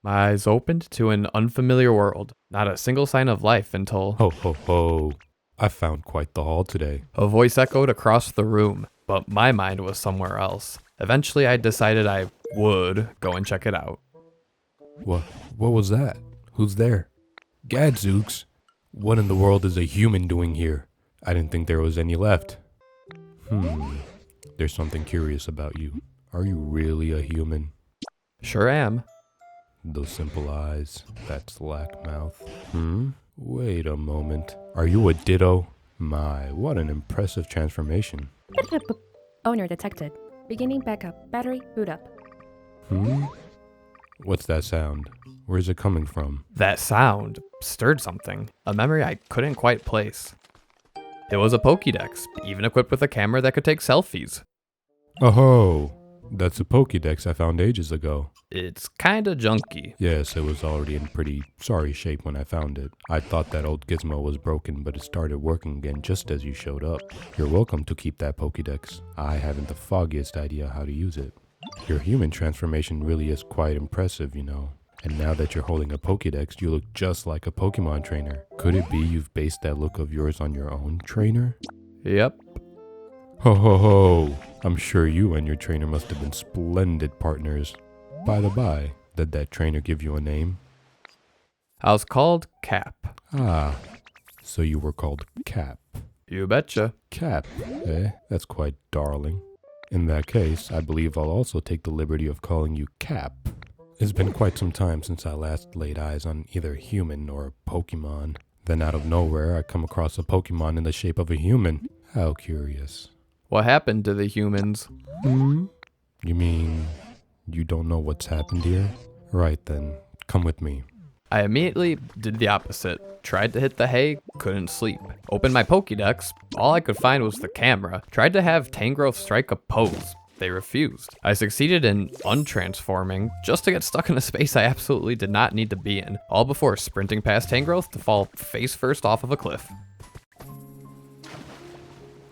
My eyes opened to an unfamiliar world. Not a single sign of life until Ho ho ho. I found quite the haul today. a voice echoed across the room, but my mind was somewhere else. Eventually, I decided I would go and check it out. What was that? Who's there? Gadzooks! What in the world is a human doing here? I didn't think there was any left. There's something curious about you. Are you really a human? Sure am. Those simple eyes, that slack mouth. Wait a moment. Are you a ditto? My, what an impressive transformation. Owner detected. Beginning backup. Battery boot up. What's that sound? Where's it coming from? That sound stirred something, a memory I couldn't quite place. It was a Pokedex, even equipped with a camera that could take selfies. Oh, that's a Pokedex I found ages ago. It's kinda junky. Yes, it was already in pretty sorry shape when I found it. I thought that old gizmo was broken, but it started working again just as you showed up. You're welcome to keep that Pokedex. I haven't the foggiest idea how to use it. Your human transformation really is quite impressive, you know. And now that you're holding a Pokedex, you look just like a Pokemon trainer. Could it be you've based that look of yours on your own trainer? Yep. Ho ho ho! I'm sure you and your trainer must have been splendid partners. By the by, did that trainer give you a name? I was called Cap. Ah, so you were called Cap. You betcha. Cap, eh? That's quite darling. In that case, I believe I'll also take the liberty of calling you Cap. It's been quite some time since I last laid eyes on either human or Pokemon. Then out of nowhere, I come across a Pokemon in the shape of a human. How curious. What happened to the humans? You mean you don't know what's happened here? Right then, come with me. I immediately did the opposite. Tried to hit the hay, couldn't sleep. Opened my Pokedex, all I could find was the camera. Tried to have Tangrowth strike a pose. They refused. I succeeded in untransforming, just to get stuck in a space I absolutely did not need to be in, all before sprinting past Tangrowth to fall face first off of a cliff.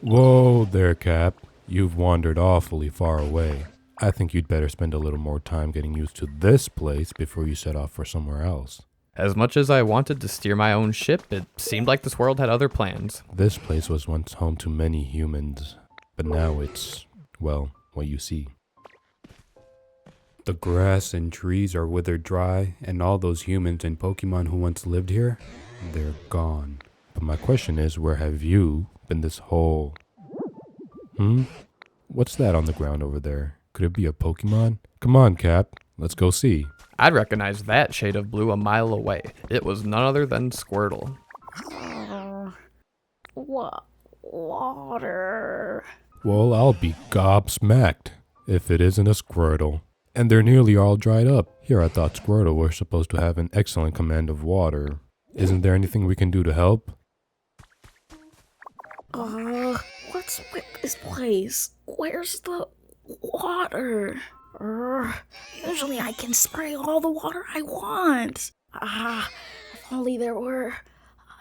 Whoa there, Cap. You've wandered awfully far away. I think you'd better spend a little more time getting used to this place before you set off for somewhere else. As much as I wanted to steer my own ship, it seemed like this world had other plans. This place was once home to many humans, but now it's, well, what you see. The grass and trees are withered dry, and all those humans and Pokemon who once lived here, they're gone. But my question is, where have you been this whole... What's that on the ground over there? Could it be a Pokemon? Come on, Cap. Let's go see. I'd recognize that shade of blue a mile away. It was none other than Squirtle. Water. Well, I'll be gobsmacked if it isn't a Squirtle. And they're nearly all dried up. Here I thought Squirtle were supposed to have an excellent command of water. Isn't there anything we can do to help? What's with this place? Where's the water? Usually I can spray all the water I want. If only there were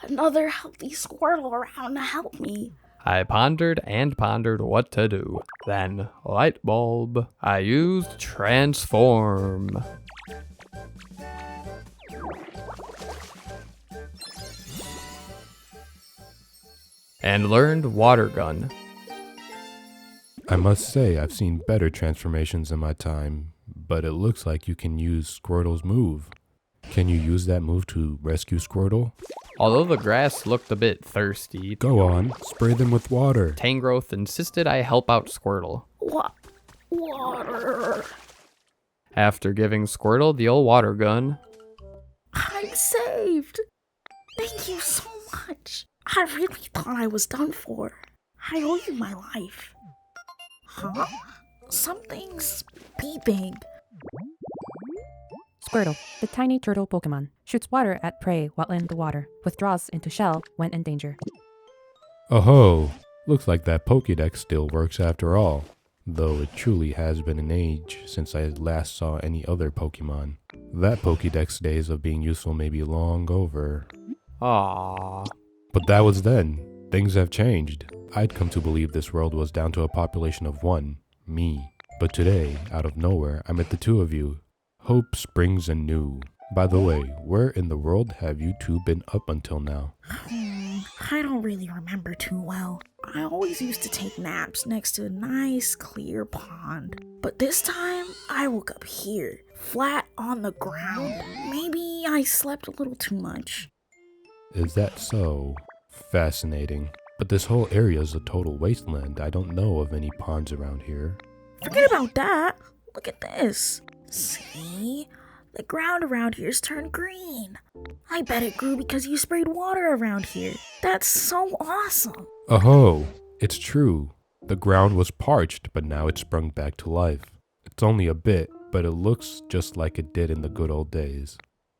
another healthy Squirtle around to help me. I pondered and pondered what to do. Then, light bulb. I used transform. And learned water gun. I must say, I've seen better transformations in my time, but it looks like you can use Squirtle's move. Can you use that move to rescue Squirtle? Although the grass looked a bit thirsty, Go on, spray them with water. Tangrowth insisted I help out Squirtle. Water. After giving Squirtle the old water gun, I'm saved. Thank you so much. I really thought I was done for. I owe you my life. Huh? Something's beeping. Squirtle, the tiny turtle Pokemon, shoots water at prey while in the water, withdraws into shell when in danger. Oh-ho, looks like that Pokedex still works after all, though it truly has been an age since I last saw any other Pokemon. That Pokedex days of being useful may be long over. aww. But that was then. Things have changed. I'd come to believe this world was down to a population of one, me. But today, out of nowhere, I met the two of you. Hope springs anew. By the way, where in the world have you two been up until now? I don't really remember too well. I always used to take naps next to a nice clear pond. But this time, I woke up here, flat on the ground. Maybe I slept a little too much. Is that so? Fascinating. But this whole area is a total wasteland. I don't know of any ponds around here. Forget about that. Look at this. See? The ground around here's turned green. I bet it grew because you sprayed water around here. That's so awesome. Oh, it's true. The ground was parched, but now it's sprung back to life. It's only a bit, but it looks just like it did in the good old days.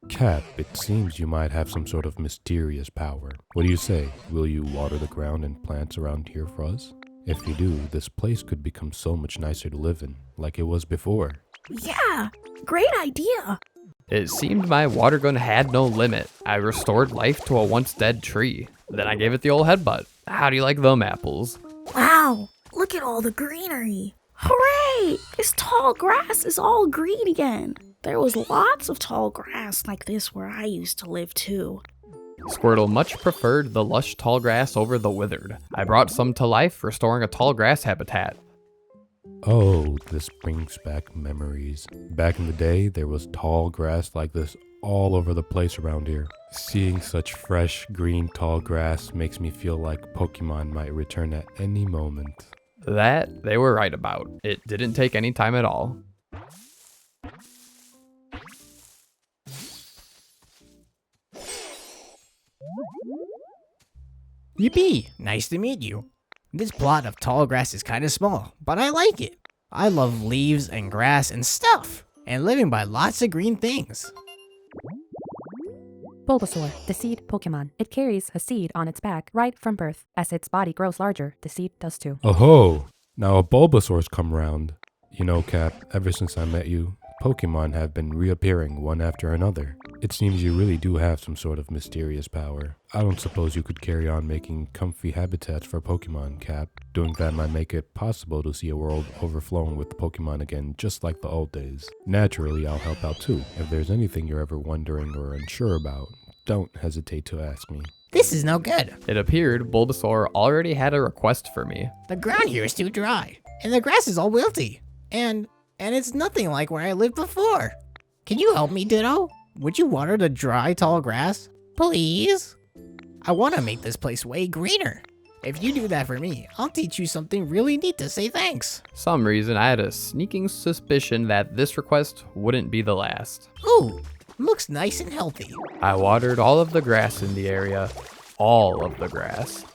Cap, it seems you might have some sort of mysterious power. What do you say? Will you water the ground and plants around here for us? If you do, this place could become so much nicer to live in, like it was before. Yeah, great idea. It seemed my water gun had no limit. I restored life to a once dead tree. Then I gave it the old headbutt. How do you like them apples? Wow, look at all the greenery. Hooray! This tall grass is all green again. There was lots of tall grass like this where I used to live too. Squirtle much preferred the lush tall grass over the withered. I brought some to life, restoring a tall grass habitat. Oh, this brings back memories. Back in the day, there was tall grass like this all over the place around here. Seeing such fresh, green, tall grass makes me feel like Pokemon might return at any moment. That they were right about. It didn't take any time at all. Yippee! Nice to meet you. This plot of tall grass is kinda small, but I like it. I love leaves and grass and stuff, and living by lots of green things. Bulbasaur, the seed Pokemon. It carries a seed on its back right from birth. As its body grows larger, the seed does too. Oh, now a Bulbasaur's come round. You know, Cap, ever since I met you, Pokemon have been reappearing one after another. It seems you really do have some sort of mysterious power. I don't suppose you could carry on making comfy habitats for Pokemon, Cap. Doing that might make it possible to see a world overflowing with Pokemon again, just like the old days. Naturally, I'll help out too. If there's anything you're ever wondering or unsure about, don't hesitate to ask me. This is no good. It appeared Bulbasaur already had a request for me. The ground here is too dry, and the grass is all wilty. And it's nothing like where I lived before. Can you help me, Ditto? Would you water the dry, tall grass? Please? I want to make this place way greener. If you do that for me, I'll teach you something really neat to say thanks. Some reason I had a sneaking suspicion that this request wouldn't be the last. Ooh, looks nice and healthy. I watered all of the grass in the area. All of the grass.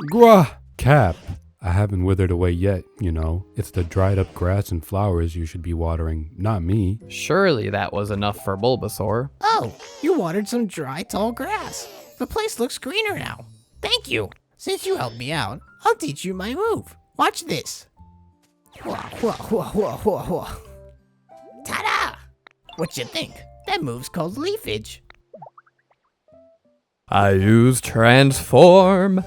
Gwah! Cap, I haven't withered away yet, you know. It's the dried up grass and flowers you should be watering, not me. Surely that was enough for Bulbasaur. Oh, you watered some dry, tall grass. The place looks greener now. Thank you. Since you helped me out, I'll teach you my move. Watch this. Ta-da! What you think? That move's called leafage. I use transform.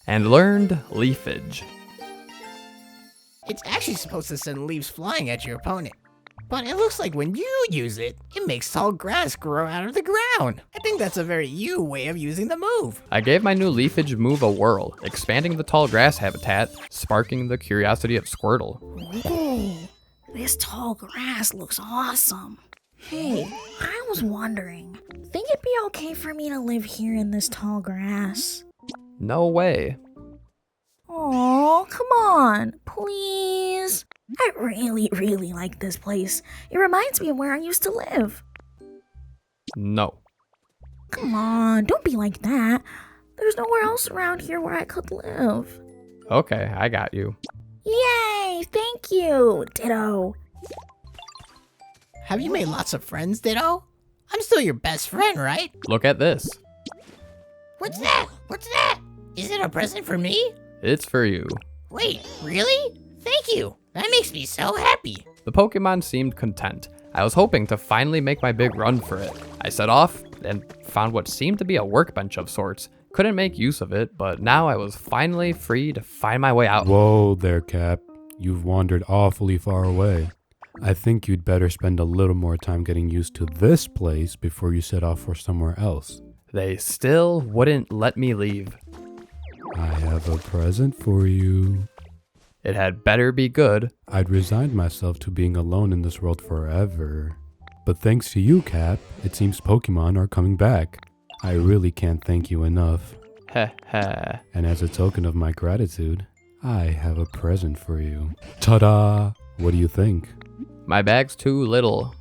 And learned leafage. It's actually supposed to send leaves flying at your opponent. But it looks like when you use it, it makes tall grass grow out of the ground. I think that's a very you way of using the move. I gave my new leafage move a whirl, expanding the tall grass habitat, sparking the curiosity of Squirtle. Ooh, this tall grass looks awesome. Hey, I was wondering, think it'd be okay for me to live here in this tall grass? No way. Oh, come on, please. I really like this place. It reminds me of where I used to live. No. Come on, don't be like that. There's nowhere else around here where I could live. Okay, I got you. Yay, thank you, Ditto. Have you made lots of friends, Ditto? I'm still your best friend, right? Look at this. What's that? What's that? Is it a present for me? It's for you. Wait, really? Thank you. That makes me so happy. The Pokemon seemed content. I was hoping to finally make my big run for it. I set off and found what seemed to be a workbench of sorts. Couldn't make use of it, but now I was finally free to find my way out. Whoa there, Cap. You've wandered awfully far away. I think you'd better spend a little more time getting used to this place before you set off for somewhere else. They still wouldn't let me leave. I have a present for you. It had better be good. I'd resigned myself to being alone in this world forever. But thanks to you, Cap, it seems Pokemon are coming back. I really can't thank you enough. Heh heh. And as a token of my gratitude, I have a present for you. Ta-da! What do you think? My bag's too little.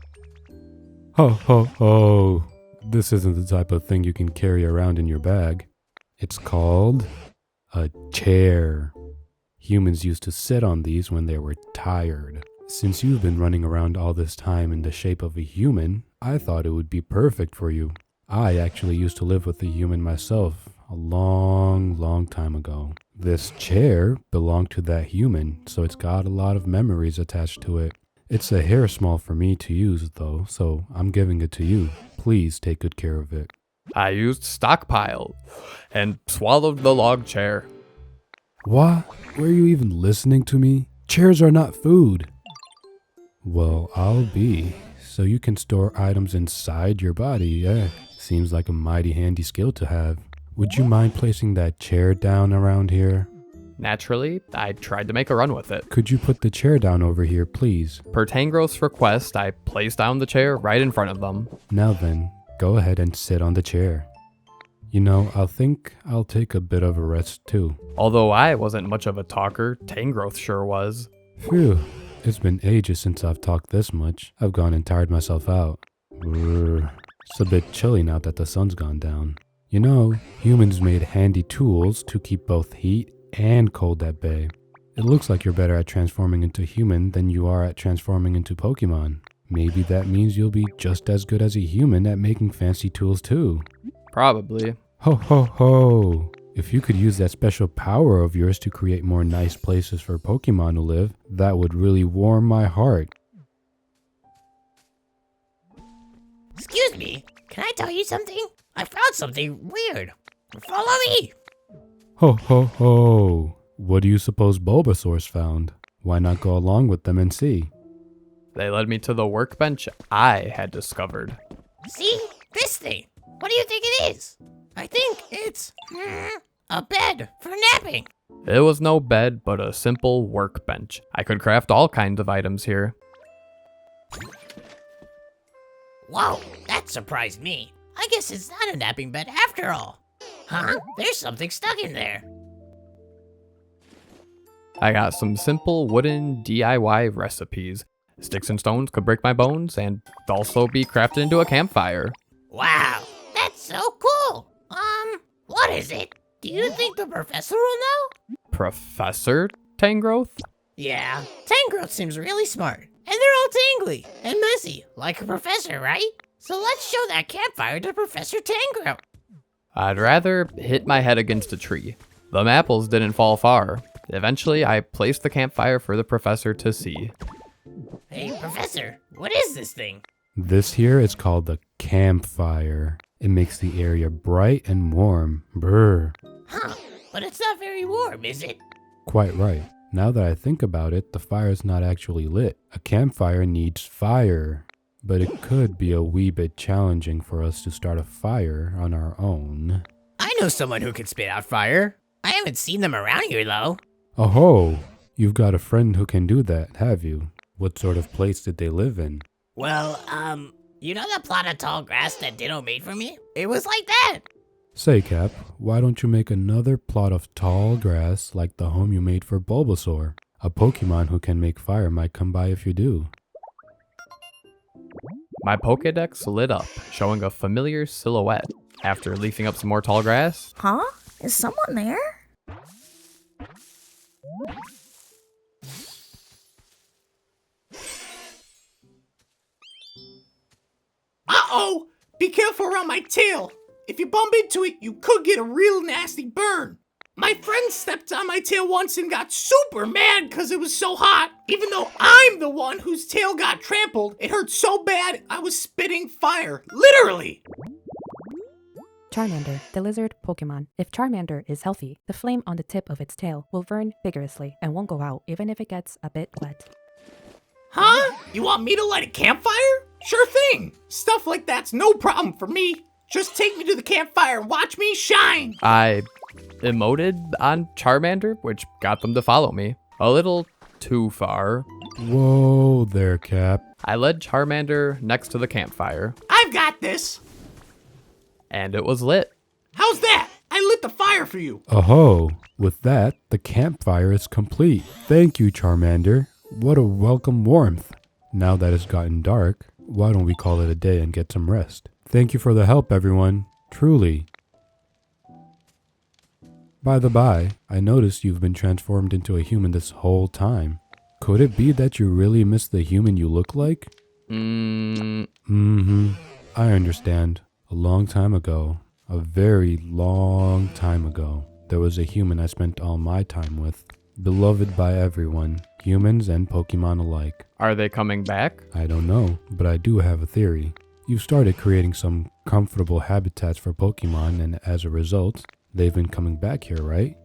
Ho ho ho! This isn't the type of thing you can carry around in your bag. It's called a chair. Humans used to sit on these when they were tired. Since you've been running around all this time in the shape of a human, I thought it would be perfect for you. I actually used to live with a human myself a long time ago. This chair belonged to that human, so it's got a lot of memories attached to it. It's a hair small for me to use though, so I'm giving it to you. Please take good care of it. I used stockpile and swallowed the log chair. What? Were you even listening to me? Chairs are not food. Well, I'll be. So you can store items inside your body, yeah. Seems like a mighty handy skill to have. Would you mind placing that chair down around here? Naturally, I tried to make a run with it. Could you put the chair down over here, please? Per Tangrowth's request, I placed down the chair right in front of them. Now then, go ahead and sit on the chair. You know, I think I'll take a bit of a rest too. Although I wasn't much of a talker, Tangrowth sure was. Phew, it's been ages since I've talked this much. I've gone and tired myself out. Brr. It's a bit chilly now that the sun's gone down. You know, humans made handy tools to keep both heat and cold at bay. It looks like you're better at transforming into human than you are at transforming into Pokemon. Maybe that means you'll be just as good as a human at making fancy tools too. Probably. Ho ho ho! If you could use that special power of yours to create more nice places for Pokemon to live, that would really warm my heart. Excuse me, can I tell you something? I found something weird. Follow me. Ho ho ho! What do you suppose Bulbasaur's found? Why not go along with them and see? They led me to the workbench I had discovered. See? This thing. What do you think it is? I think it's a bed for napping. It was no bed, but a simple workbench. I could craft all kinds of items here. Whoa, that surprised me. I guess it's not a napping bed after all. Huh? There's something stuck in there. I got some simple wooden DIY recipes. Sticks and stones could break my bones and also be crafted into a campfire. Wow, that's so cool. What is it? Do you think the professor will know? Professor Tangrowth? Yeah, Tangrowth seems really smart. And they're all tingly and messy, like a professor, right? So let's show that campfire to Professor Tangrowth. I'd rather hit my head against a tree. Them apples didn't fall far. Eventually, I placed the campfire for the professor to see. Hey, Professor, what is this thing? This here is called the campfire. It makes the area bright and warm. Brr. Huh, but it's not very warm, is it? Quite right. Now that I think about it, the fire's not actually lit. A campfire needs fire. But it could be a wee bit challenging for us to start a fire on our own. I know someone who can spit out fire. I haven't seen them around here, though. Oh, you've got a friend who can do that, have you? What sort of place did they live in? Well, you know that plot of tall grass that D.R.O made for me? It was like that. Say, Cap, why don't you make another plot of tall grass like the home you made for Bulbasaur? A Pokemon who can make fire might come by if you do. My Pokedex lit up, showing a familiar silhouette. After leafing up some more tall grass, Huh? Is someone there? Uh-oh! Be careful around my tail! If you bump into it, you could get a real nasty burn. My friend stepped on my tail once and got super mad because it was so hot. Even though I'm the one whose tail got trampled, it hurt so bad I was spitting fire. Literally! Charmander, the lizard Pokemon. If Charmander is healthy, the flame on the tip of its tail will burn vigorously and won't go out even if it gets a bit wet. Huh? You want me to light a campfire? Sure thing. Stuff like that's no problem for me. Just take me to the campfire and watch me shine. I emoted on Charmander, which got them to follow me. A little too far. Whoa there, Cap. I led Charmander next to the campfire, I've got this. and it was lit. How's that? I lit the fire for you. Oh, with that, the campfire is complete. Thank you, Charmander. What a welcome warmth. Now that it's gotten dark, why don't we call it a day and get some rest? Thank you for the help, everyone. Truly. By the by, I noticed you've been transformed into a human this whole time. Could it be that you really miss the human you look like? I understand. A long time ago, a very long time ago, there was a human I spent all my time with. Beloved by everyone, humans and Pokemon alike. Are they coming back? I don't know, but I do have a theory. You've started creating some comfortable habitats for Pokemon, and as a result, they've been coming back here, right?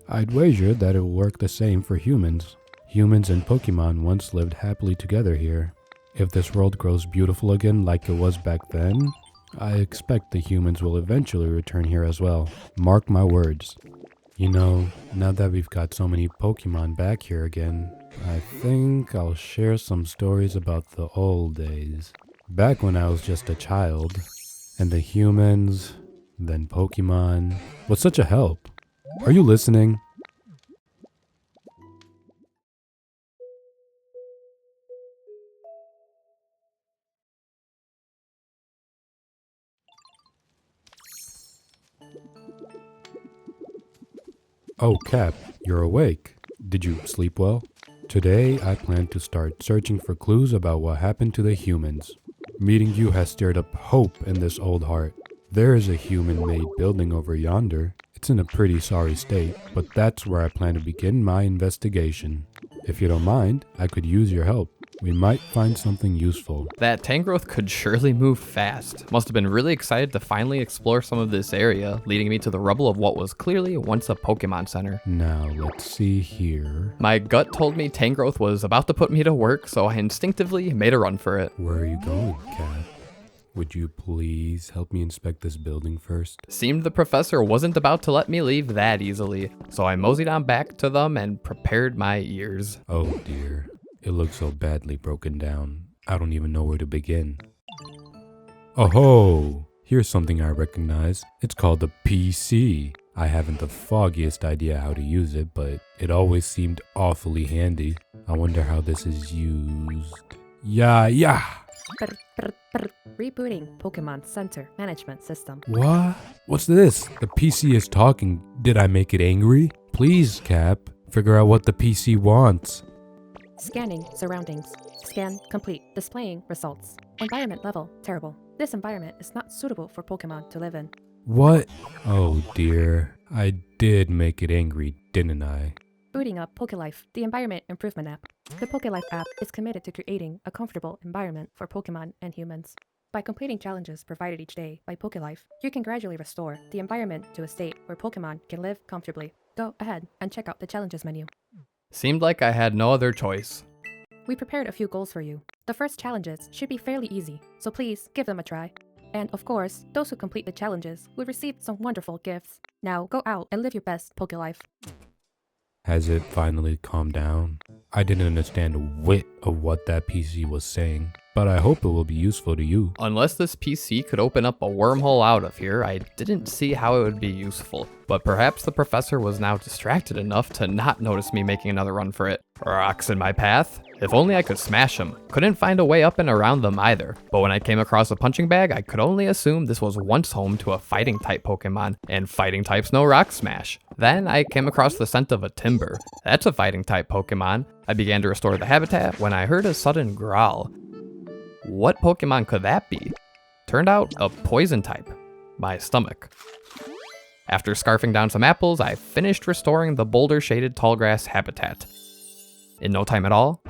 I'd wager that it will work the same for humans. Humans and Pokemon once lived happily together here. If this world grows beautiful again like it was back then, I expect the humans will eventually return here as well. Mark my words. You know, now that we've got so many Pokemon back here again, I think I'll share some stories about the old days. Back when I was just a child, and the humans, then Pokemon, was such a help. Are you listening? Oh, Cap, you're awake. Did you sleep well? Today, I plan to start searching for clues about what happened to the humans. Meeting you has stirred up hope in this old heart. There is a human-made building over yonder. It's in a pretty sorry state, but that's where I plan to begin my investigation. If you don't mind, I could use your help. We might find something useful. That Tangrowth could surely move fast. Must have been really excited to finally explore some of this area, leading me to the rubble of what was clearly once a Pokemon Center. Now, let's see here. My gut told me Tangrowth was about to put me to work, so I instinctively made a run for it. Where are you going, Cat? Would you please help me inspect this building first? Seemed the professor wasn't about to let me leave that easily, so I moseyed on back to them and prepared my ears. Oh dear. It looks so badly broken down. I don't even know where to begin. Oh, here's something I recognize. It's called the PC. I haven't the foggiest idea how to use it, but it always seemed awfully handy. I wonder how this is used. Yeah. Rebooting Pokemon Center Management System. What? What's this? The PC is talking. Did I make it angry? Please, Cap, figure out what the PC wants. Scanning surroundings. Scan complete. Displaying results. Environment level terrible. This environment is not suitable for Pokemon to live in. What? Oh dear. I did make it angry, didn't I? Booting up PokeLife, the environment improvement app. The PokeLife app is committed to creating a comfortable environment for Pokemon and humans. By completing challenges provided each day by PokeLife, you can gradually restore the environment to a state where Pokemon can live comfortably. Go ahead and check out the challenges menu. Seemed like I had no other choice. We prepared a few goals for you. The first challenges should be fairly easy, so please give them a try. And of course, those who complete the challenges will receive some wonderful gifts. Now go out and live your best PokeLife. Has it finally calmed down? I didn't understand a whit of what that PC was saying, but I hope it will be useful to you. Unless this PC could open up a wormhole out of here, I didn't see how it would be useful. But perhaps the professor was now distracted enough to not notice me making another run for it. Rocks in my path? If only I could smash them. Couldn't find a way up and around them either. But when I came across a punching bag, I could only assume this was once home to a fighting type Pokemon, and fighting types know rock smash. Then I came across the scent of a Timber. That's a fighting type Pokemon. I began to restore the habitat when I heard a sudden growl. What Pokemon could that be? Turned out a poison type. My stomach. After scarfing down some apples, I finished restoring the boulder-shaded tallgrass habitat. In no time at all,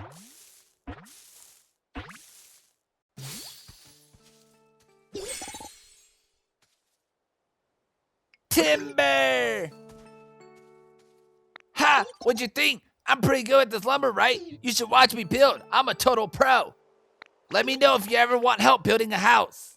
Yeah, what'd you think? I'm pretty good at this lumber, right? You should watch me build. I'm a total pro. Let me know if you ever want help building a house.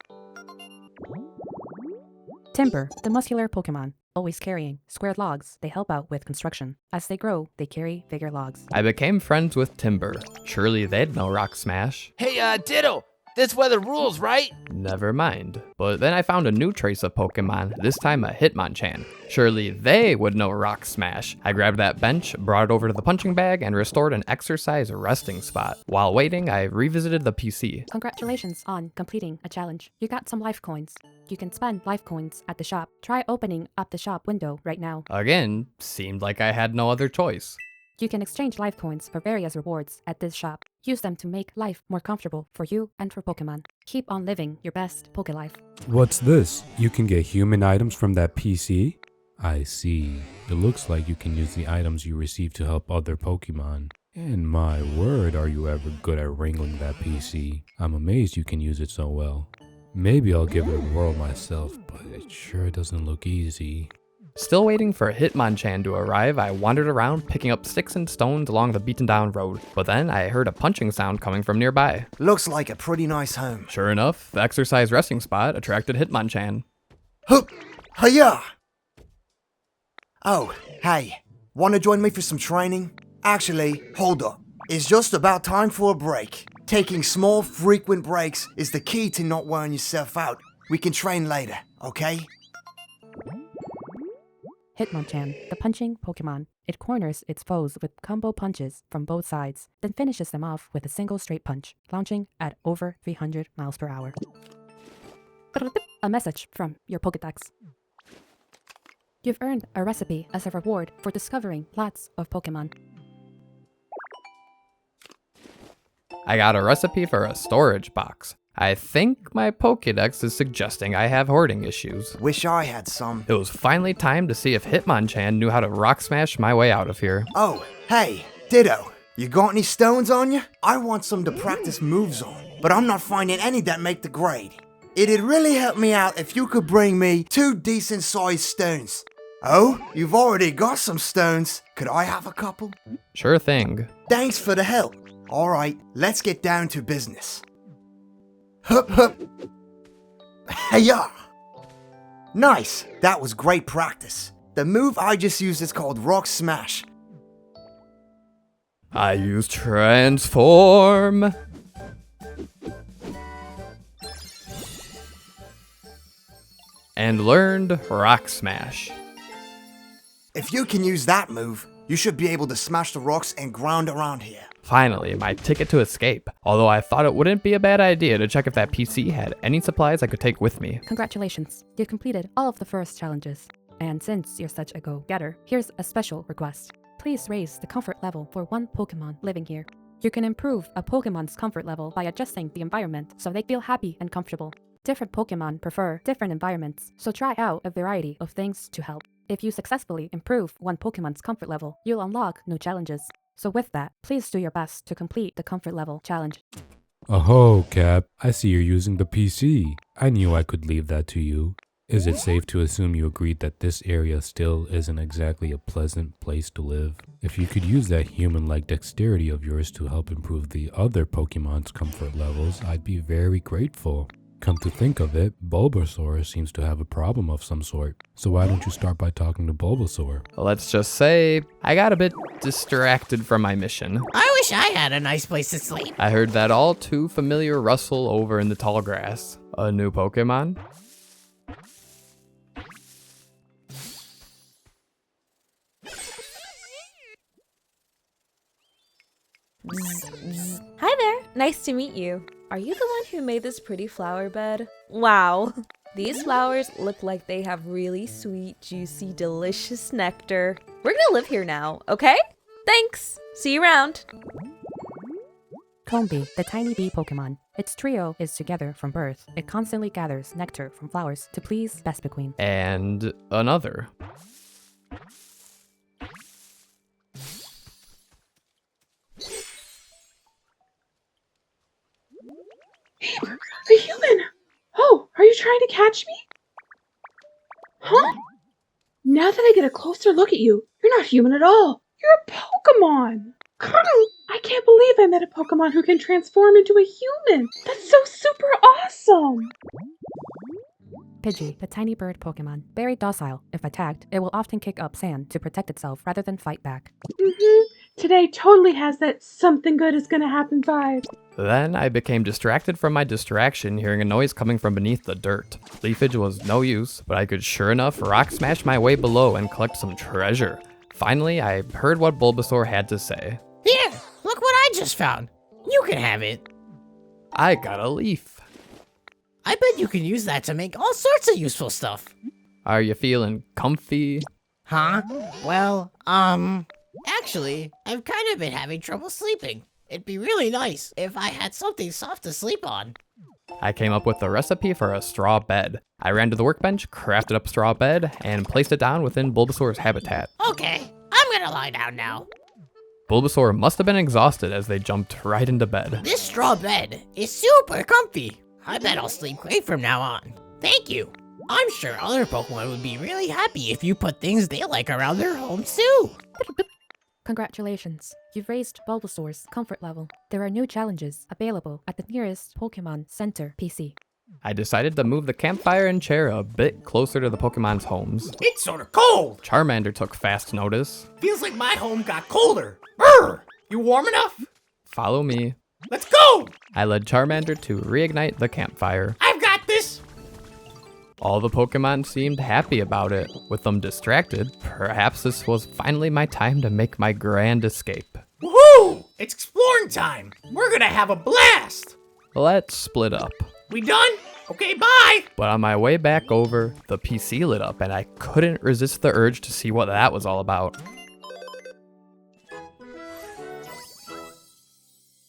Timber, the muscular Pokemon, always carrying squared logs. They help out with construction. As they grow, they carry bigger logs. I became friends with Timber. Surely they'd know Rock Smash. Hey, Ditto, this weather rules, right? Never mind. But then I found a new trace of Pokemon, this time a Hitmonchan. Surely they would know Rock Smash. I grabbed that bench, brought it over to the punching bag, and restored an exercise resting spot. While waiting, I revisited the PC. Congratulations on completing a challenge. You got some life coins. You can spend life coins at the shop. Try opening up the shop window right now. Again, seemed like I had no other choice. You can exchange life coins for various rewards at this shop. Use them to make life more comfortable for you and for Pokemon. Keep on living your best Pokelife. What's this? You can get human items from that PC? I see. It looks like you can use the items you receive to help other Pokemon. And my word, are you ever good at wrangling that PC. I'm amazed you can use it so well. Maybe I'll give it a whirl myself, but it sure doesn't look easy. Still waiting for Hitmonchan to arrive, I wandered around picking up sticks and stones along the beaten down road. But then I heard a punching sound coming from nearby. Looks like a pretty nice home. Sure enough, the exercise resting spot attracted Hitmonchan. Hup! Hiya! Oh, hey. Wanna join me for some training? Actually, hold up. It's just about time for a break. Taking small, frequent breaks is the key to not wearing yourself out. We can train later, okay? Hitmonchan, the punching Pokemon. It corners its foes with combo punches from both sides, then finishes them off with a single straight punch, launching at over 300 miles per hour. A message from your Pokedex. You've earned a recipe as a reward for discovering lots of Pokemon. I got a recipe for a storage box. I think my Pokedex is suggesting I have hoarding issues. Wish I had some. It was finally time to see if Hitmonchan knew how to rock smash my way out of here. Oh, hey, Ditto. You got any stones on you? I want some to practice moves on, but I'm not finding any that make the grade. It'd really help me out if you could bring me 2 decent-sized stones. Oh, you've already got some stones. Could I have a couple? Sure thing. Thanks for the help. Alright, let's get down to business. Hup hup. Hiya! Nice, that was great practice. The move I just used is called Rock Smash. I use Transform. And learned Rock Smash. If you can use that move, you should be able to smash the rocks and ground around here. Finally, my ticket to escape. Although I thought it wouldn't be a bad idea to check if that PC had any supplies I could take with me. Congratulations, you completed all of the first challenges. And since you're such a go-getter, here's a special request. Please raise the comfort level for one Pokemon living here. You can improve a Pokemon's comfort level by adjusting the environment so they feel happy and comfortable. Different Pokemon prefer different environments, so try out a variety of things to help. If you successfully improve one Pokemon's comfort level, you'll unlock new challenges. So with that, please do your best to complete the comfort level challenge. Oh, Cap, I see you're using the PC. I knew I could leave that to you. Is it safe to assume you agreed that this area still isn't exactly a pleasant place to live? If you could use that human-like dexterity of yours to help improve the other Pokemon's comfort levels, I'd be very grateful. Come to think of it, Bulbasaur seems to have a problem of some sort. So why don't you start by talking to Bulbasaur? Let's just say I got a bit distracted from my mission. I wish I had a nice place to sleep. I heard that all too familiar rustle over in the tall grass. A new Pokemon? Hi there, nice to meet you. Are you the one who made this pretty flower bed? Wow, these flowers look like they have really sweet, juicy, delicious nectar. We're gonna live here now, okay? Thanks, see you around. Combee, the tiny bee Pokemon. Its trio is together from birth. It constantly gathers nectar from flowers to please Vespiquen. And another. A human! Oh, are you trying to catch me? Huh? Now that I get a closer look at you, you're not human at all. You're a Pokemon! I can't believe I met a Pokemon who can transform into a human! That's so super awesome! Pidgey, the tiny bird Pokemon. Very docile. If attacked, it will often kick up sand to protect itself rather than fight back. Today totally has that something good is gonna happen vibe. Then I became distracted from my distraction hearing a noise coming from beneath the dirt. Leafage was no use, but I could sure enough rock smash my way below and collect some treasure. Finally, I heard what Bulbasaur had to say. Here, look what I just found. You can have it. I got a leaf. I bet you can use that to make all sorts of useful stuff. Are you feeling comfy? Huh? Well, actually, I've kind of been having trouble sleeping. It'd be really nice if I had something soft to sleep on. I came up with the recipe for a straw bed. I ran to the workbench, crafted up a straw bed, and placed it down within Bulbasaur's habitat. Okay, I'm gonna lie down now. Bulbasaur must have been exhausted as they jumped right into bed. This straw bed is super comfy. I bet I'll sleep great from now on. Thank you. I'm sure other Pokemon would be really happy if you put things they like around their homes too. Congratulations, you've raised Bulbasaur's comfort level. There are new challenges available at the nearest Pokemon Center PC. I decided to move the campfire and chair a bit closer to the Pokemon's homes. It's sort of cold. Charmander took fast notice. Feels like my home got colder. Brr! You warm enough? Follow me. Let's go! I led Charmander to reignite the campfire. I've got this! All the Pokemon seemed happy about it. With them distracted, perhaps this was finally my time to make my grand escape. Woohoo! It's exploring time. We're gonna have a blast. Let's split up. We done? Okay, bye! But on my way back over, the PC lit up and I couldn't resist the urge to see what that was all about.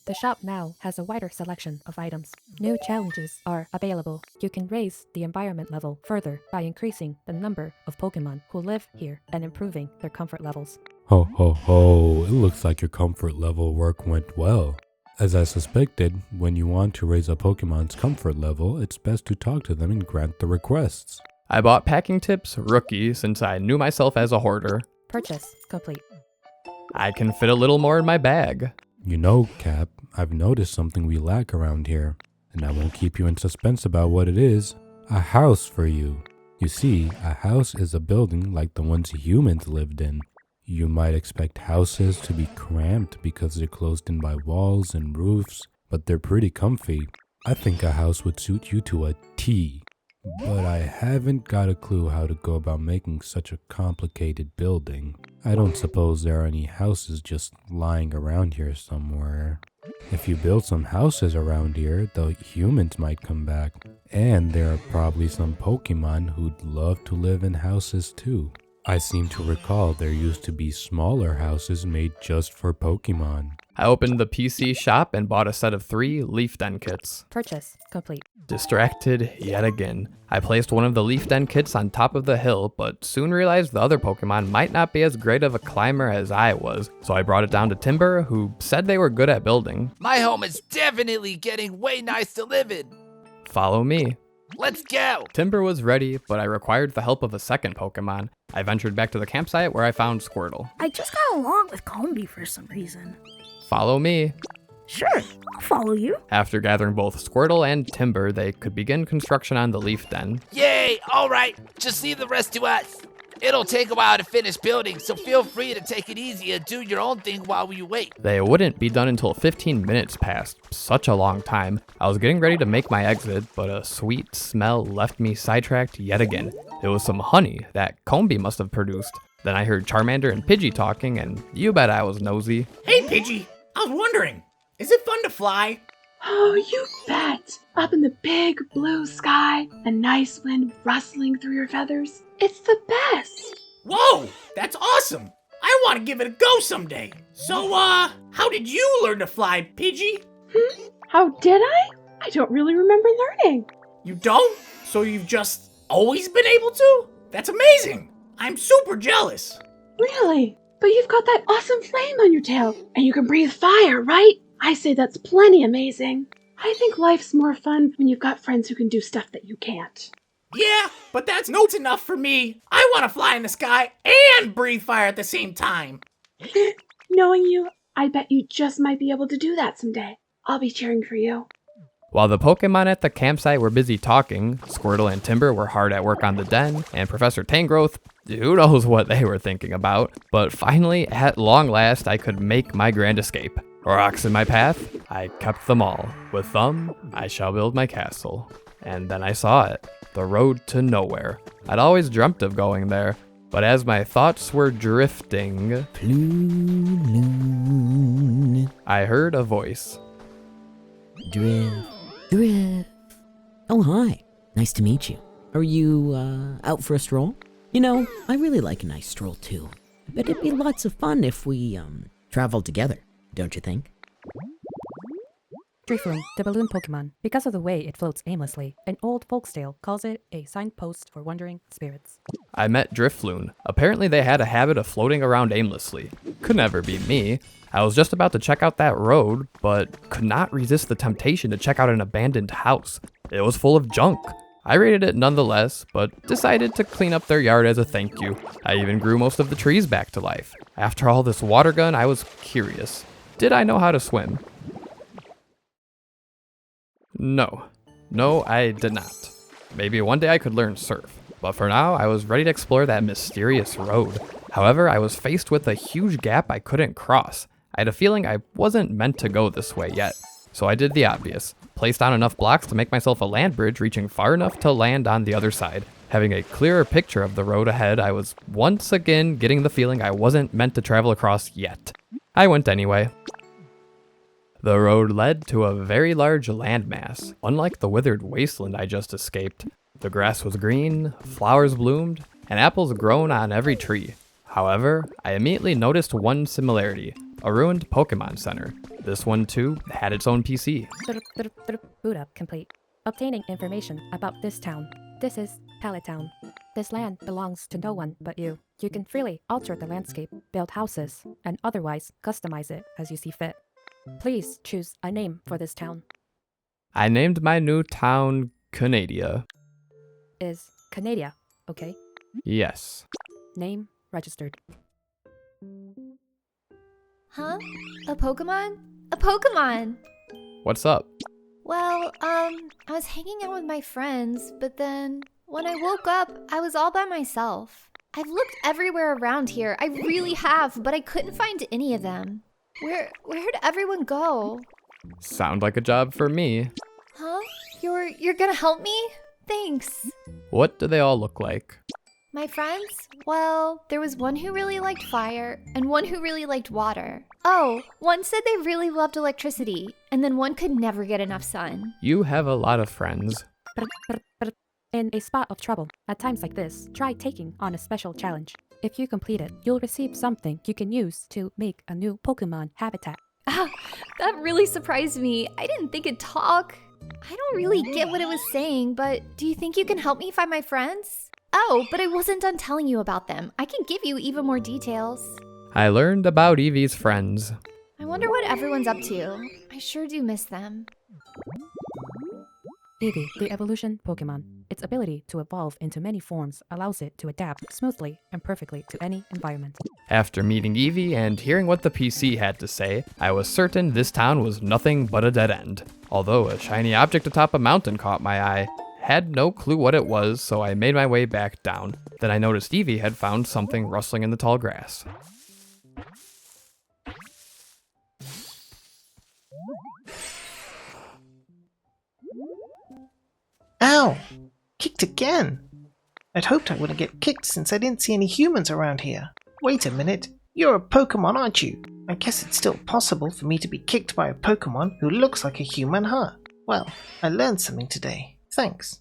The shop now has a wider selection of items. New challenges are available. You can raise the environment level further by increasing the number of Pokemon who live here and improving their comfort levels. Ho ho ho, it looks like your comfort level work went well. As I suspected, when you want to raise a Pokemon's comfort level, it's best to talk to them and grant the requests. I bought Packing Tips Rookie since I knew myself as a hoarder. Purchase complete. I can fit a little more in my bag. You know, Cap, I've noticed something we lack around here, and I won't keep you in suspense about what it is. A house for you. You see, a house is a building like the ones humans lived in. You might expect houses to be cramped because they're closed in by walls and roofs, but they're pretty comfy. I think a house would suit you to a T. But I haven't got a clue how to go about making such a complicated building. I don't suppose there are any houses just lying around here somewhere. If you build some houses around here, the humans might come back. And there are probably some Pokemon who'd love to live in houses too. I seem to recall there used to be smaller houses made just for Pokemon. I opened the PC shop and bought a set of 3 Leaf Den kits. Purchase complete. Distracted yet again. I placed one of the Leaf Den kits on top of the hill, but soon realized the other Pokemon might not be as great of a climber as I was, so I brought it down to Timber, who said they were good at building. My home is definitely getting way nice to live in. Follow me. Let's go! Timber was ready, but I required the help of a second Pokemon. I ventured back to the campsite where I found Squirtle. I just got along with Combee for some reason. Follow me. Sure, I'll follow you. After gathering both Squirtle and Timber, they could begin construction on the Leaf Den. Yay! Alright, just leave the rest to us. It'll take a while to finish building, so feel free to take it easy and do your own thing while we wait. They wouldn't be done until 15 minutes passed. Such a long time. I was getting ready to make my exit, but a sweet smell left me sidetracked yet again. It was some honey that Combee must have produced. Then I heard Charmander and Pidgey talking, and you bet I was nosy. Hey, Pidgey, I was wondering, is it fun to fly? Oh, you bet! Up in the big blue sky, a nice wind rustling through your feathers. It's the best! Whoa, that's awesome! I want to give it a go someday. So, how did you learn to fly, Pidgey? How did I? I don't really remember learning. You don't? So you've just always been able to? That's amazing! I'm super jealous. Really? But you've got that awesome flame on your tail, and you can breathe fire, right? I say that's plenty amazing. I think life's more fun when you've got friends who can do stuff that you can't. Yeah, but that's not enough for me. I want to fly in the sky and breathe fire at the same time. Knowing you, I bet you just might be able to do that someday. I'll be cheering for you. While the Pokemon at the campsite were busy talking, Squirtle and Timber were hard at work on the den, and Professor Tangrowth, who knows what they were thinking about. But finally, at long last, I could make my grand escape. Rocks in my path, I kept them all. With them, I shall build my castle. And then I saw it, the road to nowhere. I'd always dreamt of going there, but as my thoughts were drifting, I heard a voice. Drift. Oh, hi. Nice to meet you. Are you, out for a stroll? You know, I really like a nice stroll, too. I bet it'd be lots of fun if we, traveled together, don't you think? Drifloon, the balloon Pokemon. Because of the way it floats aimlessly, an old folktale calls it a signpost for wandering spirits. I met Drifloon. Apparently they had a habit of floating around aimlessly. Could never be me. I was just about to check out that road, but could not resist the temptation to check out an abandoned house. It was full of junk. I raided it nonetheless, but decided to clean up their yard as a thank you. I even grew most of the trees back to life. After all this water gun, I was curious. Did I know how to swim? No, I did not. Maybe one day I could learn surf, but for now I was ready to explore that mysterious road. However, I was faced with a huge gap I couldn't cross. I had a feeling I wasn't meant to go this way yet, so I did the obvious. Placed down enough blocks to make myself a land bridge reaching far enough to land on the other side. Having a clearer picture of the road ahead, I was once again getting the feeling I wasn't meant to travel across yet. I went anyway. The road led to a very large landmass. Unlike the withered wasteland I just escaped, the grass was green, flowers bloomed, and apples grown on every tree. However, I immediately noticed one similarity, a ruined Pokemon Center. This one too had its own PC. Boot up complete. Obtaining information about this town. This is Pallet Town. This land belongs to no one but you. You can freely alter the landscape, build houses, and otherwise customize it as you see fit. Please choose a name for this town. I named my new town Canadia. Is Canadia okay? Yes. Name registered. Huh? A Pokemon? A Pokemon! What's up? Well, I was hanging out with my friends, but then when I woke up, I was all by myself. I've looked everywhere around here, I really have, but I couldn't find any of them. Where'd everyone go? Sound like a job for me. Huh? You're gonna help me? Thanks. What do they all look like? My friends? Well, there was one who really liked fire, and one who really liked water. Oh, one said they really loved electricity, and then one could never get enough sun. You have a lot of friends. In a spot of trouble, at times like this, try taking on a special challenge. If you complete it, you'll receive something you can use to make a new Pokemon habitat. Ah, that really surprised me. I didn't think it'd talk. I don't really get what it was saying, but do you think you can help me find my friends? Oh, but I wasn't done telling you about them. I can give you even more details. I learned about Eevee's friends. I wonder what everyone's up to. I sure do miss them. Eevee, the evolution Pokemon. Its ability to evolve into many forms allows it to adapt smoothly and perfectly to any environment. After meeting Eevee and hearing what the PC had to say, I was certain this town was nothing but a dead end. Although a shiny object atop a mountain caught my eye. Had no clue what it was, so I made my way back down. Then I noticed Eevee had found something rustling in the tall grass. Ow! Kicked again! I'd hoped I wouldn't get kicked since I didn't see any humans around here. Wait a minute, you're a Pokemon, aren't you? I guess it's still possible for me to be kicked by a Pokemon who looks like a human, huh? Well, I learned something today. Thanks.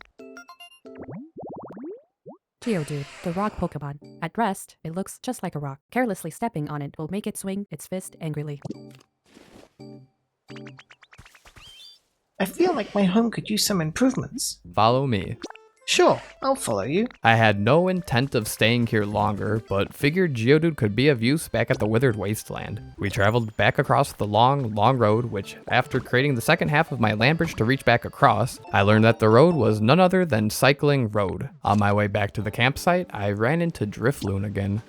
Geodude, the rock Pokemon. At rest, it looks just like a rock. Carelessly stepping on it will make it swing its fist angrily. I feel like my home could use some improvements. Follow me. Sure, I'll follow you. I had no intent of staying here longer, but figured Geodude could be of use back at the withered wasteland. We traveled back across the long road, which, after creating the second half of my land bridge to reach back across, I learned that the road was none other than Cycling Road. On my way back to the campsite, I ran into Drifloon again.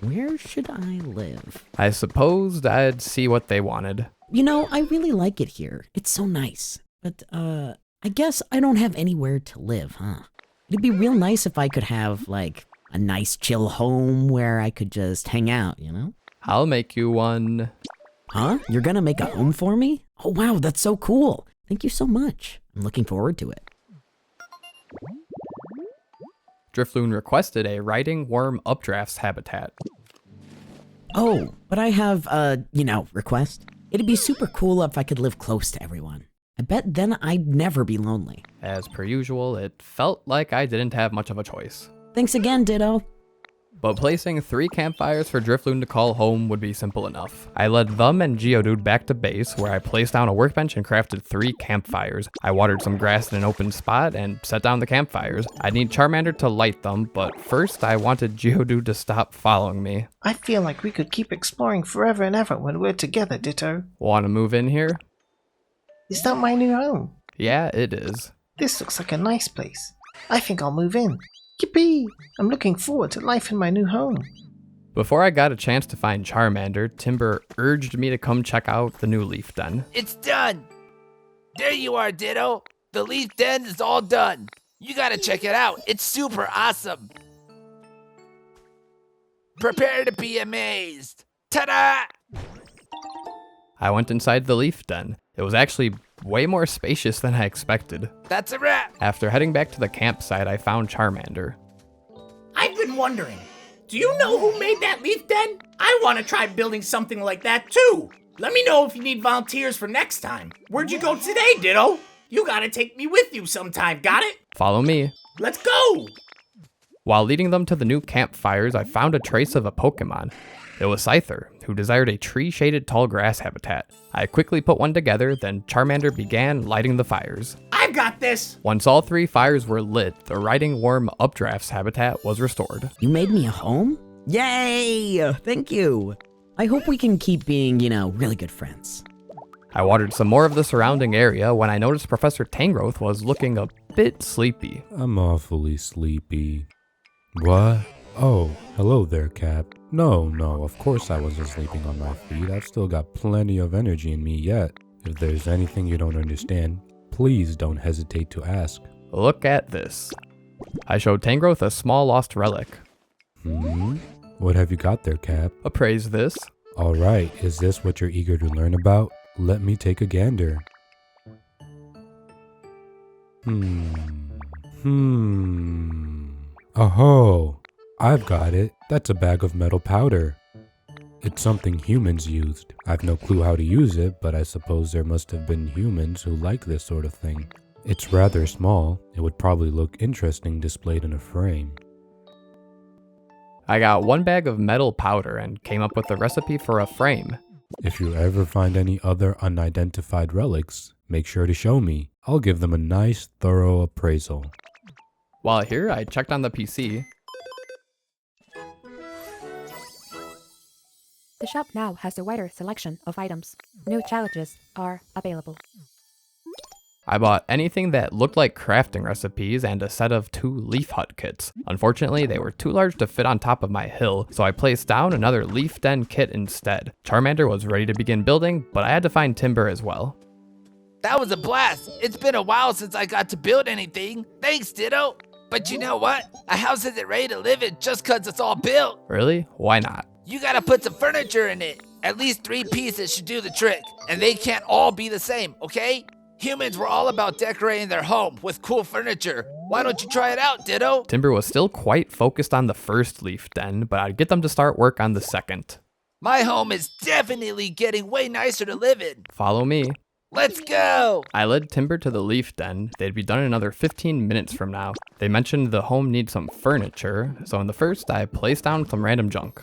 Where should I live? I supposed I'd see what they wanted. You know, I really like it here. It's so nice. But, I guess I don't have anywhere to live, huh? It'd be real nice if I could have, like, a nice chill home where I could just hang out, you know? I'll make you one. Huh? You're gonna make a home for me? Oh, wow, that's so cool. Thank you so much. I'm looking forward to it. Drifloon requested a riding worm updrafts habitat. Oh, but I have, request. It'd be super cool if I could live close to everyone. I bet then I'd never be lonely. As per usual, it felt like I didn't have much of a choice. Thanks again, Ditto. But placing 3 campfires for Drifloon to call home would be simple enough. I led them and Geodude back to base, where I placed down a workbench and crafted 3 campfires. I watered some grass in an open spot and set down the campfires. I need Charmander to light them, but first I wanted Geodude to stop following me. I feel like we could keep exploring forever and ever when we're together, Ditto. Want to move in here? Is that my new home? Yeah, it is. This looks like a nice place. I think I'll move in. Yippee! I'm looking forward to life in my new home. Before I got a chance to find Charmander, Timber urged me to come check out the new Leaf Den. It's done. There you are, Ditto. The Leaf Den is all done. You gotta check it out. It's super awesome. Prepare to be amazed. Ta-da! I went inside the Leaf Den. It was actually way more spacious than I expected. That's a wrap. After heading back to the campsite, I found Charmander. I've been wondering, do you know who made that leaf den? I want to try building something like that too. Let me know if you need volunteers for next time. Where'd you go today, Ditto? You gotta take me with you sometime, got it? Follow me. Let's go! While leading them to the new campfires, I found a trace of a Pokemon. It was Scyther, who desired a tree-shaded tall grass habitat. I quickly put one together, then Charmander began lighting the fires. I've got this! Once all 3 fires were lit, the riding worm updrafts habitat was restored. You made me a home? Yay! Thank you. I hope we can keep being, really good friends. I watered some more of the surrounding area when I noticed Professor Tangrowth was looking a bit sleepy. I'm awfully sleepy. What? Oh, hello there, Cap. No, of course I wasn't sleeping on my feet. I've still got plenty of energy in me yet. If there's anything you don't understand, please don't hesitate to ask. Look at this. I showed Tangrowth a small lost relic. What have you got there, Cap? Appraise this. Alright, is this what you're eager to learn about? Let me take a gander. Oh, I've got it. That's a bag of metal powder. It's something humans used. I've no clue how to use it, but I suppose there must have been humans who like this sort of thing. It's rather small. It would probably look interesting displayed in a frame. I got 1 bag of metal powder and came up with a recipe for a frame. If you ever find any other unidentified relics, make sure to show me. I'll give them a nice, thorough appraisal. While here, I checked on the PC. The shop now has a wider selection of items. New challenges are available. I bought anything that looked like crafting recipes and a set of 2 leaf hut kits. Unfortunately, they were too large to fit on top of my hill, so I placed down another leaf den kit instead. Charmander was ready to begin building, but I had to find timber as well. That was a blast. It's been a while since I got to build anything. Thanks, Ditto. But you know what? A house isn't ready to live in just cause it's all built. Really? Why not? You gotta put some furniture in it. At least 3 pieces should do the trick. And they can't all be the same, okay? Humans were all about decorating their home with cool furniture. Why don't you try it out, Ditto? Timber was still quite focused on the first leaf den, but I'd get them to start work on the second. My home is definitely getting way nicer to live in. Follow me. Let's go! I led Timber to the leaf den. They'd be done in another 15 minutes from now. They mentioned the home needs some furniture, so in the first I placed down some random junk.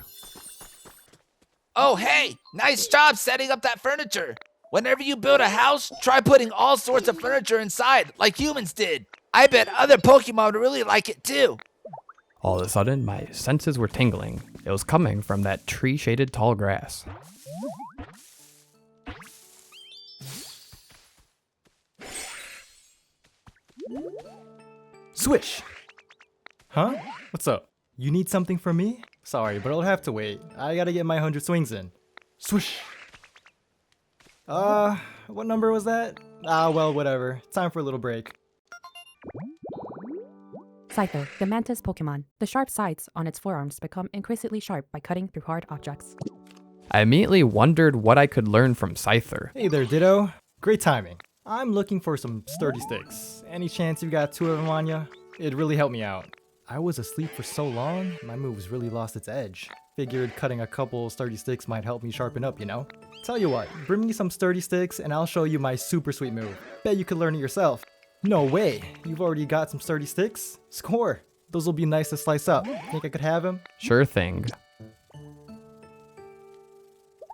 Oh hey, nice job setting up that furniture. Whenever you build a house, try putting all sorts of furniture inside, like humans did. I bet other Pokemon would really like it too. All of a sudden, my senses were tingling. It was coming from that tree-shaded tall grass. Swish! Huh? What's up? You need something from me? Sorry, but it'll have to wait. I gotta get my 100 swings in. Swish! What number was that? Well, whatever. Time for a little break. Scyther, the mantis Pokemon. The sharp sides on its forearms become increasingly sharp by cutting through hard objects. I immediately wondered what I could learn from Scyther. Hey there, Ditto. Great timing. I'm looking for some sturdy sticks. Any chance you got 2 of them on ya? It'd really help me out. I was asleep for so long, my moves really lost its edge. Figured cutting a couple sturdy sticks might help me sharpen up, you know? Tell you what, bring me some sturdy sticks and I'll show you my super sweet move. Bet you could learn it yourself. No way, you've already got some sturdy sticks? Score! Those will be nice to slice up. Think I could have them? Sure thing.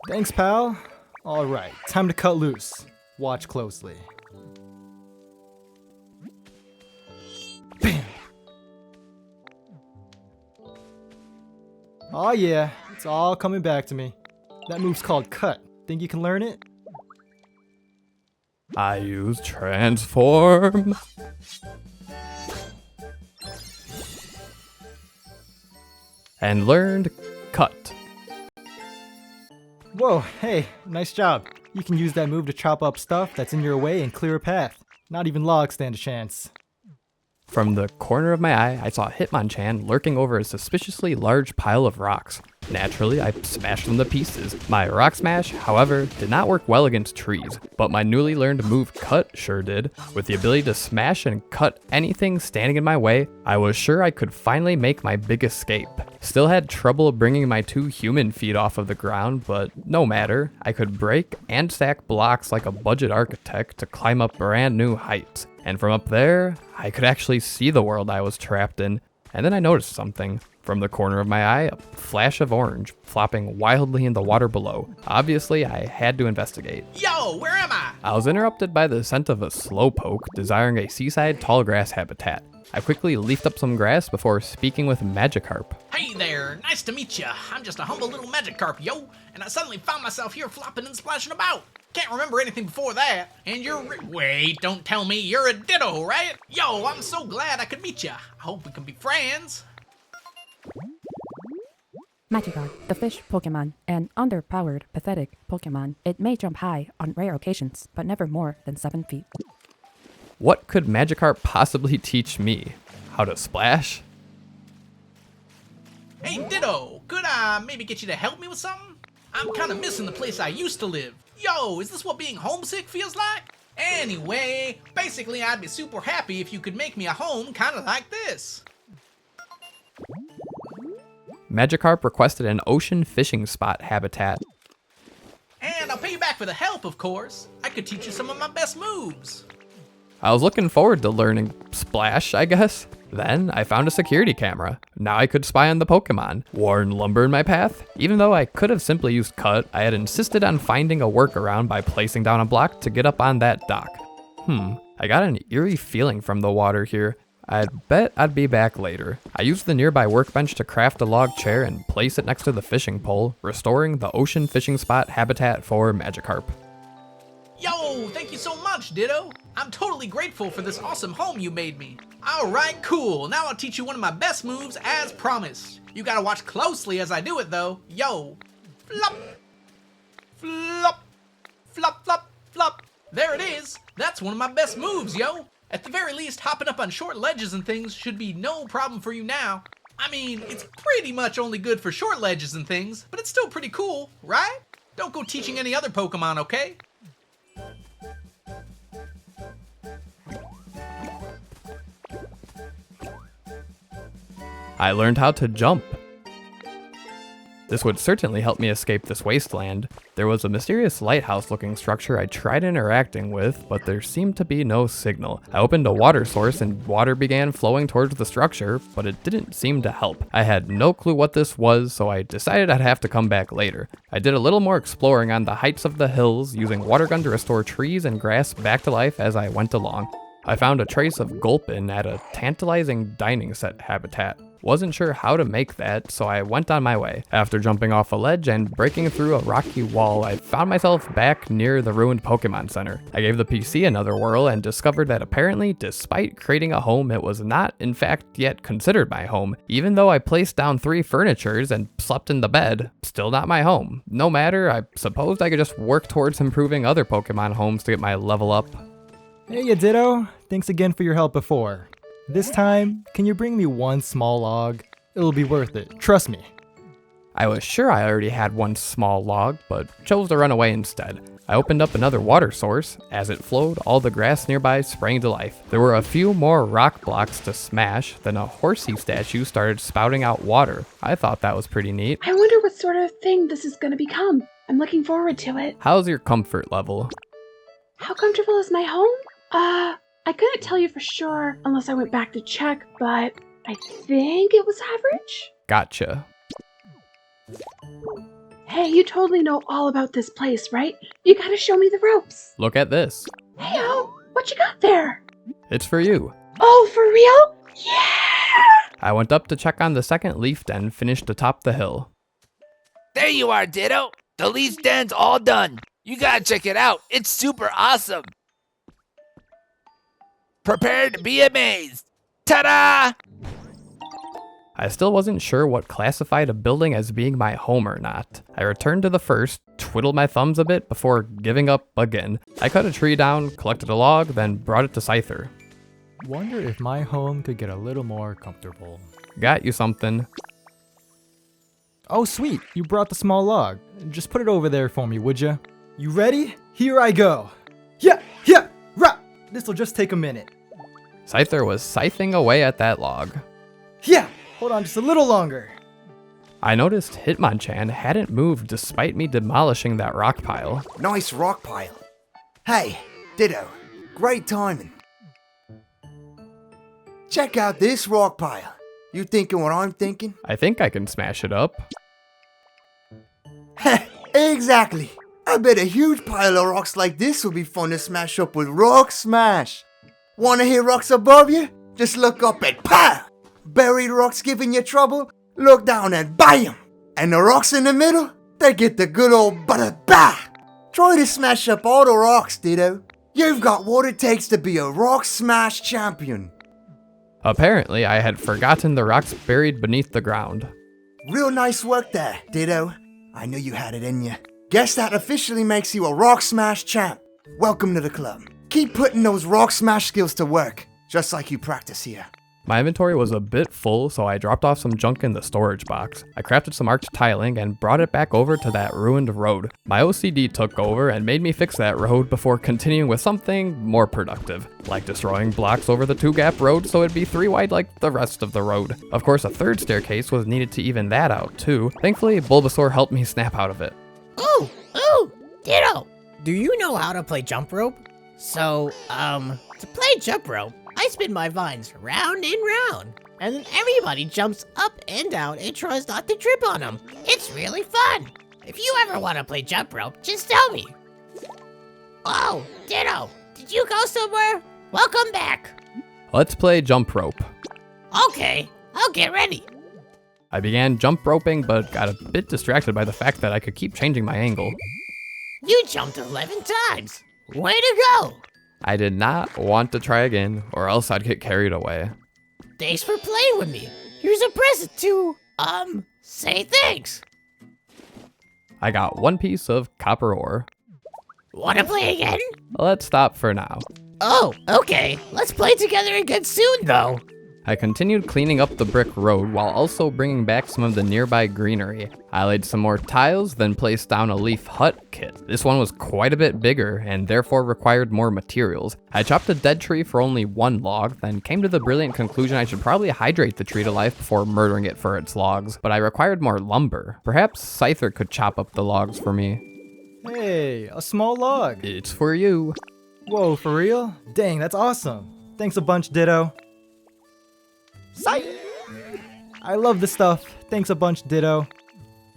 Thanks, pal. Alright, time to cut loose. Watch closely. Bam! Oh yeah, it's all coming back to me. That move's called cut. Think you can learn it? I use transform. And learned cut. Whoa, hey, nice job. You can use that move to chop up stuff that's in your way and clear a path. Not even logs stand a chance. From the corner of my eye, I saw Hitmonchan lurking over a suspiciously large pile of rocks. Naturally, I smashed them to pieces. My rock smash, however, did not work well against trees, but my newly learned move cut sure did. With the ability to smash and cut anything standing in my way, I was sure I could finally make my big escape. Still had trouble bringing my 2 human feet off of the ground, but no matter. I could break and stack blocks like a budget architect to climb up brand new heights. And from up there, I could actually see the world I was trapped in. And then I noticed something. From the corner of my eye, a flash of orange, flopping wildly in the water below. Obviously, I had to investigate. Yo, where am I? I was interrupted by the scent of a Slowpoke desiring a seaside tall grass habitat. I quickly leafed up some grass before speaking with Magikarp. Hey there, nice to meet ya. I'm just a humble little Magikarp, yo, and I suddenly found myself here flopping and splashing about. Can't remember anything before that, and wait, don't tell me you're a Ditto, right? Yo, I'm so glad I could meet ya. I hope we can be friends. Magikarp, the fish Pokemon, an underpowered, pathetic Pokemon. It may jump high on rare occasions, but never more than 7 feet. What could Magikarp possibly teach me? How to splash? Hey, Ditto, could I maybe get you to help me with something? I'm kind of missing the place I used to live. Yo, is this what being homesick feels like? Anyway, basically I'd be super happy if you could make me a home kind of like this. Magikarp requested an ocean fishing spot habitat. And I'll pay you back for the help, of course. I could teach you some of my best moves. I was looking forward to learning splash, I guess. Then I found a security camera. Now I could spy on the Pokemon. Warn lumber in my path? Even though I could have simply used cut, I had insisted on finding a workaround by placing down a block to get up on that dock. I got an eerie feeling from the water here. I'd bet I'd be back later. I used the nearby workbench to craft a log chair and place it next to the fishing pole, restoring the ocean fishing spot habitat for Magikarp. Yo, thank you so much, Ditto. I'm totally grateful for this awesome home you made me. Alright, cool. Now I'll teach you one of my best moves as promised. You gotta watch closely as I do it though. Yo. Flop. Flop. Flop, flop, flop. There it is. That's one of my best moves, yo. At the very least, hopping up on short ledges and things should be no problem for you now. I mean, it's pretty much only good for short ledges and things, but it's still pretty cool, right? Don't go teaching any other Pokemon, okay? I learned how to jump. This would certainly help me escape this wasteland. There was a mysterious lighthouse-looking structure I tried interacting with, but there seemed to be no signal. I opened a water source and water began flowing towards the structure, but it didn't seem to help. I had no clue what this was, so I decided I'd have to come back later. I did a little more exploring on the heights of the hills, using water gun to restore trees and grass back to life as I went along. I found a trace of Gulpin at a tantalizing dining set habitat. Wasn't sure how to make that, so I went on my way. After jumping off a ledge and breaking through a rocky wall, I found myself back near the ruined Pokemon Center. I gave the PC another whirl and discovered that apparently, despite creating a home, it was not, in fact, yet considered my home. Even though I placed down 3 furnitures and slept in the bed, still not my home. No matter, I supposed I could just work towards improving other Pokemon homes to get my level up. Hey, you Ditto. Thanks again for your help before. This time, can you bring me 1 small log? It'll be worth it, trust me. I was sure I already had 1 small log, but chose to run away instead. I opened up another water source. As it flowed, all the grass nearby sprang to life. There were a few more rock blocks to smash, then a horsey statue started spouting out water. I thought that was pretty neat. I wonder what sort of thing this is gonna become. I'm looking forward to it. How's your comfort level? How comfortable is my home? I couldn't tell you for sure unless I went back to check, but I think it was average. Gotcha. Hey, you totally know all about this place, right? You gotta show me the ropes. Look at this. Hey-o, what you got there? It's for you. Oh, for real? Yeah! I went up to check on the second leaf den finished atop the hill. There you are, Ditto. The leaf den's all done. You gotta check it out. It's super awesome. Prepare to be amazed. Ta-da! I still wasn't sure what classified a building as being my home or not. I returned to the first, twiddled my thumbs a bit before giving up again. I cut a tree down, collected a log, then brought it to Scyther. Wonder if my home could get a little more comfortable. Got you something. Oh sweet, you brought the small log. Just put it over there for me, would ya? You ready? Here I go. Yeah, rah! This'll just take a minute. Scyther was scything away at that log. Yeah, hold on just a little longer. I noticed Hitmonchan hadn't moved despite me demolishing that rock pile. Nice rock pile. Hey, Ditto, great timing. Check out this rock pile. You thinking what I'm thinking? I think I can smash it up. Exactly. I bet a huge pile of rocks like this would be fun to smash up with Rock Smash. Wanna hear rocks above you? Just look up and pow! Buried rocks giving you trouble? Look down and BAM! And the rocks in the middle? They get the good old bada-bah! Try to smash up all the rocks, Ditto. You've got what it takes to be a Rock Smash champion. Apparently, I had forgotten the rocks buried beneath the ground. Real nice work there, Ditto. I knew you had it in you. Guess that officially makes you a Rock Smash champ. Welcome to the club. Keep putting those Rock Smash skills to work, just like you practice here. My inventory was a bit full, so I dropped off some junk in the storage box. I crafted some arched tiling and brought it back over to that ruined road. My OCD took over and made me fix that road before continuing with something more productive, like destroying blocks over the 2-gap road so it'd be 3 wide like the rest of the road. Of course, a 3rd staircase was needed to even that out too. Thankfully, Bulbasaur helped me snap out of it. Ooh, Ditto! Do you know how to play jump rope? So, to play jump rope, I spin my vines round and round, and then everybody jumps up and down and tries not to trip on them. It's really fun. If you ever want to play jump rope, just tell me. Oh, Ditto, did you go somewhere? Welcome back. Let's play jump rope. Okay, I'll get ready. I began jump roping, but got a bit distracted by the fact that I could keep changing my angle. You jumped 11 times. Way to go. I did not want to try again, or else I'd get carried away. Thanks for playing with me. Here's a present to, say thanks. I got 1 piece of copper ore. Wanna play again? Let's stop for now. Oh, okay. Let's play together again soon, though. I continued cleaning up the brick road while also bringing back some of the nearby greenery. I laid some more tiles, then placed down a leaf hut kit. This one was quite a bit bigger and therefore required more materials. I chopped a dead tree for only 1 log, then came to the brilliant conclusion I should probably hydrate the tree to life before murdering it for its logs, but I required more lumber. Perhaps Scyther could chop up the logs for me. Hey, a small log. It's for you. Whoa, for real? Dang, that's awesome. Thanks a bunch, Ditto. I love the stuff. Thanks a bunch, Ditto.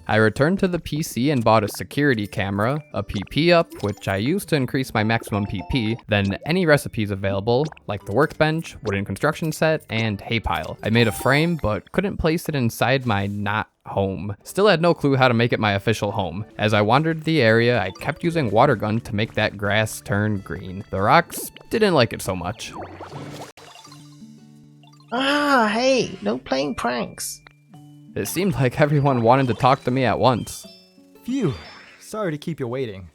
I returned to the PC and bought a security camera, a PP up, which I used to increase my maximum PP, then any recipes available, like the workbench, wooden construction set, and hay pile. I made a frame, but couldn't place it inside my not home. Still had no clue how to make it my official home. As I wandered the area, I kept using water gun to make that grass turn green. The rocks didn't like it so much. Ah, hey, no playing pranks. It seemed like everyone wanted to talk to me at once. Phew, sorry to keep you waiting.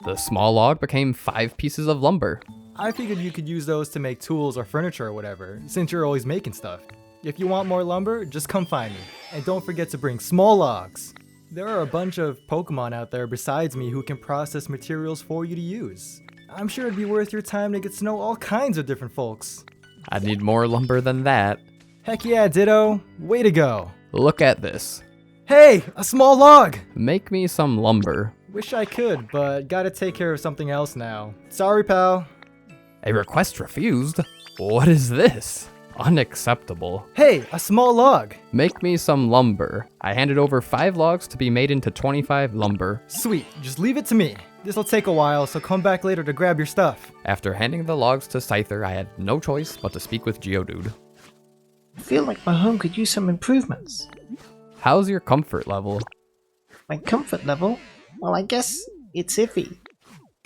The small log became 5 pieces of lumber. I figured you could use those to make tools or furniture or whatever, since you're always making stuff. If you want more lumber, just come find me. And don't forget to bring small logs. There are a bunch of Pokemon out there besides me who can process materials for you to use. I'm sure it'd be worth your time to get to know all kinds of different folks. I'd need more lumber than that. Heck yeah, Ditto. Way to go. Look at this. Hey, a small log! Make me some lumber. Wish I could, but gotta take care of something else now. Sorry, pal. A request refused? What is this? Unacceptable. Hey, a small log! Make me some lumber. I handed over 5 logs to be made into 25 lumber. Sweet, just leave it to me. This'll take a while, so come back later to grab your stuff. After handing the logs to Scyther, I had no choice but to speak with Geodude. I feel like my home could use some improvements. How's your comfort level? My comfort level? Well, I guess it's iffy.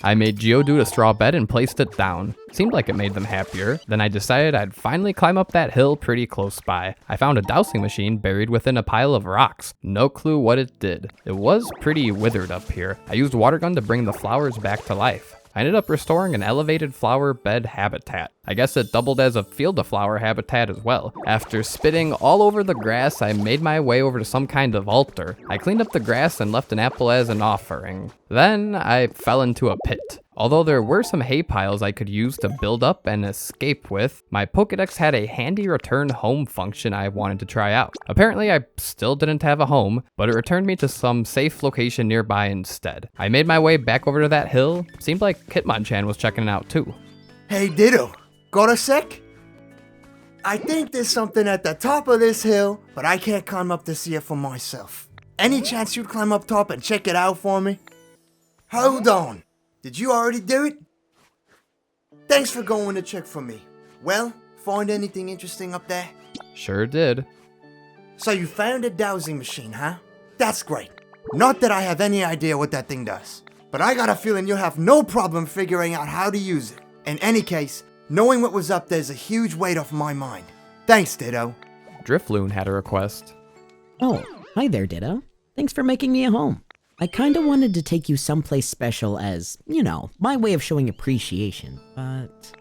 I made Geodude a straw bed and placed it down. Seemed like it made them happier. Then I decided I'd finally climb up that hill pretty close by. I found a dowsing machine buried within a pile of rocks. No clue what it did. It was pretty withered up here. I used water gun to bring the flowers back to life. I ended up restoring an elevated flower bed habitat. I guess it doubled as a field of flower habitat as well. After spitting all over the grass, I made my way over to some kind of altar. I cleaned up the grass and left an apple as an offering. Then I fell into a pit. Although there were some hay piles I could use to build up and escape with, my Pokedex had a handy return home function I wanted to try out. Apparently I still didn't have a home, but it returned me to some safe location nearby instead. I made my way back over to that hill. Seemed like Hitmonchan was checking it out too. Hey Ditto, got a sec? I think there's something at the top of this hill, but I can't climb up to see it for myself. Any chance you'd climb up top and check it out for me? Hold on. Did you already do it? Thanks for going to check for me. Well, find anything interesting up there? Sure did. So you found a dowsing machine, huh? That's great. Not that I have any idea what that thing does, but I got a feeling you'll have no problem figuring out how to use it. In any case, knowing what was up there's a huge weight off my mind. Thanks, Ditto. Drifloon had a request. Oh, hi there, Ditto. Thanks for making me a home. I kinda wanted to take you someplace special as, you know, my way of showing appreciation, but,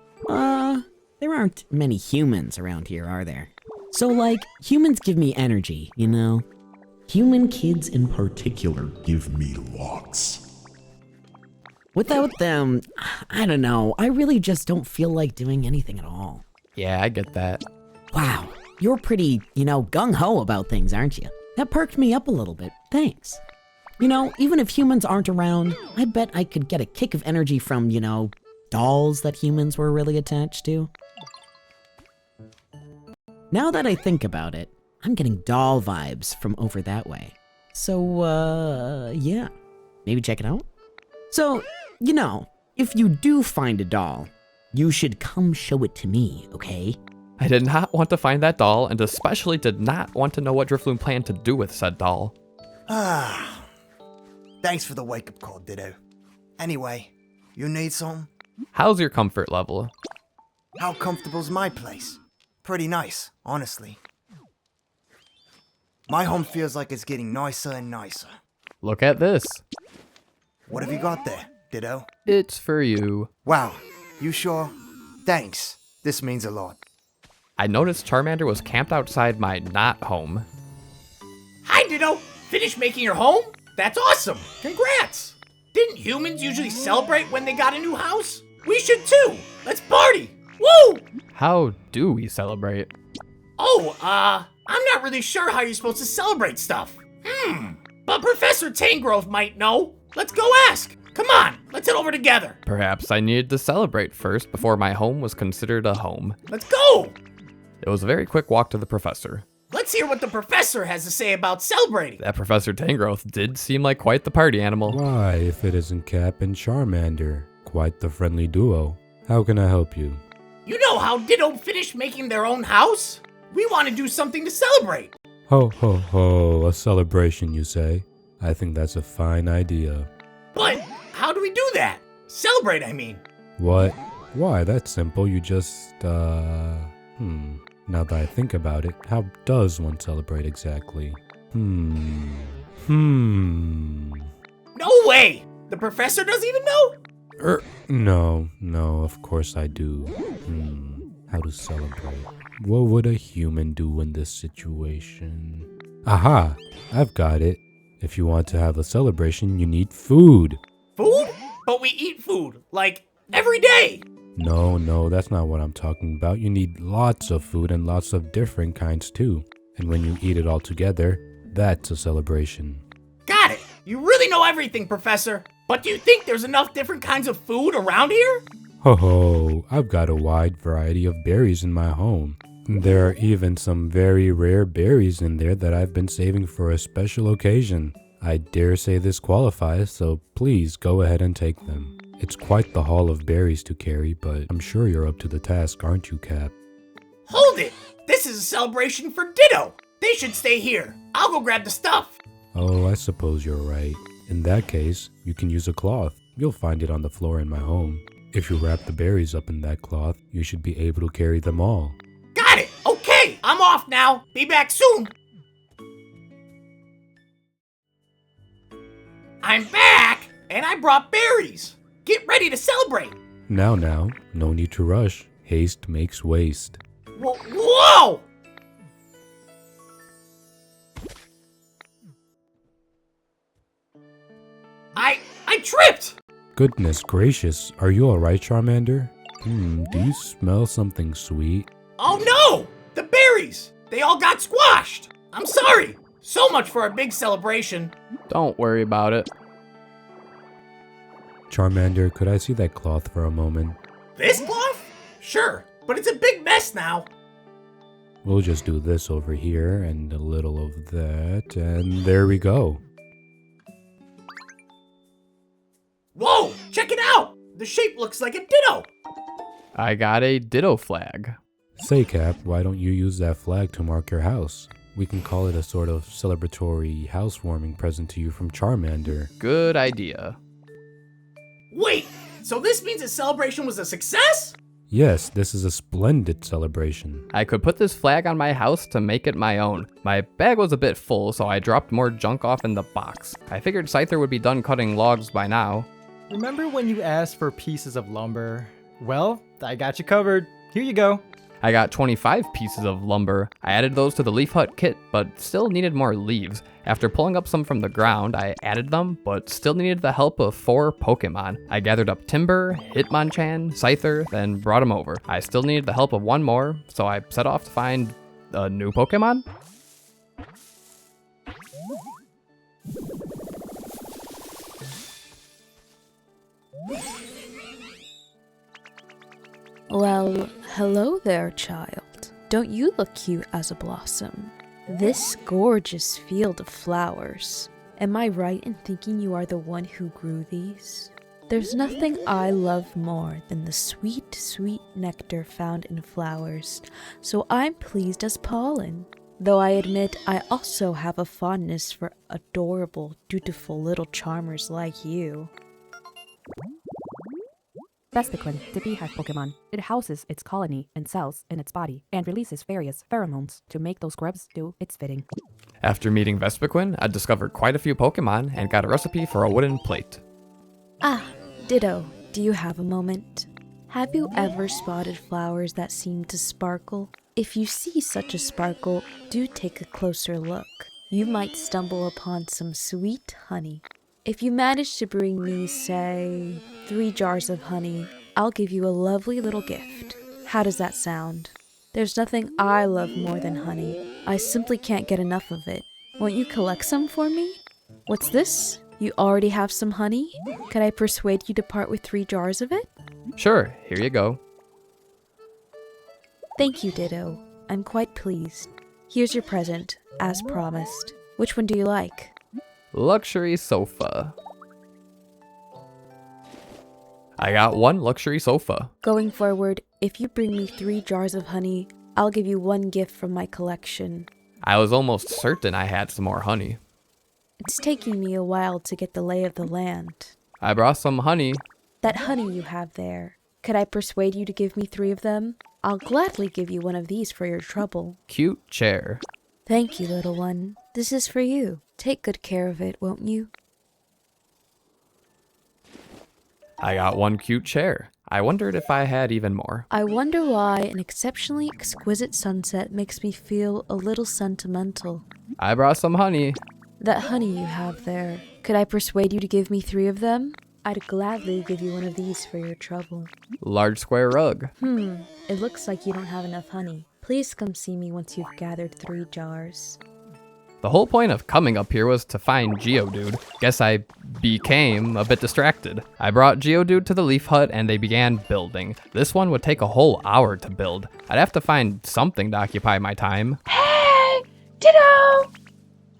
there aren't many humans around here, are there? So, like, humans give me energy, you know? Human kids in particular give me lots. Without them, I don't know, I really just don't feel like doing anything at all. Yeah, I get that. Wow, you're pretty, gung-ho about things, aren't you? That perked me up a little bit, thanks. You know, even if humans aren't around, I bet I could get a kick of energy from, dolls that humans were really attached to. Now that I think about it, I'm getting doll vibes from over that way. So, yeah. Maybe check it out? So, if you do find a doll, you should come show it to me, okay? I did not want to find that doll, and especially did not want to know what Drifloon planned to do with said doll. Thanks for the wake-up call, Ditto. Anyway, you need some? How's your comfort level? How comfortable's my place? Pretty nice, honestly. My home feels like it's getting nicer and nicer. Look at this. What have you got there, Ditto? It's for you. Wow, you sure? Thanks. This means a lot. I noticed Charmander was camped outside my not home. Hi, Ditto! Finished making your home? That's awesome! Congrats! Didn't humans usually celebrate when they got a new house? We should too! Let's party! Woo! How do we celebrate? Oh, I'm not really sure how you're supposed to celebrate stuff. But Professor Tangrowth might know. Let's go ask! Come on, let's head over together. Perhaps I needed to celebrate first before my home was considered a home. Let's go! It was a very quick walk to the professor. Let's hear what the professor has to say about celebrating. That Professor Tangrowth did seem like quite the party animal. Why, if it isn't Cap and Charmander, quite the friendly duo. How can I help you? You know how Ditto finished making their own house? We want to do something to celebrate. Ho ho ho, a celebration you say? I think that's a fine idea. But how do we do that? Celebrate, I mean. What? Why, that's simple. You just, Now that I think about it, how does one celebrate exactly? No way! The professor doesn't even know? No, of course I do. How to celebrate? What would a human do in this situation? Aha! I've got it. If you want to have a celebration, you need food. Food? But we eat food, like, every day! No, that's not what I'm talking about. You need lots of food and lots of different kinds too. And when you eat it all together, that's a celebration. Got it! You really know everything, Professor. But do you think there's enough different kinds of food around here? Ho, I've got a wide variety of berries in my home. There are even some very rare berries in there that I've been saving for a special occasion. I dare say this qualifies, so please go ahead and take them. It's quite the haul of berries to carry, but I'm sure you're up to the task, aren't you, Cap? Hold it! This is a celebration for Ditto! They should stay here. I'll go grab the stuff. Oh, I suppose you're right. In that case, you can use a cloth. You'll find it on the floor in my home. If you wrap the berries up in that cloth, you should be able to carry them all. Got it! Okay, I'm off now. Be back soon. I'm back, and I brought berries. Get ready to celebrate. Now, no need to rush. Haste makes waste. Whoa! I tripped! Goodness gracious, are you alright, Charmander? Do you smell something sweet? Oh no! The berries! They all got squashed! I'm sorry! So much for a big celebration. Don't worry about it. Charmander, could I see that cloth for a moment? This cloth? Sure, but it's a big mess now. We'll just do this over here and a little of that, and there we go. Whoa! Check it out! The shape looks like a Ditto! I got a Ditto flag. Say, Cap, why don't you use that flag to mark your house? We can call it a sort of celebratory housewarming present to you from Charmander. Good idea. Wait, so this means the celebration was a success? Yes, this is a splendid celebration. I could put this flag on my house to make it my own. My bag was a bit full, so I dropped more junk off in the box. I figured Scyther would be done cutting logs by now. Remember when you asked for pieces of lumber? Well, I got you covered. Here you go. I got 25 pieces of lumber. I added those to the leaf hut kit, but still needed more leaves. After pulling up some from the ground, I added them, but still needed the help of 4 Pokemon. I gathered up Timber, Hitmonchan, Scyther, then brought them over. I still needed the help of 1 more, so I set off to find a new Pokemon. Well, hello there, child. Don't you look cute as a blossom? This gorgeous field of flowers. Am I right in thinking you are the one who grew these? There's nothing I love more than the sweet, sweet nectar found in flowers, so I'm pleased as pollen. Though I admit I also have a fondness for adorable, dutiful little charmers like you. Vespiquen, the beehive Pokemon. It houses its colony and cells in its body and releases various pheromones to make those grubs do its bidding. After meeting Vespiquen, I discovered quite a few Pokemon and got a recipe for a wooden plate. Ah, Ditto, do you have a moment? Have you ever spotted flowers that seem to sparkle? If you see such a sparkle, do take a closer look. You might stumble upon some sweet honey. If you manage to bring me, say, 3 jars of honey, I'll give you a lovely little gift. How does that sound? There's nothing I love more than honey. I simply can't get enough of it. Won't you collect some for me? What's this? You already have some honey? Could I persuade you to part with 3 jars of it? Sure, here you go. Thank you, Ditto. I'm quite pleased. Here's your present, as promised. Which one do you like? Luxury sofa. I got one luxury sofa. Going forward, if you bring me 3 jars of honey, I'll give you 1 gift from my collection. I was almost certain I had some more honey. It's taking me a while to get the lay of the land. I brought some honey. That honey you have there, could I persuade you to give me 3 of them? I'll gladly give you one of these for your trouble. Cute chair. Thank you, little one. This is for you. Take good care of it, won't you? I got one cute chair. I wondered if I had even more. I wonder why an exceptionally exquisite sunset makes me feel a little sentimental. I brought some honey. That honey you have there, could I persuade you to give me 3 of them? I'd gladly give you one of these for your trouble. Large square rug. It looks like you don't have enough honey. Please come see me once you've gathered 3 jars. The whole point of coming up here was to find Geodude. Guess I became a bit distracted. I brought Geodude to the Leaf Hut and they began building. This one would take a whole hour to build. I'd have to find something to occupy my time. Hey! Ditto!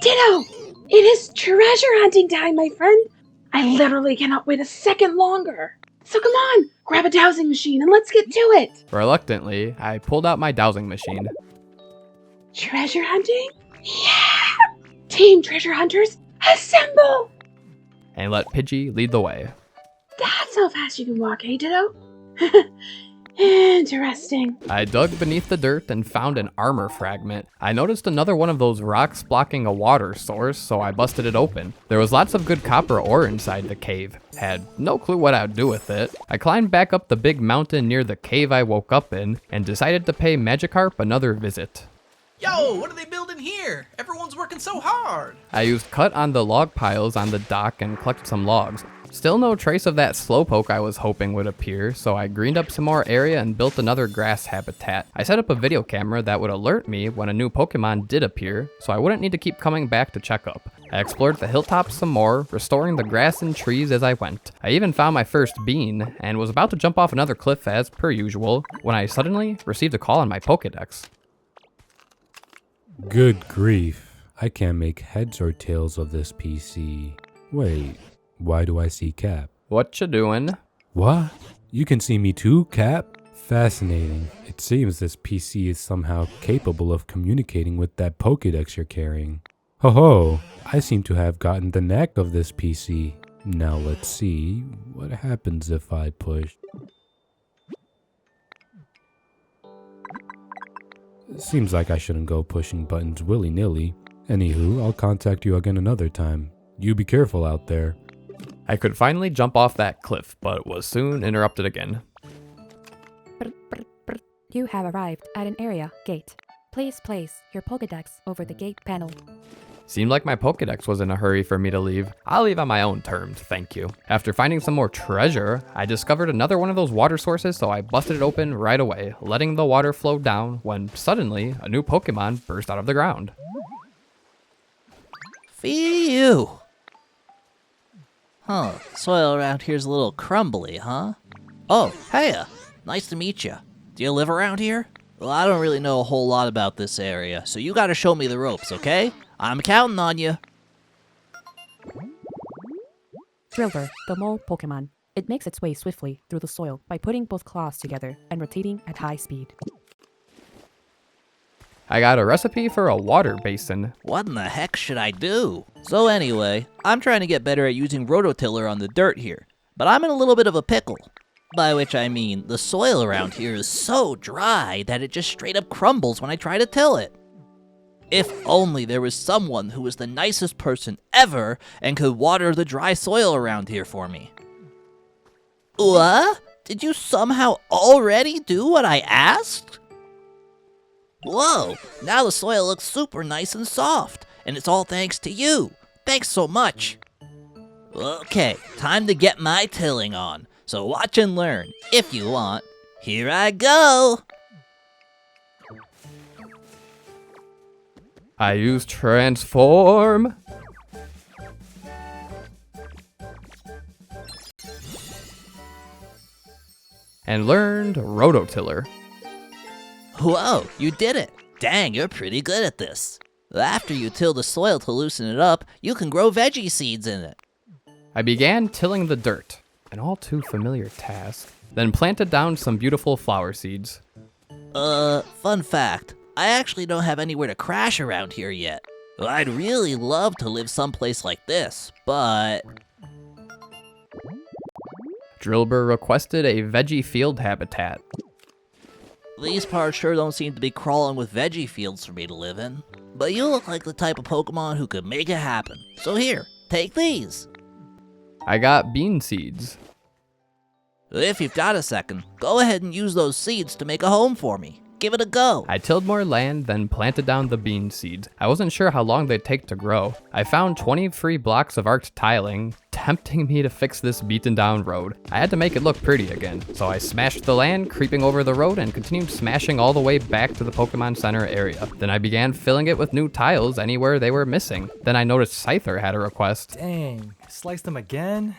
Ditto! It is treasure hunting time, my friend! I literally cannot wait a second longer. So come on, grab a dowsing machine and let's get to it. Reluctantly, I pulled out my dowsing machine. Treasure hunting? Yeah! Team treasure hunters, assemble! And let Pidgey lead the way. That's how fast you can walk, eh, Ditto? Interesting. I dug beneath the dirt and found an armor fragment. I noticed another one of those rocks blocking a water source, so I busted it open. There was lots of good copper ore inside the cave. Had no clue what I'd do with it. I climbed back up the big mountain near the cave I woke up in and decided to pay Magikarp another visit. Yo, what are they building here? Everyone's working so hard. I used cut on the log piles on the dock and collected some logs. Still no trace of that Slowpoke I was hoping would appear, so I greened up some more area and built another grass habitat. I set up a video camera that would alert me when a new Pokemon did appear, so I wouldn't need to keep coming back to check up. I explored the hilltops some more, restoring the grass and trees as I went. I even found my first bean, and was about to jump off another cliff as per usual, when I suddenly received a call on my Pokedex. Good grief. I can't make heads or tails of this PC. Wait, why do I see Cap? What you doing? What? You can see me too, Cap? Fascinating. It seems this PC is somehow capable of communicating with that Pokedex you're carrying. Ho ho, I seem to have gotten the knack of this PC. Now let's see, what happens if I push? Seems like I shouldn't go pushing buttons willy-nilly. Anywho, I'll contact you again another time. You be careful out there. I could finally jump off that cliff, but was soon interrupted again. You have arrived at an area gate. Please place your Pokedex over the gate panel. Seemed like my Pokedex was in a hurry for me to leave. I'll leave on my own terms, thank you. After finding some more treasure, I discovered another one of those water sources, so I busted it open right away, letting the water flow down when suddenly a new Pokemon burst out of the ground. Phew! Huh, soil around here's a little crumbly, huh? Oh, hey, nice to meet you. Do you live around here? Well, I don't really know a whole lot about this area, so you gotta show me the ropes, okay? I'm counting on you. Drilbur, the mole Pokemon. It makes its way swiftly through the soil by putting both claws together and rotating at high speed. I got a recipe for a water basin. What in the heck should I do? So anyway, I'm trying to get better at using rototiller on the dirt here, but I'm in a little bit of a pickle. By which I mean, the soil around here is so dry that it just straight up crumbles when I try to till it. If only there was someone who was the nicest person ever and could water the dry soil around here for me. What? Did you somehow already do what I asked? Whoa, now the soil looks super nice and soft, and it's all thanks to you. Thanks so much. Okay, time to get my tilling on, so watch and learn, if you want. Here I go! I use transform. And learned rototiller. Whoa, you did it! Dang, you're pretty good at this. After you till the soil to loosen it up, you can grow veggie seeds in it. I began tilling the dirt, an all too familiar task, then planted down some beautiful flower seeds. Fun fact. I actually don't have anywhere to crash around here yet. I'd really love to live someplace like this, but... Drilbur requested a veggie field habitat. These parts sure don't seem to be crawling with veggie fields for me to live in. But you look like the type of Pokemon who could make it happen. So here, take these. I got bean seeds. If you've got a second, go ahead and use those seeds to make a home for me. Give it a go. I tilled more land, then planted down the bean seeds. I wasn't sure how long they'd take to grow. I found 20 free blocks of arced tiling, tempting me to fix this beaten down road. I had to make it look pretty again, so I smashed the land, creeping over the road, and continued smashing all the way back to the Pokemon Center area. Then I began filling it with new tiles anywhere they were missing. Then I noticed Scyther had a request. Dang, sliced them again?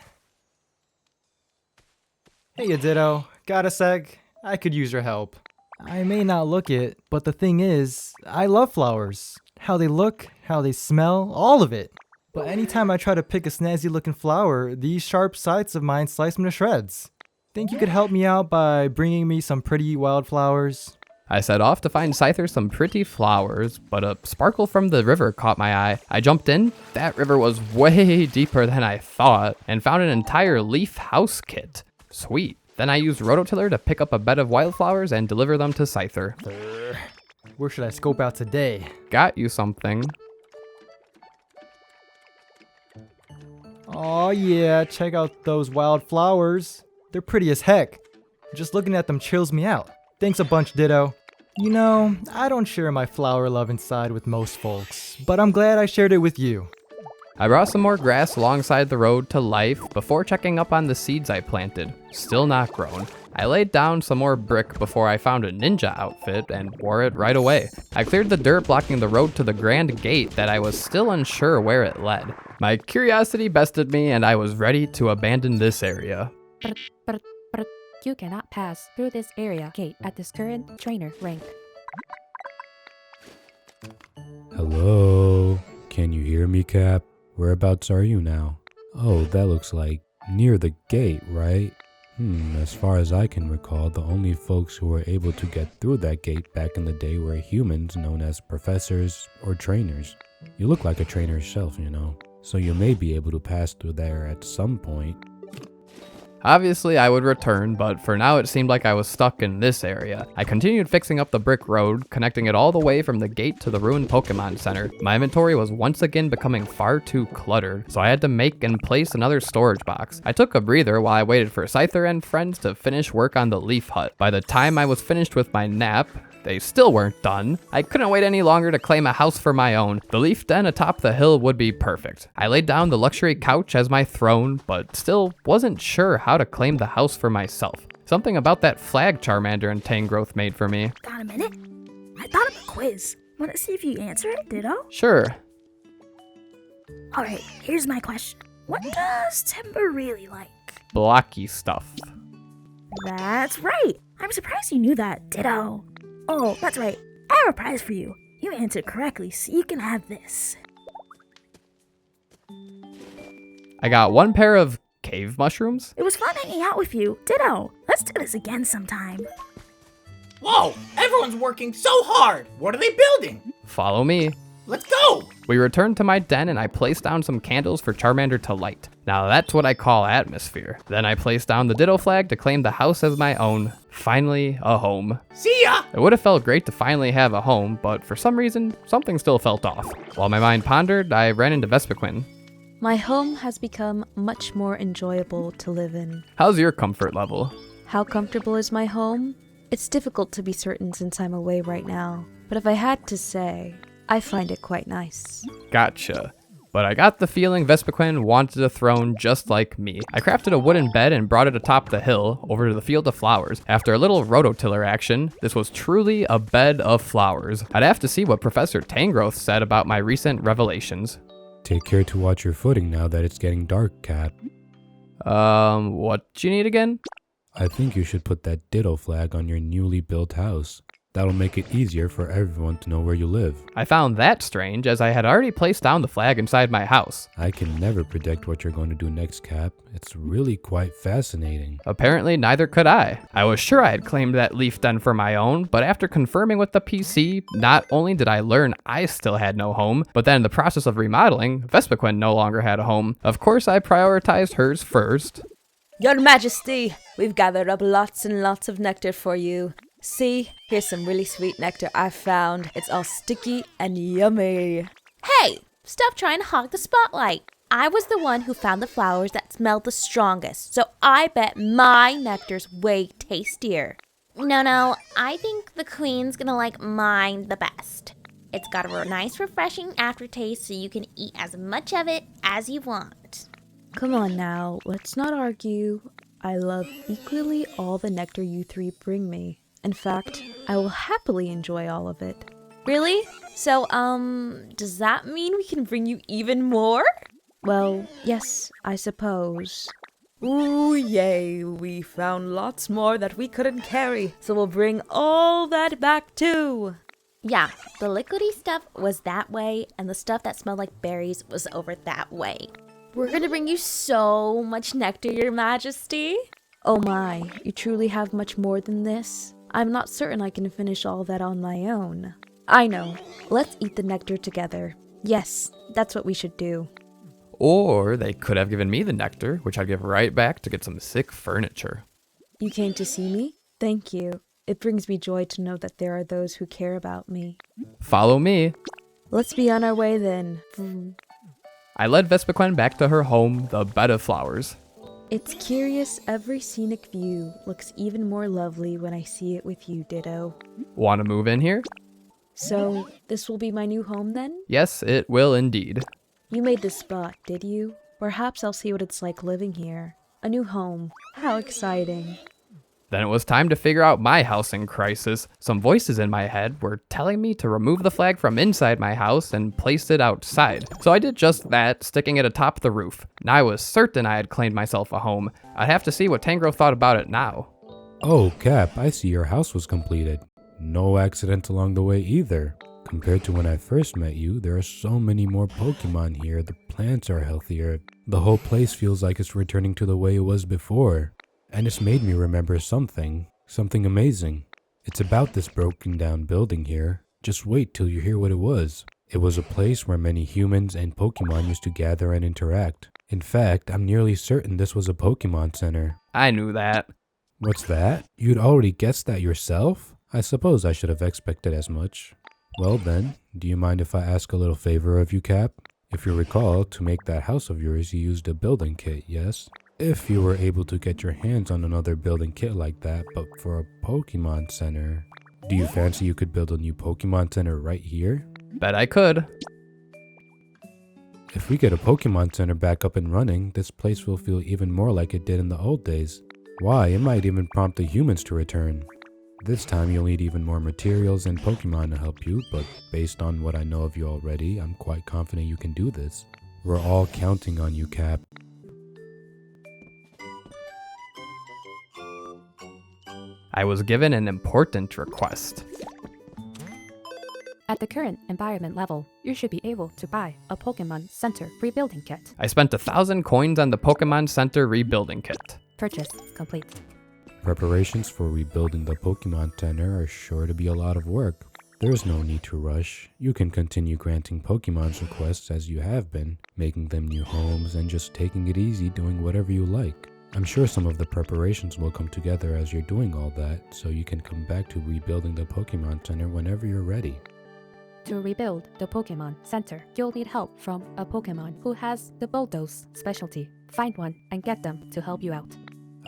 Hey, you Ditto. Got a sec? I could use your help. I may not look it, but the thing is, I love flowers. How they look, how they smell, all of it. But anytime I try to pick a snazzy looking flower, these sharp sights of mine slice them to shreds. Think you could help me out by bringing me some pretty wildflowers? I set off to find Scyther some pretty flowers, but a sparkle from the river caught my eye. I jumped in. That river was way deeper than I thought, and found an entire leaf house kit. Sweet. Then I used Rototiller to pick up a bed of wildflowers and deliver them to Scyther. Where should I scope out today? Got you something. Oh yeah, check out those wildflowers. They're pretty as heck. Just looking at them chills me out. Thanks a bunch, Ditto. You know, I don't share my flower love inside with most folks, but I'm glad I shared it with you. I brought some more grass alongside the road to life before checking up on the seeds I planted. Still not grown. I laid down some more brick before I found a ninja outfit and wore it right away. I cleared the dirt blocking the road to the grand gate that I was still unsure where it led. My curiosity bested me and I was ready to abandon this area. You cannot pass through this area gate at this current trainer rank. Hello? Can you hear me, Cap? Whereabouts are you now? Oh, that looks like near the gate, right? As far as I can recall, the only folks who were able to get through that gate back in the day were humans known as professors or trainers. You look like a trainer yourself, you know, so you may be able to pass through there at some point. Obviously, I would return, but for now it seemed like I was stuck in this area. I continued fixing up the brick road, connecting it all the way from the gate to the ruined Pokemon Center. My inventory was once again becoming far too cluttered, so I had to make and place another storage box. I took a breather while I waited for Scyther and friends to finish work on the leaf hut. By the time I was finished with my nap, they still weren't done. I couldn't wait any longer to claim a house for my own. The leaf den atop the hill would be perfect. I laid down the luxury couch as my throne, but still wasn't sure how to claim the house for myself. Something about that flag Charmander and Tangrowth made for me. Got a minute? I thought of a quiz. Want to see if you answer it, Ditto? Sure. Alright, here's my question. What does Timber really like? Blocky stuff. That's right. I'm surprised you knew that, Ditto. Oh, that's right. I have a prize for you. You answered correctly, so you can have this. I got one pair of cave mushrooms. It was fun hanging out with you. Ditto. Let's do this again sometime. Whoa, everyone's working so hard. What are they building? Follow me. Let's go. We returned to my den and I placed down some candles for Charmander to light. Now that's what I call atmosphere. Then I placed down the Ditto flag to claim the house as my own. Finally, a home. See ya! It would have felt great to finally have a home, but for some reason, something still felt off. While my mind pondered, I ran into Vespiquen. My home has become much more enjoyable to live in. How's your comfort level? How comfortable is my home? It's difficult to be certain since I'm away right now, but if I had to say, I find it quite nice. Gotcha. But I got the feeling Vespiquen wanted a throne just like me. I crafted a wooden bed and brought it atop the hill over to the field of flowers. After a little rototiller action, this was truly a bed of flowers. I'd have to see what Professor Tangrowth said about my recent revelations. Take care to watch your footing now that it's getting dark, Cap. What do you need again? I think you should put that Ditto flag on your newly built house. That'll make it easier for everyone to know where you live. I found that strange as I had already placed down the flag inside my house. I can never predict what you're going to do next, Cap. It's really quite fascinating. Apparently, neither could I. I was sure I had claimed that leaf den for my own, but after confirming with the PC, not only did I learn I still had no home, but then in the process of remodeling, Vespiquen no longer had a home. Of course, I prioritized hers first. Your Majesty, we've gathered up lots and lots of nectar for you. See, here's some really sweet nectar I found. It's all sticky and yummy. Hey, stop trying to hog the spotlight. I was the one who found the flowers that smelled the strongest, so I bet my nectar's way tastier. No, I think the queen's gonna like mine the best. It's got a nice refreshing aftertaste so you can eat as much of it as you want. Come on now, let's not argue. I love equally all the nectar you three bring me. In fact, I will happily enjoy all of it. Really? So, does that mean we can bring you even more? Well, yes, I suppose. Ooh, yay, we found lots more that we couldn't carry, so we'll bring all that back too. Yeah, the liquidy stuff was that way, and the stuff that smelled like berries was over that way. We're gonna bring you so much nectar, Your Majesty. Oh my, you truly have much more than this? I'm not certain I can finish all that on my own. I know. Let's eat the nectar together. Yes, that's what we should do. Or they could have given me the nectar, which I'd give right back to get some sick furniture. You came to see me? Thank you. It brings me joy to know that there are those who care about me. Follow me. Let's be on our way then. I led Vespiquen back to her home, the bed of flowers. It's curious, every scenic view looks even more lovely when I see it with you, Ditto. Want to move in here? So, this will be my new home then? Yes, it will indeed. You made this spot, did you? Perhaps I'll see what it's like living here. A new home. How exciting. Then it was time to figure out my housing crisis. Some voices in my head were telling me to remove the flag from inside my house and place it outside. So I did just that, sticking it atop the roof. Now I was certain I had claimed myself a home. I'd have to see what Tangrowth thought about it now. Oh, Cap, I see your house was completed. No accidents along the way either. Compared to when I first met you, there are so many more Pokemon here, the plants are healthier. The whole place feels like it's returning to the way it was before. And it's made me remember something amazing. It's about this broken down building here. Just wait till you hear what it was. It was a place where many humans and Pokemon used to gather and interact. In fact, I'm nearly certain this was a Pokemon Center. I knew that. What's that? You'd already guessed that yourself? I suppose I should have expected as much. Well then, do you mind if I ask a little favor of you, Cap? If you recall, to make that house of yours you used a building kit, yes? If you were able to get your hands on another building kit like that, but for a Pokemon Center, do you fancy you could build a new Pokemon Center right here? Bet I could. If we get a Pokemon Center back up and running, this place will feel even more like it did in the old days. Why, it might even prompt the humans to return. This time you'll need even more materials and Pokemon to help you, but based on what I know of you already, I'm quite confident you can do this. We're all counting on you, Cap. I was given an important request. At the current environment level, you should be able to buy a Pokemon Center rebuilding kit. I spent 1,000 coins on the Pokemon Center rebuilding kit. Purchase complete. Preparations for rebuilding the Pokemon Center are sure to be a lot of work. There's no need to rush. You can continue granting Pokemon's requests as you have been, making them new homes and just taking it easy doing whatever you like. I'm sure some of the preparations will come together as you're doing all that, so you can come back to rebuilding the Pokemon Center whenever you're ready. To rebuild the Pokemon Center, you'll need help from a Pokemon who has the Bulldoze specialty. Find one and get them to help you out.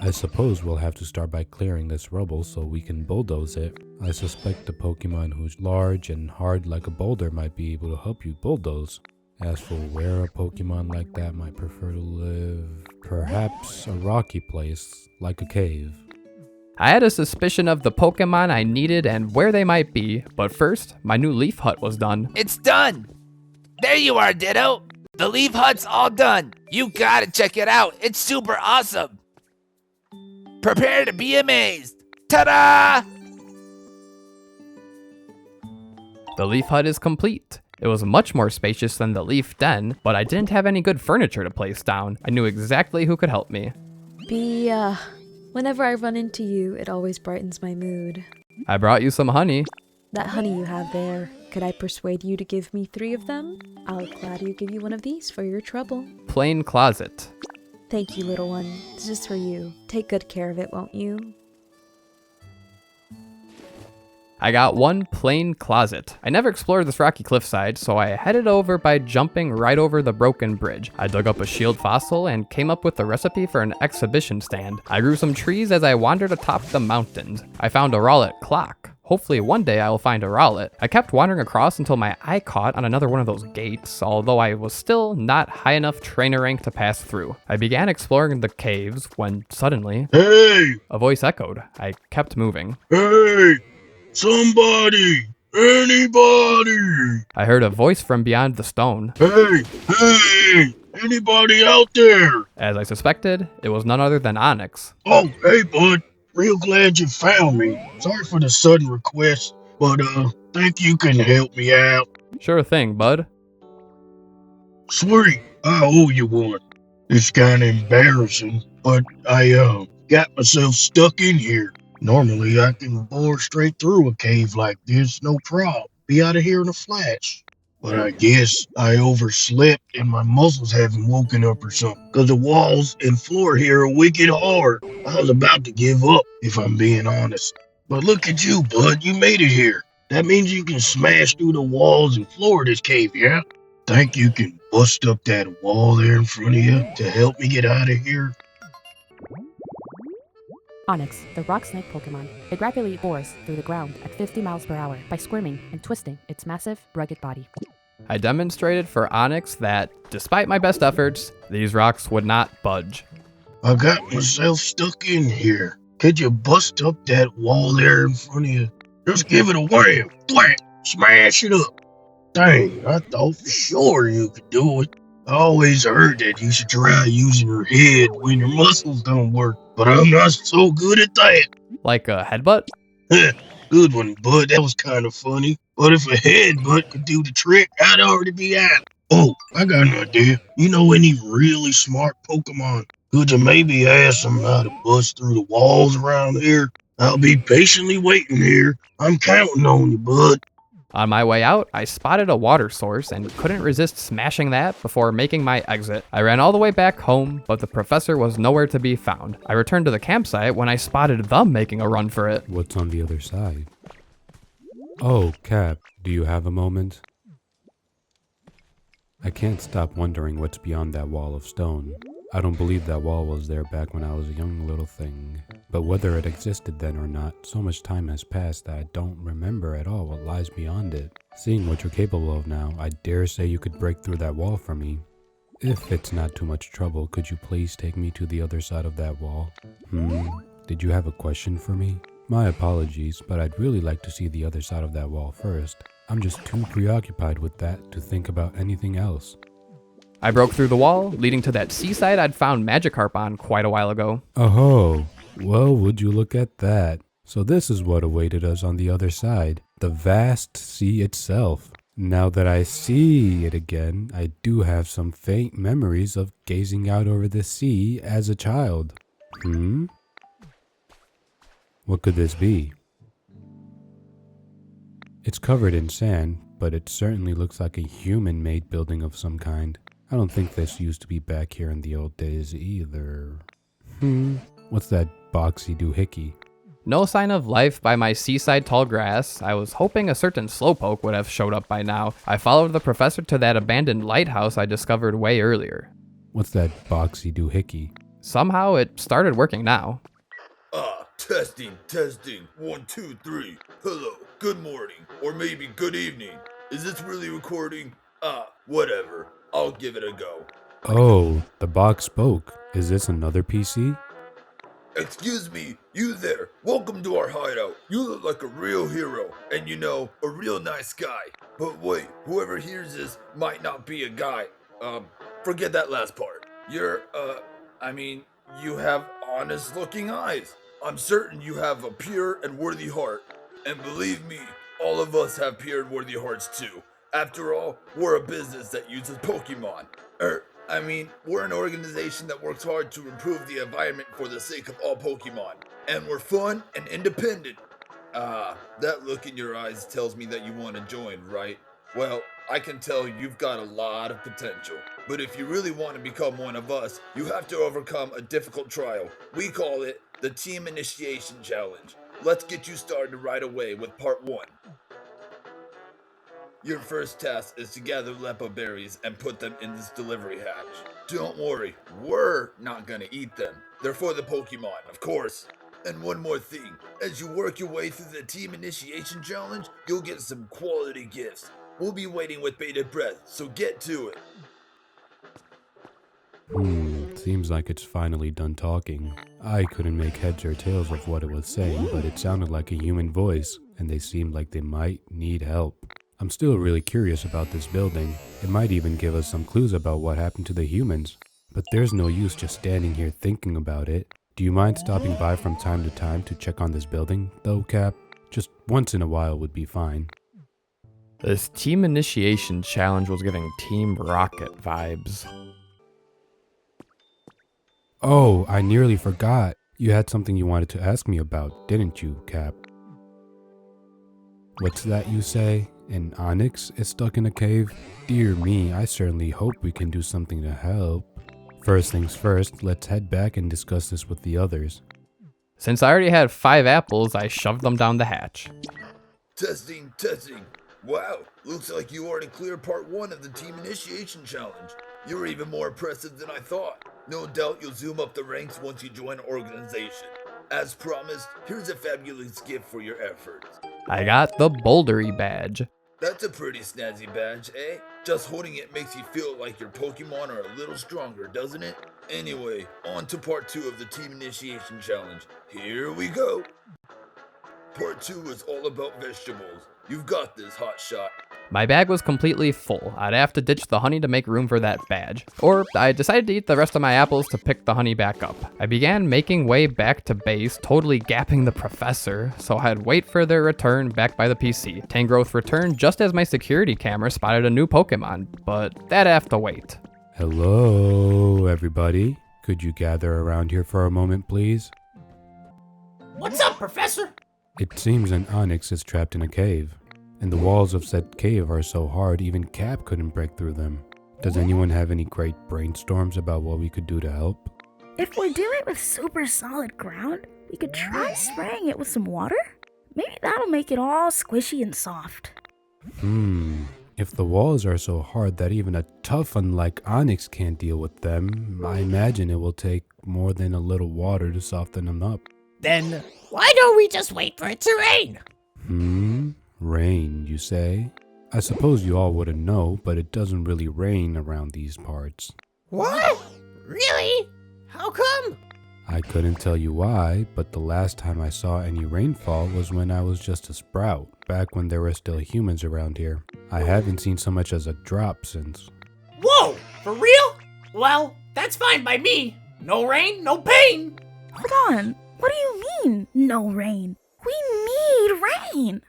I suppose we'll have to start by clearing this rubble so we can bulldoze it. I suspect the Pokemon who's large and hard like a boulder might be able to help you bulldoze. As for where a Pokemon like that might prefer to live, perhaps a rocky place, like a cave. I had a suspicion of the Pokemon I needed and where they might be, but first, my new leaf hut was done. It's done! There you are, Ditto! The leaf hut's all done! You gotta check it out! It's super awesome! Prepare to be amazed! Ta-da! The leaf hut is complete. It was much more spacious than the leaf den, but I didn't have any good furniture to place down. I knew exactly who could help me. Whenever I run into you, it always brightens my mood. I brought you some honey. That honey you have there, could I persuade you to give me 3 of them? I'll gladly give you one of these for your trouble. Plain closet. Thank you, little one. This is for you. Take good care of it, won't you? I got one plain closet. I never explored this rocky cliffside, so I headed over by jumping right over the broken bridge. I dug up a shield fossil and came up with a recipe for an exhibition stand. I grew some trees as I wandered atop the mountains. I found a Rowlet clock. Hopefully one day I will find a Rowlet. I kept wandering across until my eye caught on another one of those gates, although I was still not high enough trainer rank to pass through. I began exploring the caves when suddenly, "Hey!" a voice echoed. I kept moving. "Hey! Somebody! Anybody!" I heard a voice from beyond the stone. "Hey! Hey! Anybody out there?" As I suspected, it was none other than Onyx. "Oh, hey, bud. Real glad you found me. Sorry for the sudden request, but think you can help me out?" Sure thing, bud. "Sweet. I owe you one. It's kinda embarrassing, but I got myself stuck in here. Normally, I can bore straight through a cave like this, no problem. Be out of here in a flash. But I guess I overslept and my muscles haven't woken up or something. Because the walls and floor here are wicked hard. I was about to give up, if I'm being honest. But look at you, bud. You made it here. That means you can smash through the walls and floor of this cave, yeah? Think you can bust up that wall there in front of you to help me get out of here?" Onyx, the rock snake Pokemon. It rapidly bores through the ground at 50 miles per hour by squirming and twisting its massive, rugged body. I demonstrated for Onyx that, despite my best efforts, these rocks would not budge. "I got myself stuck in here. Could you bust up that wall there in front of you? Just give it a wham, thwack, smash it up." "Dang, I thought for sure you could do it. I always heard that you should try using your head when your muscles don't work, but I'm not so good at that." Like a headbutt? Good one, bud. That was kind of funny. But if a headbutt could do the trick, I'd already be out. Oh, I got an idea. You know any really smart Pokemon? Could you maybe ask them how to bust through the walls around here? I'll be patiently waiting here. I'm counting on you, bud. On my way out, I spotted a water source and couldn't resist smashing that before making my exit. I ran all the way back home, but the professor was nowhere to be found. I returned to the campsite when I spotted them making a run for it. What's on the other side? Oh, Cap, do you have a moment? I can't stop wondering what's beyond that wall of stone. I don't believe that wall was there back when I was a young little thing. But whether it existed then or not, so much time has passed that I don't remember at all what lies beyond it. Seeing what you're capable of now, I dare say you could break through that wall for me. If it's not too much trouble, could you please take me to the other side of that wall? Did you have a question for me? My apologies, but I'd really like to see the other side of that wall first. I'm just too preoccupied with that to think about anything else. I broke through the wall, leading to that seaside I'd found Magikarp on quite a while ago. Oh, well, would you look at that. So this is what awaited us on the other side, the vast sea itself. Now that I see it again, I do have some faint memories of gazing out over the sea as a child. What could this be? It's covered in sand, but it certainly looks like a human-made building of some kind. I don't think this used to be back here in the old days either. What's that boxy doohickey? No sign of life by my seaside tall grass. I was hoping a certain Slowpoke would have showed up by now. I followed the professor to that abandoned lighthouse I discovered way earlier. What's that boxy doohickey? Somehow it started working now. Testing. 1, 2, 3. Hello, good morning, or maybe good evening. Is this really recording? Whatever. I'll give it a go. Oh, the box spoke. Is this another PC? Excuse me, you there. Welcome to our hideout. You look like a real hero, and you know, a real nice guy. But wait, whoever hears this might not be a guy. Forget that last part. You have honest looking eyes. I'm certain you have a pure and worthy heart. And believe me, All of us have peer-worthy hearts too. After all, we're a business that uses Pokemon. We're an organization that works hard to improve the environment for the sake of all Pokemon. And we're fun and independent. That look in your eyes tells me that you want to join, right? Well, I can tell you've got a lot of potential. But if you really want to become one of us, you have to overcome a difficult trial. We call it the Team Initiation Challenge. Let's get you started right away with part 1. Your first task is to gather Lepa berries and put them in this delivery hatch. Don't worry, we're not gonna eat them. They're for the Pokemon, of course. And one more thing, as you work your way through the Team Initiation Challenge, you'll get some quality gifts. We'll be waiting with bated breath, so get to it. Seems like it's finally done talking. I couldn't make heads or tails of what it was saying, but it sounded like a human voice, and they seemed like they might need help. I'm still really curious about this building. It might even give us some clues about what happened to the humans. But there's no use just standing here thinking about it. Do you mind stopping by from time to time to check on this building, though, Cap? Just once in a while would be fine. This Team Initiation Challenge was giving Team Rocket vibes. Oh, I nearly forgot. You had something you wanted to ask me about, didn't you, Cap? What's that you say? An Onyx is stuck in a cave? Dear me, I certainly hope we can do something to help. First things first, let's head back and discuss this with the others. Since I already had 5 apples, I shoved them down the hatch. Testing. Wow, looks like you already cleared part 1 of the Team Initiation Challenge. You're even more impressive than I thought. No doubt you'll zoom up the ranks once you join our organization. As promised, here's a fabulous gift for your efforts. I got the Bouldery badge. That's a pretty snazzy badge, eh? Just holding it makes you feel like your Pokemon are a little stronger, doesn't it? Anyway, on to part 2 of the Team Initiation Challenge. Here we go! Part 2 is all about vegetables. You've got this, hotshot. My bag was completely full. I'd have to ditch the honey to make room for that badge. Or I decided to eat the rest of my apples to pick the honey back up. I began making way back to base, totally gapping the professor, so I'd wait for their return back by the PC. Tangrowth returned just as my security camera spotted a new Pokemon, but that'd have to wait. Hello, everybody. Could you gather around here for a moment, please? What's up, Professor? It seems an Onyx is trapped in a cave, and the walls of said cave are so hard even Cap couldn't break through them. Does anyone have any great brainstorms about what we could do to help? If we're dealing with super solid ground, we could try spraying it with some water? Maybe that'll make it all squishy and soft. If the walls are so hard that even a tough one like Onyx can't deal with them, I imagine it will take more than a little water to soften them up. Then why don't we just wait for it to rain? Rain, you say? I suppose you all wouldn't know, but it doesn't really rain around these parts. What? Really? How come? I couldn't tell you why, but the last time I saw any rainfall was when I was just a sprout, back when there were still humans around here. I haven't seen so much as a drop since. Whoa, for real? Well, that's fine by me. No rain, no pain. Hold on. What do you mean, no rain? We need rain!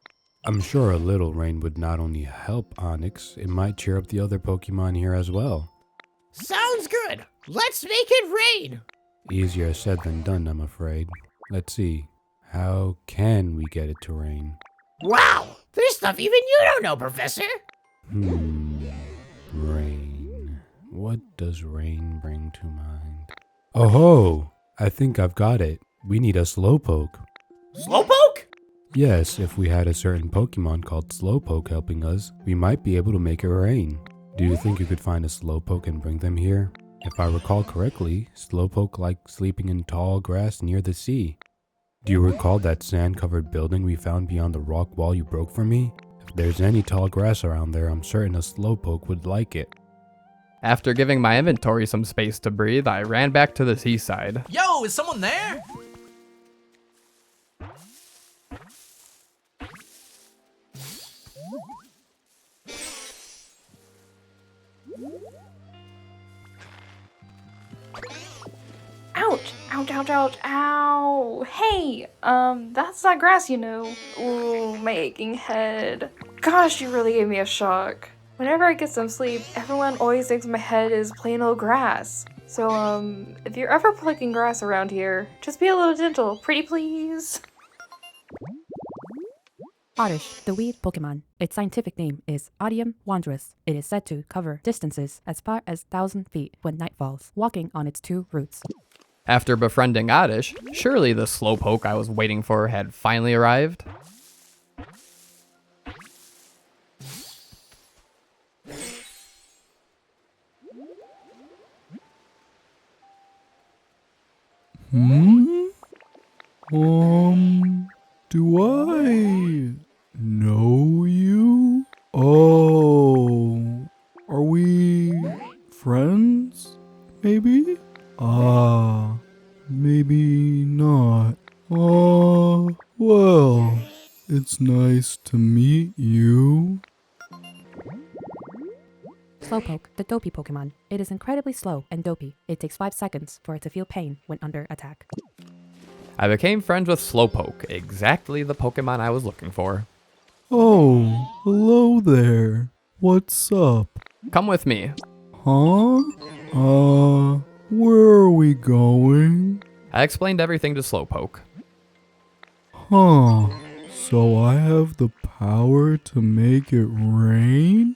I'm sure a little rain would not only help Onyx, it might cheer up the other Pokemon here as well. Sounds good. Let's make it rain. Easier said than done, I'm afraid. Let's see. How can we get it to rain? Wow! There's stuff even you don't know, Professor! Rain. What does rain bring to mind? Oh ho! I think I've got it. We need a Slowpoke. Slowpoke? Yes, if we had a certain Pokemon called Slowpoke helping us, we might be able to make it rain. Do you think you could find a Slowpoke and bring them here? If I recall correctly, Slowpoke likes sleeping in tall grass near the sea. Do you recall that sand-covered building we found beyond the rock wall you broke for me? If there's any tall grass around there, I'm certain a Slowpoke would like it. After giving my inventory some space to breathe, I ran back to the seaside. Yo, is someone there? Ow! Ouch! Ouch, ouch, ouch, ow! Hey, that's that grass, you know. Ooh, my aching head. Gosh, you really gave me a shock. Whenever I get some sleep, everyone always thinks my head is plain old grass. So, if you're ever plucking grass around here, just be a little gentle, pretty please. Oddish, the weed Pokemon. Its scientific name is Odium wondrous. It is said to cover distances as far as 1,000 feet when night falls, walking on its 2 roots. After befriending Oddish, surely the Slowpoke I was waiting for had finally arrived. Do I know you? Oh, are we friends? Maybe? Maybe not. Well, it's nice to meet you. Slowpoke, the dopey Pokemon. It is incredibly slow and dopey. It takes 5 seconds for it to feel pain when under attack. I became friends with Slowpoke, exactly the Pokemon I was looking for. Oh, hello there. What's up? Come with me. Huh? Where are we going? I explained everything to Slowpoke. Huh. So I have the power to make it rain?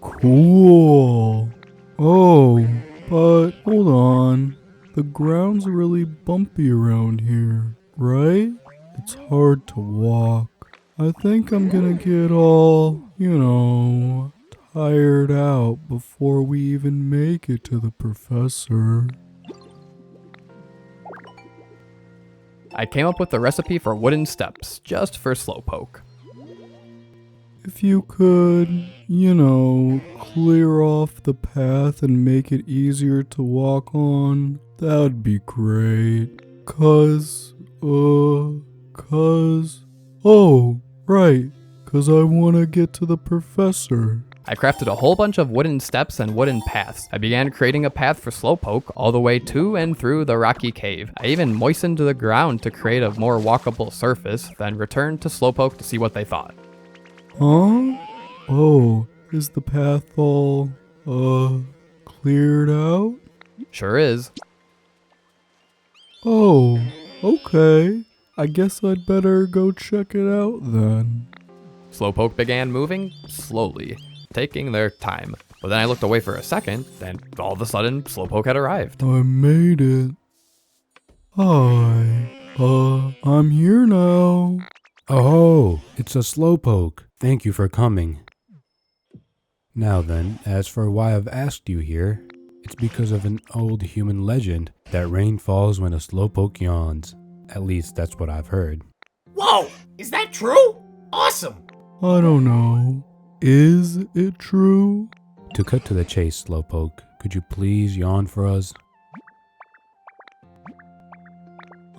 Cool. Oh, but hold on. The ground's really bumpy around here, right? It's hard to walk. I think I'm gonna get all, tired out before we even make it to the professor. I came up with the recipe for wooden steps, just for Slowpoke. If you could, clear off the path and make it easier to walk on, that'd be great. Cause I wanna get to the professor. I crafted a whole bunch of wooden steps and wooden paths. I began creating a path for Slowpoke all the way to and through the rocky cave. I even moistened the ground to create a more walkable surface, then returned to Slowpoke to see what they thought. Huh? Oh, is the path all, cleared out? Sure is. Oh, okay. I guess I'd better go check it out then. Slowpoke began moving slowly, taking their time. But then I looked away for a second, and all of a sudden, Slowpoke had arrived. I made it. Hi. I'm here now. Oh, it's a Slowpoke. Thank you for coming. Now then, as for why I've asked you here, it's because of an old human legend that rain falls when a Slowpoke yawns. At least that's what I've heard. Whoa! Is that true? Awesome! I don't know. Is it true? To cut to the chase, Slowpoke, could you please yawn for us?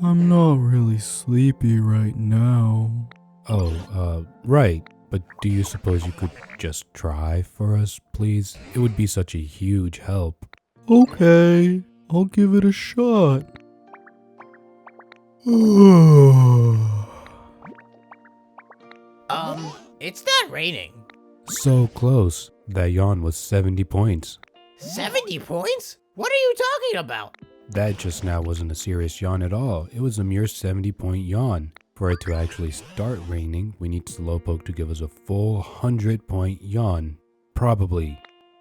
I'm not really sleepy right now. Oh, right. But do you suppose you could just try for us, please? It would be such a huge help. Okay, I'll give it a shot. It's not raining. So close. That yawn was 70 points. 70 points? What are you talking about? That just now wasn't a serious yawn at all. It was a mere 70-point yawn. For it to actually start raining, we need Slowpoke to give us a full 100-point yawn. Probably.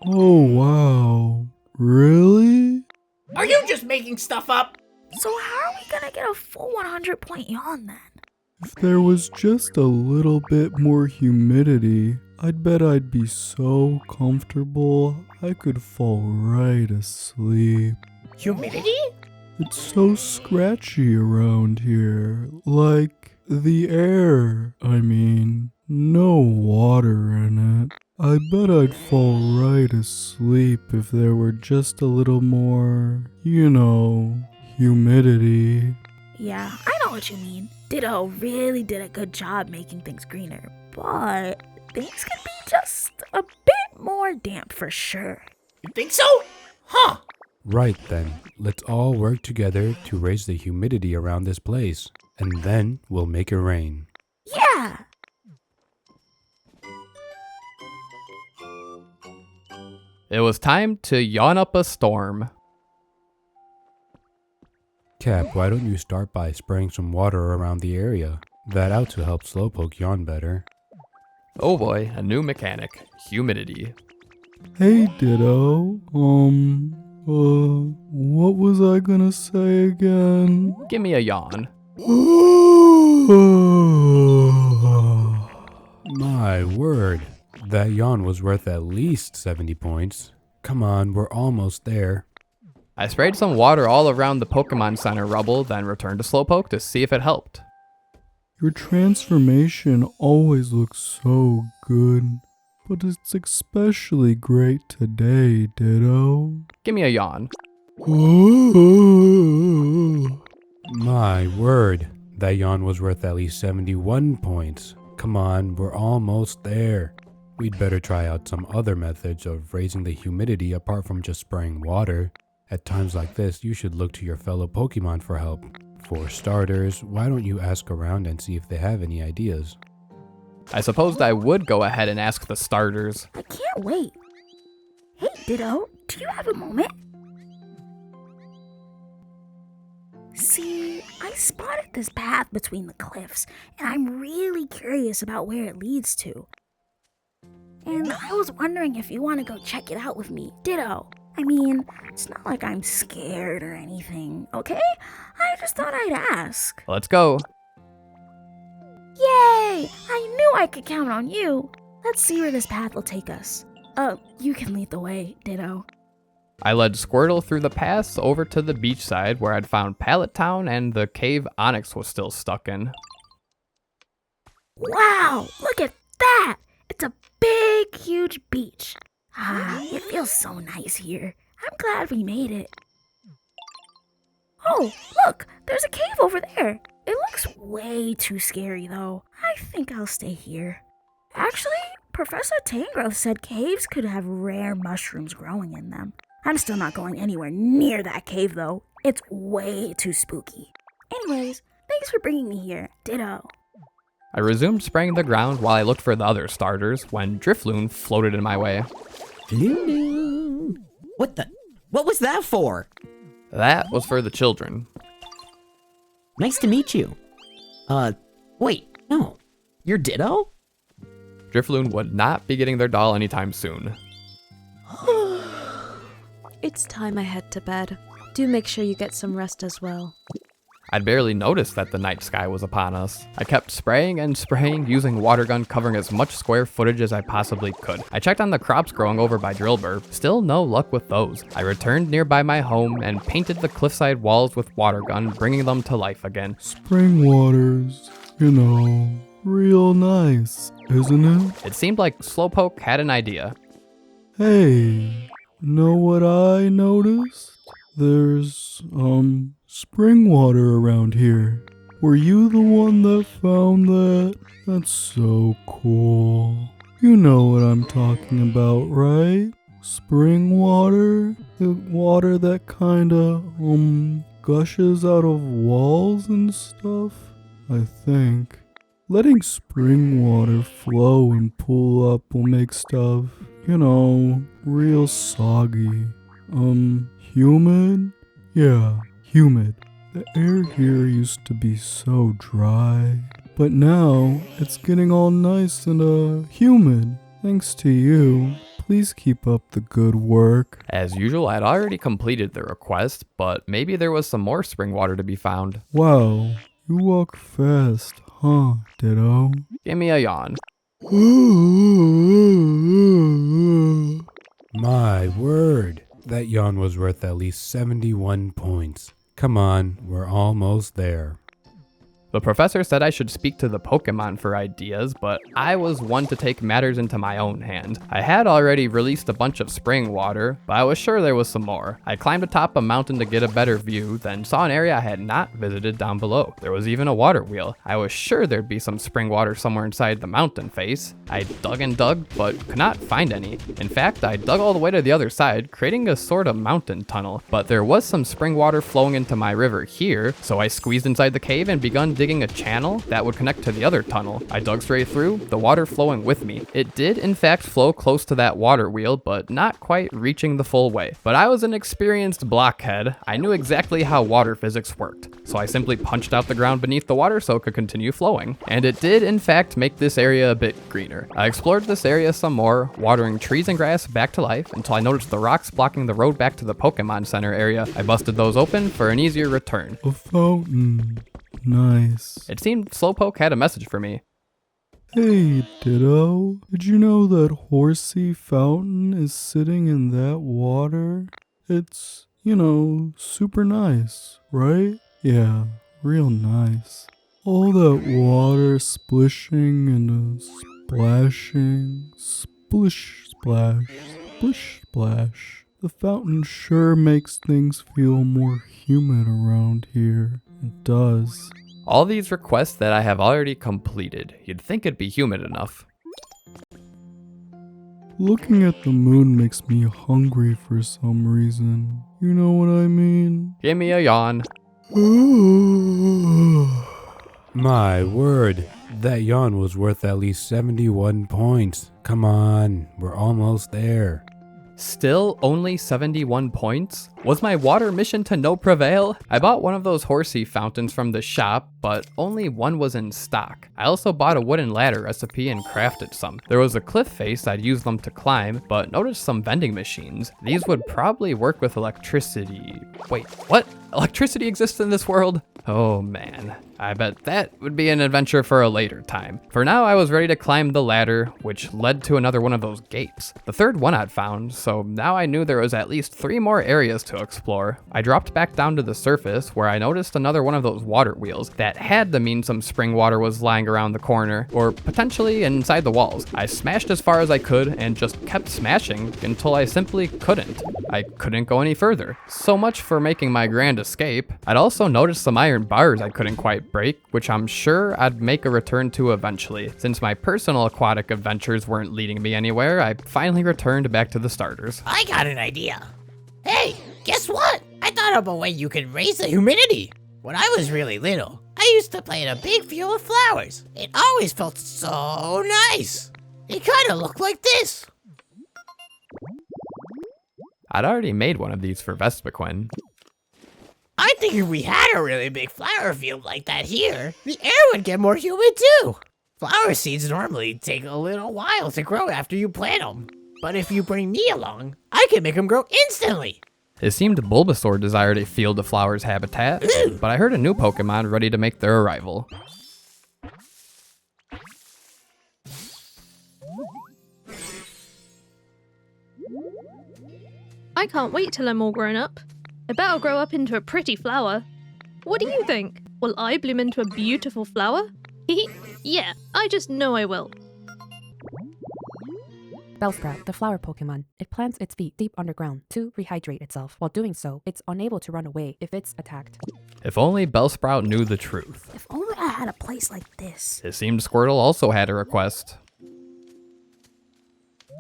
Oh, wow. Really? Are you just making stuff up? So how are we gonna get a full 100-point yawn then? If there was just a little bit more humidity, I'd bet I'd be so comfortable I could fall right asleep. Humidity? It's so scratchy around here. Like the air, I mean. No water in it. I bet I'd fall right asleep if there were just a little more, humidity. Yeah, I know what you mean. D.R.O really did a good job making things greener, but things could be just a bit more damp for sure. You think so? Huh. Right then, let's all work together to raise the humidity around this place, and then we'll make it rain. Yeah! It was time to yawn up a storm. Cap, why don't you start by spraying some water around the area? That ought to help Slowpoke yawn better. Oh boy, a new mechanic. Humidity. Hey, Ditto. What was I gonna say again? Give me a yawn. My word. That yawn was worth at least 70 points. Come on, we're almost there. I sprayed some water all around the Pokemon Center rubble, then returned to Slowpoke to see if it helped. Your transformation always looks so good, but it's especially great today, Ditto. Give me a yawn. My word. That yawn was worth at least 71 points. Come on, we're almost there. We'd better try out some other methods of raising the humidity apart from just spraying water. At times like this, you should look to your fellow Pokemon for help. For starters, why don't you ask around and see if they have any ideas? I supposed I would go ahead and ask the starters. I can't wait. Hey, Ditto, do you have a moment? See, I spotted this path between the cliffs, and I'm really curious about where it leads to. And I was wondering if you want to go check it out with me, Ditto. I mean, it's not like I'm scared or anything, okay? I just thought I'd ask. Let's go. Yay! I knew I could count on you. Let's see where this path will take us. You can lead the way, Ditto. I led Squirtle through the pass over to the beachside where I'd found Pallet Town and the cave Onyx was still stuck in. Wow, look at that! It's a big, huge beach. It feels so nice here. I'm glad we made it. Oh, look, there's a cave over there. It looks way too scary though. I think I'll stay here. Actually, Professor Tangrowth said caves could have rare mushrooms growing in them. I'm still not going anywhere near that cave though. It's way too spooky. Anyways, thanks for bringing me here, Ditto. I resumed spraying the ground while I looked for the other starters when Drifloon floated in my way. What was that for? That was for the children. Nice to meet you. Wait, no. You're Ditto? Drifloon would not be getting their doll anytime soon. It's time I head to bed. Do make sure you get some rest as well. I'd barely noticed that the night sky was upon us. I kept spraying and spraying, using water gun covering as much square footage as I possibly could. I checked on the crops growing over by Drilbur. Still no luck with those. I returned nearby my home and painted the cliffside walls with water gun, bringing them to life again. Spring waters, real nice, isn't it? It seemed like Slowpoke had an idea. Hey, know what I noticed? There's, spring water around here. Were you the one that found that? That's so cool. You know what I'm talking about, right? Spring water? The water that kinda, gushes out of walls and stuff? I think. Letting spring water flow and pool up will make stuff, real soggy. Humid? Yeah, humid. The air here used to be so dry, but now it's getting all nice and humid. Thanks to you. Please keep up the good work. As usual, I'd already completed the request, but maybe there was some more spring water to be found. Wow, you walk fast, huh, Ditto? Give me a yawn. My word. That yawn was worth at least 71 points. Come on, we're almost there. The professor said I should speak to the Pokemon for ideas, but I was one to take matters into my own hand. I had already released a bunch of spring water, but I was sure there was some more. I climbed atop a mountain to get a better view, then saw an area I had not visited down below. There was even a water wheel. I was sure there'd be some spring water somewhere inside the mountain face. I dug and dug, but could not find any. In fact, I dug all the way to the other side, creating a sort of mountain tunnel, but there was some spring water flowing into my river here, so I squeezed inside the cave and begun digging a channel that would connect to the other tunnel. I dug straight through, the water flowing with me. It did in fact flow close to that water wheel, but not quite reaching the full way. But I was an experienced blockhead. I knew exactly how water physics worked, so I simply punched out the ground beneath the water so it could continue flowing. And it did in fact make this area a bit greener. I explored this area some more, watering trees and grass back to life until I noticed the rocks blocking the road back to the Pokemon Center area. I busted those open for an easier return. A fountain. Nice. It seemed Slowpoke had a message for me. Hey, Ditto. Did you know that Horsey Fountain is sitting in that water? It's, super nice, right? Yeah, real nice. All that water splishing and splashing. Splish, splash, splish, splash. The fountain sure makes things feel more humid around here. It does. All these requests that I have already completed. You'd think it'd be humid enough. Looking at the moon makes me hungry for some reason. You know what I mean? Give me a yawn. My word, that yawn was worth at least 71 points. Come on, we're almost there. Still only 71 points? Was my water mission to no prevail? I bought one of those horsey fountains from the shop, but only one was in stock. I also bought a wooden ladder recipe and crafted some. There was a cliff face I'd use them to climb, but noticed some vending machines. These would probably work with electricity. Wait, what? Electricity exists in this world? Oh man, I bet that would be an adventure for a later time. For now, I was ready to climb the ladder, which led to another one of those gates. The third one I'd found, so now I knew there was at least 3 more areas to explore. I dropped back down to the surface where I noticed another one of those water wheels that had to mean some spring water was lying around the corner, or potentially inside the walls. I smashed as far as I could and just kept smashing until I simply couldn't. I couldn't go any further. So much for making my grand escape. I'd also noticed some iron bars I couldn't quite break, which I'm sure I'd make a return to eventually. Since my personal aquatic adventures weren't leading me anywhere, I finally returned back to the starters. I got an idea. Hey, guess what? I thought of a way you could raise the humidity. When I was really little, I used to play in a big field of flowers. It always felt so nice. It kind of looked like this. I'd already made one of these for Vespiquen. I think if we had a really big flower field like that here, the air would get more humid too. Flower seeds normally take a little while to grow after you plant them. But if you bring me along, I can make them grow instantly. It seemed Bulbasaur desired a field of flowers habitat, but I heard a new Pokemon ready to make their arrival. I can't wait till I'm all grown up. I bet I'll grow up into a pretty flower. What do you think? Will I bloom into a beautiful flower? Yeah, I just know I will. Bellsprout, the flower Pokemon. It plants its feet deep underground to rehydrate itself. While doing so, it's unable to run away if it's attacked. If only Bellsprout knew the truth. If only I had a place like this. It seemed Squirtle also had a request.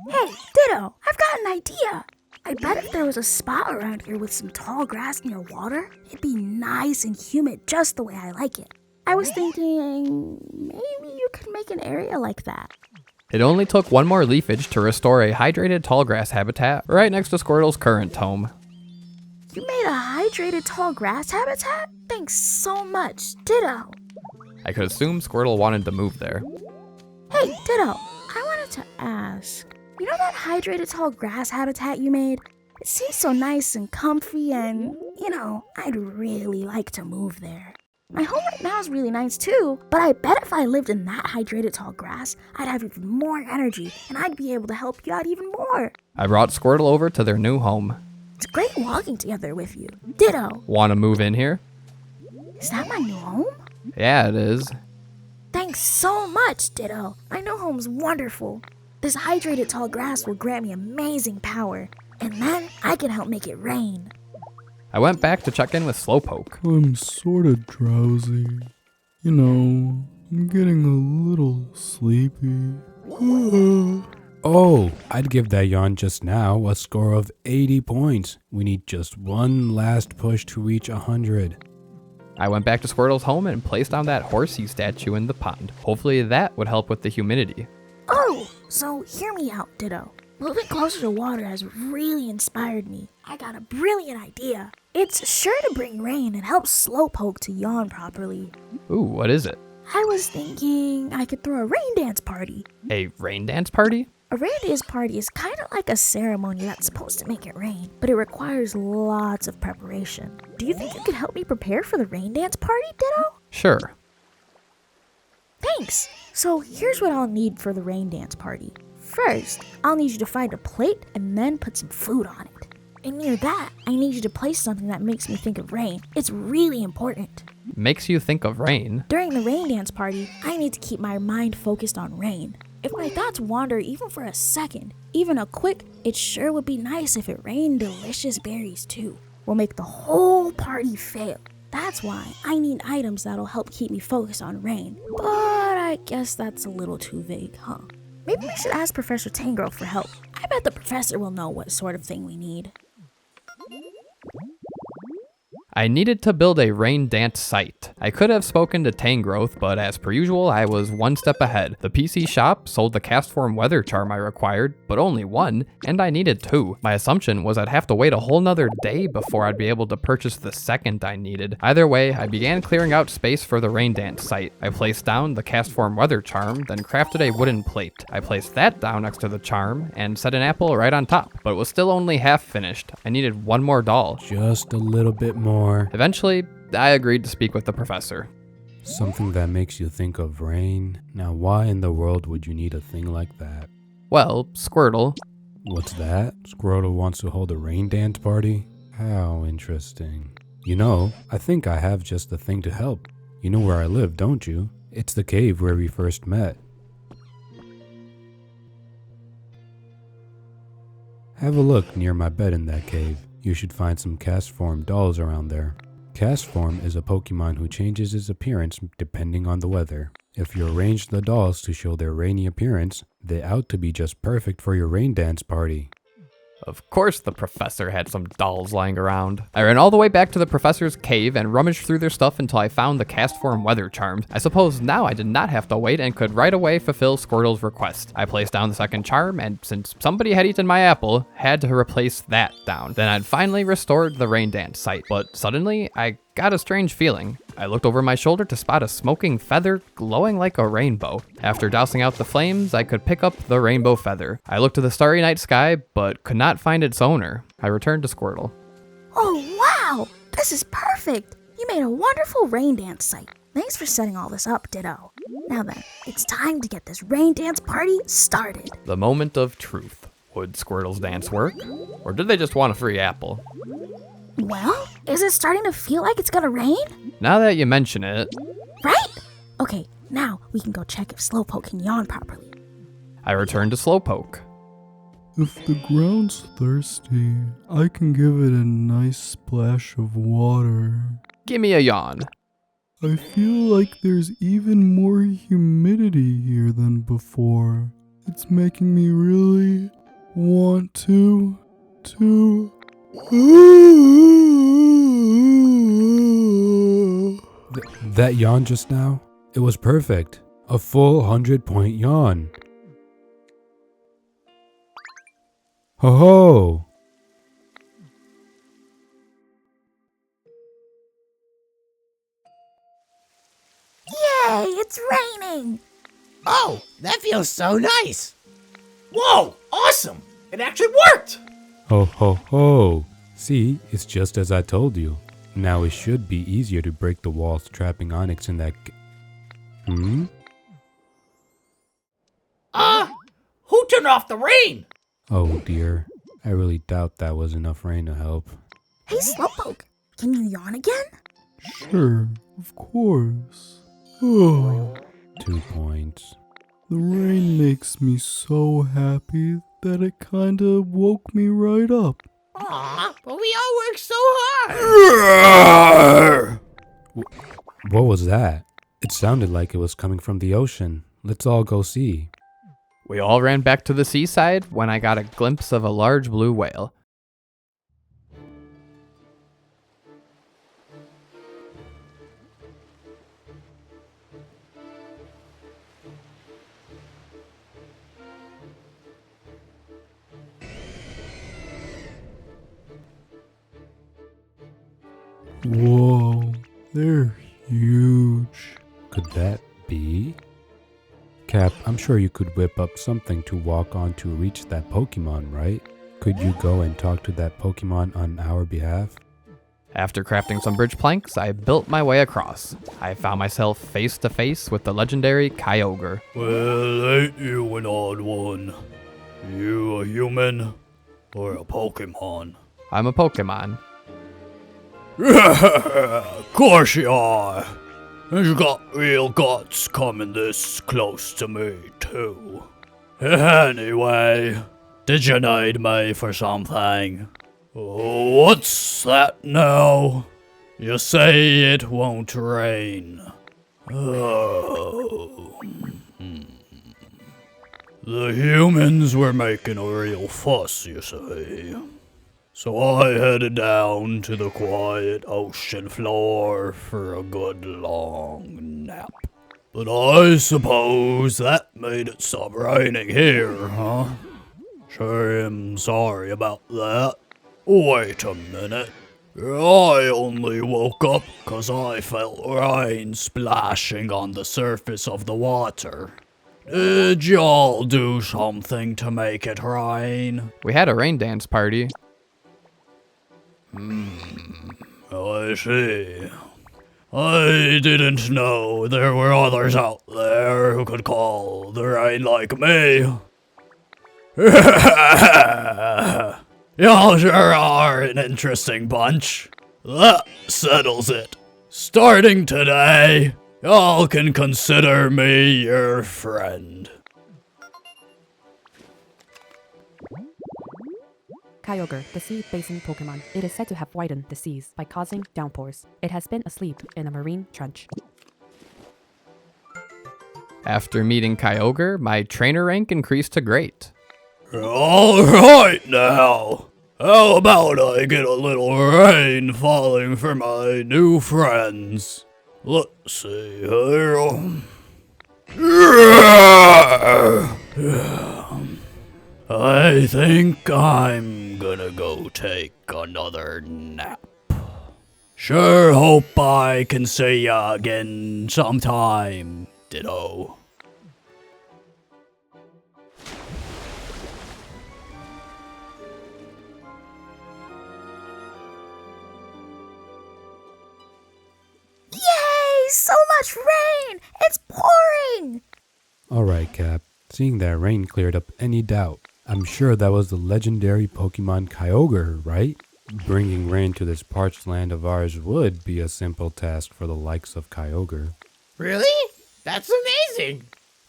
Hey, Ditto, I've got an idea. I bet if there was a spot around here with some tall grass near water, it'd be nice and humid just the way I like it. I was thinking maybe you could make an area like that. It only took one more leafage to restore a hydrated tall grass habitat right next to Squirtle's current home. You made a hydrated tall grass habitat? Thanks so much, Ditto. I could assume Squirtle wanted to move there. Hey, Ditto, I wanted to ask, you know that hydrated tall grass habitat you made? It seems so nice and comfy and, I'd really like to move there. My home right now is really nice too, but I bet if I lived in that hydrated tall grass, I'd have even more energy and I'd be able to help you out even more. I brought Squirtle over to their new home. It's great walking together with you. Ditto. Want to move in here? Is that my new home? Yeah, it is. Thanks so much, Ditto. My new home's wonderful. This hydrated tall grass will grant me amazing power, and then I can help make it rain. I went back to check in with Slowpoke. I'm sorta drowsy. You know, I'm getting a little sleepy. Oh, I'd give that yawn just now a score of 80 points. We need just one last push to reach 100. I went back to Squirtle's home and placed down that horsey statue in the pond. Hopefully that would help with the humidity. Oh, so hear me out, Ditto. Moving closer to water has really inspired me. I got a brilliant idea. It's sure to bring rain and help Slowpoke to yawn properly. Ooh, what is it? I was thinking I could throw a rain dance party. A rain dance party? A rain dance party is kind of like a ceremony that's supposed to make it rain, but it requires lots of preparation. Do you think you could help me prepare for the rain dance party, Ditto? Sure. Thanks. So here's what I'll need for the rain dance party. First, I'll need you to find a plate and then put some food on it. And near that, I need you to place something that makes me think of rain. It's really important. Makes you think of rain? During the rain dance party, I need to keep my mind focused on rain. If my thoughts wander even for a second, even a quick, it sure would be nice if it rained delicious berries too. Will make the whole party fail. That's why I need items that'll help keep me focused on rain. But I guess that's a little too vague, huh? Maybe we should ask Professor Tangrowth for help. I bet the professor will know what sort of thing we need. I needed to build a rain dance site. I could have spoken to Tangrowth, but as per usual, I was one step ahead. The PC shop sold the cast form weather charm I required, but only one, and I needed two. My assumption was I'd have to wait a whole nother day before I'd be able to purchase the second I needed. Either way, I began clearing out space for the rain dance site. I placed down the cast form weather charm, then crafted a wooden plate. I placed that down next to the charm, and set an apple right on top, but it was still only half finished. I needed one more doll. Just a little bit more. Eventually, I agreed to speak with the professor. Something that makes you think of rain? Now why in the world would you need a thing like that? Well, Squirtle. What's that? Squirtle wants to hold a rain dance party? How interesting. You know, I think I have just the thing to help. You know where I live, don't you? It's the cave where we first met. Have a look near my bed in that cave. You should find some cast form dolls around there. Cast form is a Pokemon who changes its appearance depending on the weather. If you arrange the dolls to show their rainy appearance, they ought to be just perfect for your rain dance party. Of course the professor had some dolls lying around. I ran all the way back to the professor's cave and rummaged through their stuff until I found the cast form weather charms. I suppose now I did not have to wait and could right away fulfill Squirtle's request. I placed down the second charm, and since somebody had eaten my apple, had to replace that down. Then I'd finally restored the rain dance site, but suddenly I got a strange feeling. I looked over my shoulder to spot a smoking feather glowing like a rainbow. After dousing out the flames, I could pick up the rainbow feather. I looked to the starry night sky, but could not find its owner. I returned to Squirtle. Oh wow! This is perfect! You made a wonderful rain dance site. Thanks for setting all this up, Ditto. Now then, it's time to get this rain dance party started. The moment of truth. Would Squirtle's dance work? Or did they just want a free apple? Well, is it starting to feel like it's gonna rain? Now that you mention it. Right? Okay, now we can go check if Slowpoke can yawn properly. I returned to Slowpoke. If the ground's thirsty, I can give it a nice splash of water. Give me a yawn. I feel like there's even more humidity here than before. It's making me really want to... That yawn just now? It was perfect. A full 100-point yawn. Ho ho! Yay, it's raining! Oh, that feels so nice! Whoa, awesome! It actually worked! Ho ho ho! See, it's just as I told you. Now it should be easier to break the walls trapping Onyx in that... Who turned off the rain? Oh dear. I really doubt that was enough rain to help. Hey Slowpoke, can you yawn again? Sure, of course. 2 points. The rain makes me so happy that it kinda woke me right up. Aw, but we all worked so hard! What was that? It sounded like it was coming from the ocean. Let's all go see. We all ran back to the seaside when I got a glimpse of a large blue whale. Whoa, they're huge. Could that be? Cap, I'm sure you could whip up something to walk on to reach that Pokemon, right? Could you go and talk to that Pokemon on our behalf? After crafting some bridge planks, I built my way across. I found myself face to face with the legendary Kyogre. Well, ain't you an odd one? You a human or a Pokemon? I'm a Pokemon. Of course you are. You got real guts coming this close to me, too. Anyway, did you need me for something? What's that now? You say it won't rain. Oh. The humans were making a real fuss, you see. So I headed down to the quiet ocean floor for a good long nap. But I suppose that made it stop raining here, huh? Sure am sorry about that. Wait a minute. I only woke up 'cause I felt rain splashing on the surface of the water. Did y'all do something to make it rain? We had a rain dance party. I see. I didn't know there were others out there who could call the rain like me. Y'all sure are an interesting bunch. That settles it. Starting today, y'all can consider me your friend. Kyogre, the sea basin Pokemon. It is said to have widened the seas by causing downpours. It has been asleep in a marine trench. After meeting Kyogre, my trainer rank increased to great. Alright now. How about I get a little rain falling for my new friends? Let's see here. I think I'm gonna go take another nap. Sure hope I can see ya again sometime, Ditto. Yay! So much rain! It's pouring! Alright, Cap. Seeing that rain cleared up any doubt. I'm sure that was the legendary Pokemon Kyogre, right? Bringing rain to this parched land of ours would be a simple task for the likes of Kyogre. Really? That's amazing!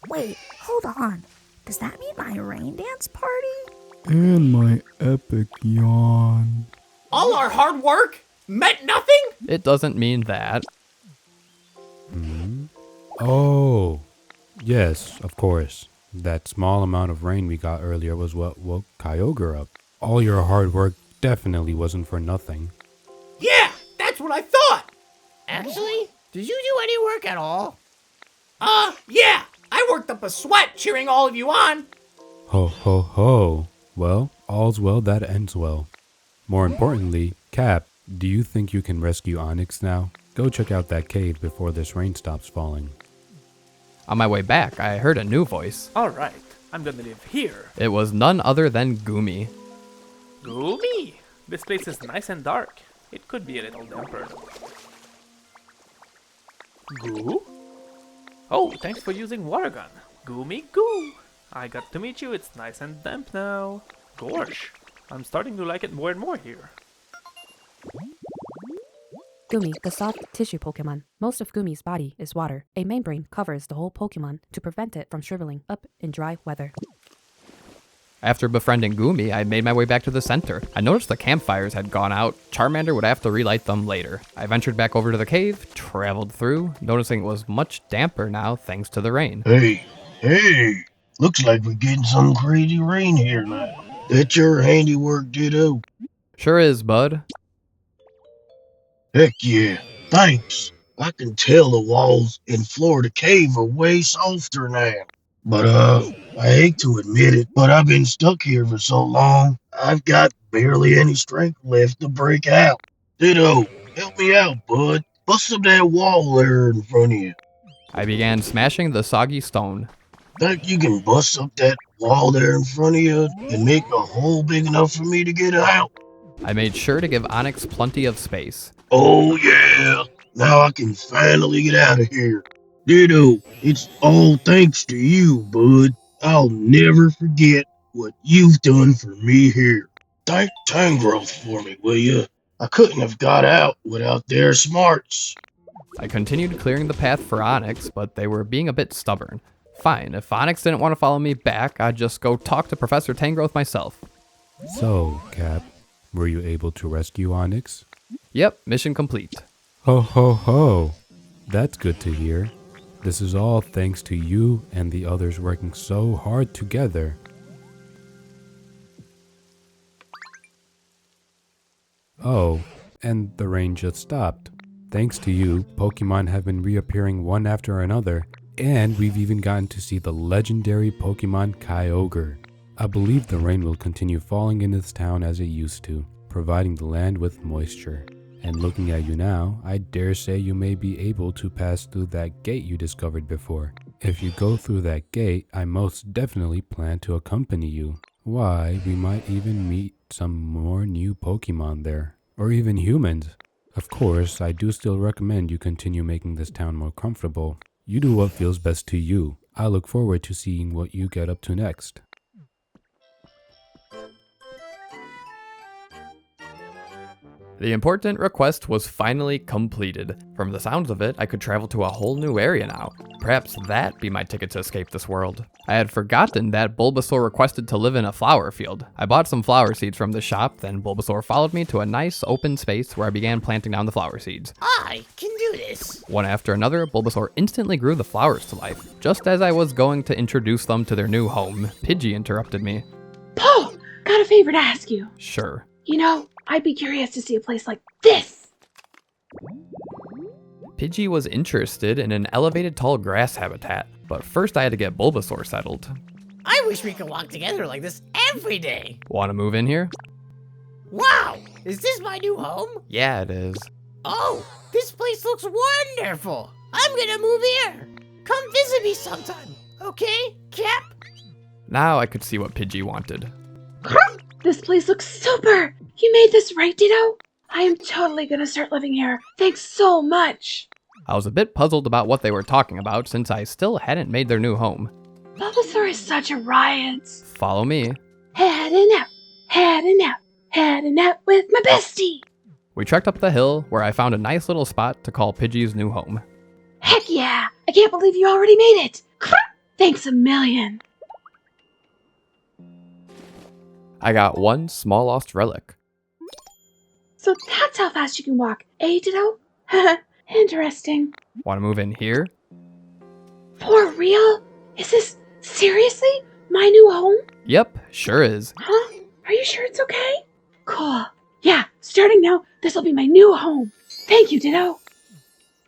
Wait, hold on. Does that mean my rain dance party? And my epic yawn. All our hard work meant nothing? It doesn't mean that. Oh, yes, of course. That small amount of rain we got earlier was what woke Kyogre up. All your hard work definitely wasn't for nothing. Yeah, that's what I thought. Actually, did you do any work at all? Yeah, I worked up a sweat cheering all of you on. Ho, ho, ho. Well, all's well that ends well. More importantly, Cap, do you think you can rescue Onyx now? Go check out that cave before this rain stops falling. On my way back, I heard a new voice. Alright, I'm gonna live here. It was none other than Goomy. Goomy! This place is nice and dark. It could be a little damper. Goo? Oh, thanks for using water gun. Goomy goo! I got to meet you, it's nice and damp now. Gosh, I'm starting to like it more and more here. Gumi, the soft tissue Pokemon. Most of Gumi's body is water. A membrane covers the whole Pokemon to prevent it from shriveling up in dry weather. After befriending Gumi, I made my way back to the center. I noticed the campfires had gone out. Charmander would have to relight them later. I ventured back over to the cave, traveled through, noticing it was much damper now thanks to the rain. Hey, looks like we're getting some crazy rain here now. That's your handiwork, Ditto? Sure is, bud. Heck yeah, thanks. I can tell the walls and floor of the cave are way softer now. But I hate to admit it, but I've been stuck here for so long, I've got barely any strength left to break out. Ditto, help me out, bud. Bust up that wall there in front of you. I began smashing the soggy stone. Think you can bust up that wall there in front of you and make a hole big enough for me to get out? I made sure to give Onyx plenty of space. Oh yeah, now I can finally get out of here. Ditto, it's all thanks to you, bud. I'll never forget what you've done for me here. Thank Tangrowth for me, will you? I couldn't have got out without their smarts. I continued clearing the path for Onyx, but they were being a bit stubborn. Fine, if Onyx didn't want to follow me back, I'd just go talk to Professor Tangrowth myself. So, Cap, were you able to rescue Onyx? Yep, mission complete. Ho ho ho! That's good to hear. This is all thanks to you and the others working so hard together. Oh, and the rain just stopped. Thanks to you, Pokemon have been reappearing one after another, and we've even gotten to see the legendary Pokemon Kyogre. I believe the rain will continue falling in this town as it used to, providing the land with moisture. And looking at you now, I dare say you may be able to pass through that gate you discovered before. If you go through that gate, I most definitely plan to accompany you. Why, we might even meet some more new Pokemon there, or even humans. Of course, I do still recommend you continue making this town more comfortable. You do what feels best to you. I look forward to seeing what you get up to next. The important request was finally completed. From the sounds of it, I could travel to a whole new area now. Perhaps that be my ticket to escape this world. I had forgotten that Bulbasaur requested to live in a flower field. I bought some flower seeds from the shop, then Bulbasaur followed me to a nice open space where I began planting down the flower seeds. I can do this. One after another, Bulbasaur instantly grew the flowers to life. Just as I was going to introduce them to their new home, Pidgey interrupted me. Paul, got a favor to ask you. Sure. You know, I'd be curious to see a place like this. Pidgey was interested in an elevated tall grass habitat, but first I had to get Bulbasaur settled. I wish we could walk together like this every day. Want to move in here? Wow, is this my new home? Yeah, it is. Oh, this place looks wonderful. I'm gonna move here. Come visit me sometime, okay, Cap? Now I could see what Pidgey wanted. This place looks super. You made this right, Ditto? I am totally gonna start living here. Thanks so much. I was a bit puzzled about what they were talking about since I still hadn't made their new home. Bulbasaur is such a riot. Follow me. Heading out, heading out, heading out with my bestie. We trekked up the hill where I found a nice little spot to call Pidgey's new home. Heck yeah! I can't believe you already made it. Thanks a million. I got one small lost relic. So that's how fast you can walk, eh, Ditto? Interesting. Want to move in here? For real? Is this seriously my new home? Yep, sure is. Huh? Are you sure it's okay? Cool. Yeah, starting now, this'll be my new home. Thank you, Ditto.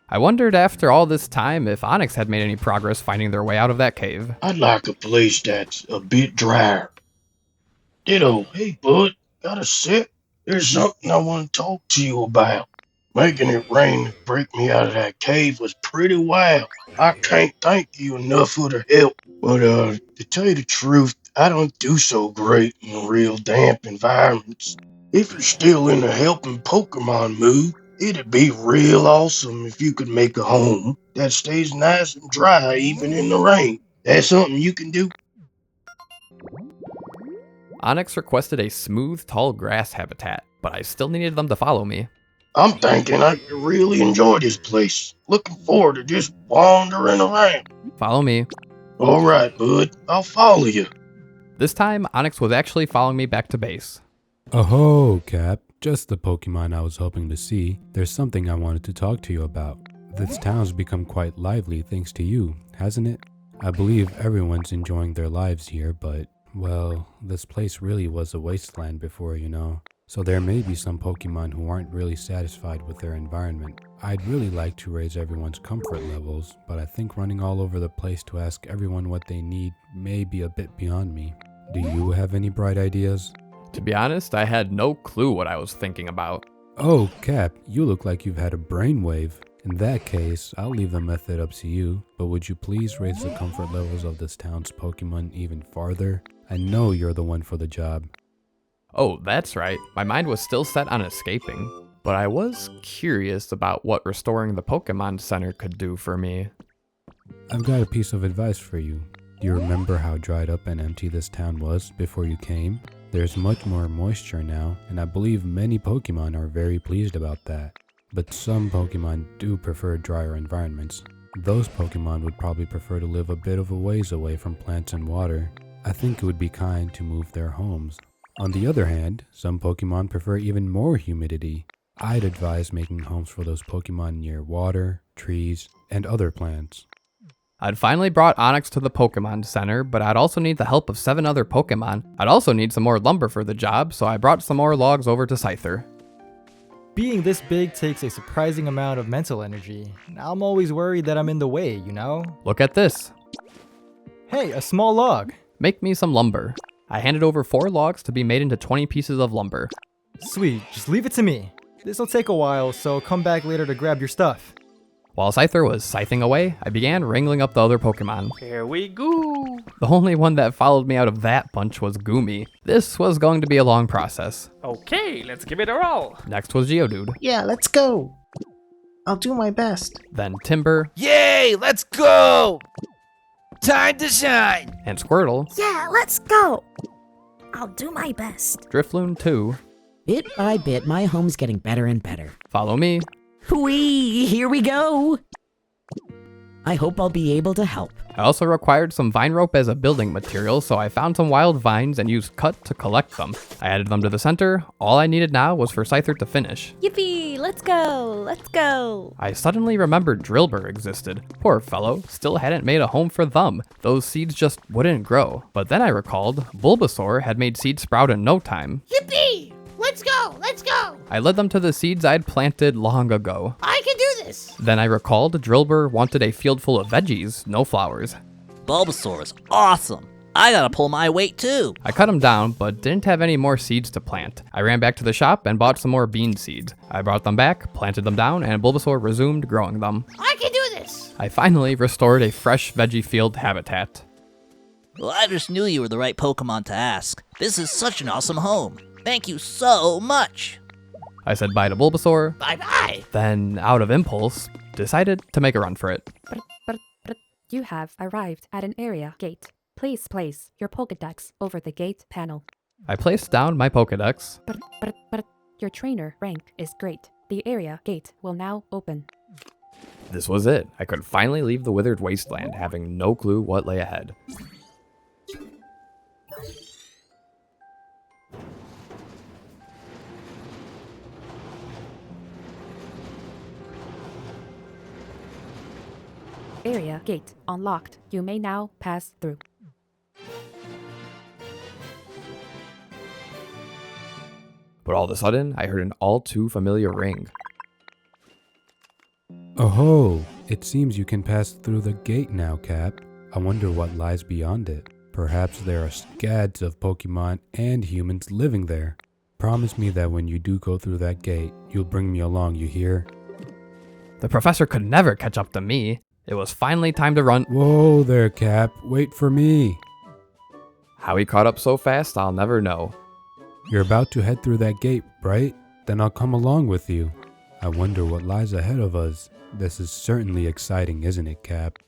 I wondered after all this time if Onyx had made any progress finding their way out of that cave. I'd like a place that's a bit drier. Ditto, hey bud, got a sip? There's something I want to talk to you about. Making it rain to break me out of that cave was pretty wild. I can't thank you enough for the help. But to tell you the truth, I don't do so great in real damp environments. If you're still in the helping Pokemon mood, it'd be real awesome if you could make a home that stays nice and dry even in the rain. That's something you can do. Onyx requested a smooth, tall grass habitat, but I still needed them to follow me. I'm thinking I could really enjoy this place. Looking forward to just wandering around. Follow me. Alright, bud. I'll follow you. This time, Onyx was actually following me back to base. Oh, Cap. Just the Pokemon I was hoping to see. There's something I wanted to talk to you about. This town's become quite lively thanks to you, hasn't it? I believe everyone's enjoying their lives here, but, well, this place really was a wasteland before, you know. So there may be some Pokemon who aren't really satisfied with their environment. I'd really like to raise everyone's comfort levels, but I think running all over the place to ask everyone what they need may be a bit beyond me. Do you have any bright ideas? To be honest, I had no clue what I was thinking about. Oh, Cap, you look like you've had a brainwave. In that case, I'll leave the method up to you, but would you please raise the comfort levels of this town's Pokemon even farther? I know you're the one for the job. Oh, that's right. My mind was still set on escaping, but I was curious about what restoring the Pokemon Center could do for me. I've got a piece of advice for you. Do you remember how dried up and empty this town was before you came? There's much more moisture now, and I believe many Pokemon are very pleased about that. But some Pokemon do prefer drier environments. Those Pokemon would probably prefer to live a bit of a ways away from plants and water. I think it would be kind to move their homes. On the other hand, some Pokemon prefer even more humidity. I'd advise making homes for those Pokemon near water, trees, and other plants. I'd finally brought Onyx to the Pokemon Center, but I'd also need the help of 7 other Pokemon. I'd also need some more lumber for the job, so I brought some more logs over to Scyther. Being this big takes a surprising amount of mental energy. I'm always worried that I'm in the way, you know? Look at this. Hey, a small log. Make me some lumber. I handed over 4 logs to be made into 20 pieces of lumber. Sweet, just leave it to me. This'll take a while, so come back later to grab your stuff. While Scyther was scything away, I began wrangling up the other Pokemon. Here we go. The only one that followed me out of that bunch was Goomy. This was going to be a long process. Okay, let's give it a roll. Next was Geodude. Yeah, let's go. I'll do my best. Then Timber. Yay, let's go! Time to shine! And Squirtle. Yeah, let's go. I'll do my best. Drifloon 2. Bit by bit, my home's getting better and better. Follow me. Whee! Here we go! I hope I'll be able to help. I also required some vine rope as a building material, so I found some wild vines and used cut to collect them. I added them to the center. All I needed now was for Scyther to finish. Yippee! Let's go! Let's go! I suddenly remembered Drilbur existed. Poor fellow, still hadn't made a home for them. Those seeds just wouldn't grow. But then I recalled Bulbasaur had made seeds sprout in no time. Yippee! Let's go! Let's go! I led them to the seeds I'd planted long ago. I can do this! Then I recalled Drilbur wanted a field full of veggies, no flowers. Bulbasaur is awesome. I gotta pull my weight too. I cut him down, but didn't have any more seeds to plant. I ran back to the shop and bought some more bean seeds. I brought them back, planted them down, and Bulbasaur resumed growing them. I can do this! I finally restored a fresh veggie field habitat. Well, I just knew you were the right Pokemon to ask. This is such an awesome home. Thank you so much. I said bye to Bulbasaur. Bye-bye. Then, out of impulse, decided to make a run for it. But you have arrived at an area gate. Please place your Pokedex over the gate panel. I placed down my Pokedex. But your trainer rank is great. The area gate will now open. This was it. I could finally leave the withered wasteland, having no clue what lay ahead. Area gate unlocked. You may now pass through. But all of a sudden, I heard an all too familiar ring. Oh, it seems you can pass through the gate now, Cap. I wonder what lies beyond it. Perhaps there are scads of Pokemon and humans living there. Promise me that when you do go through that gate, you'll bring me along, you hear? The professor could never catch up to me. It was finally time to run. Whoa there, Cap. Wait for me. How he caught up so fast, I'll never know. You're about to head through that gate, right? Then I'll come along with you. I wonder what lies ahead of us. This is certainly exciting, isn't it, Cap?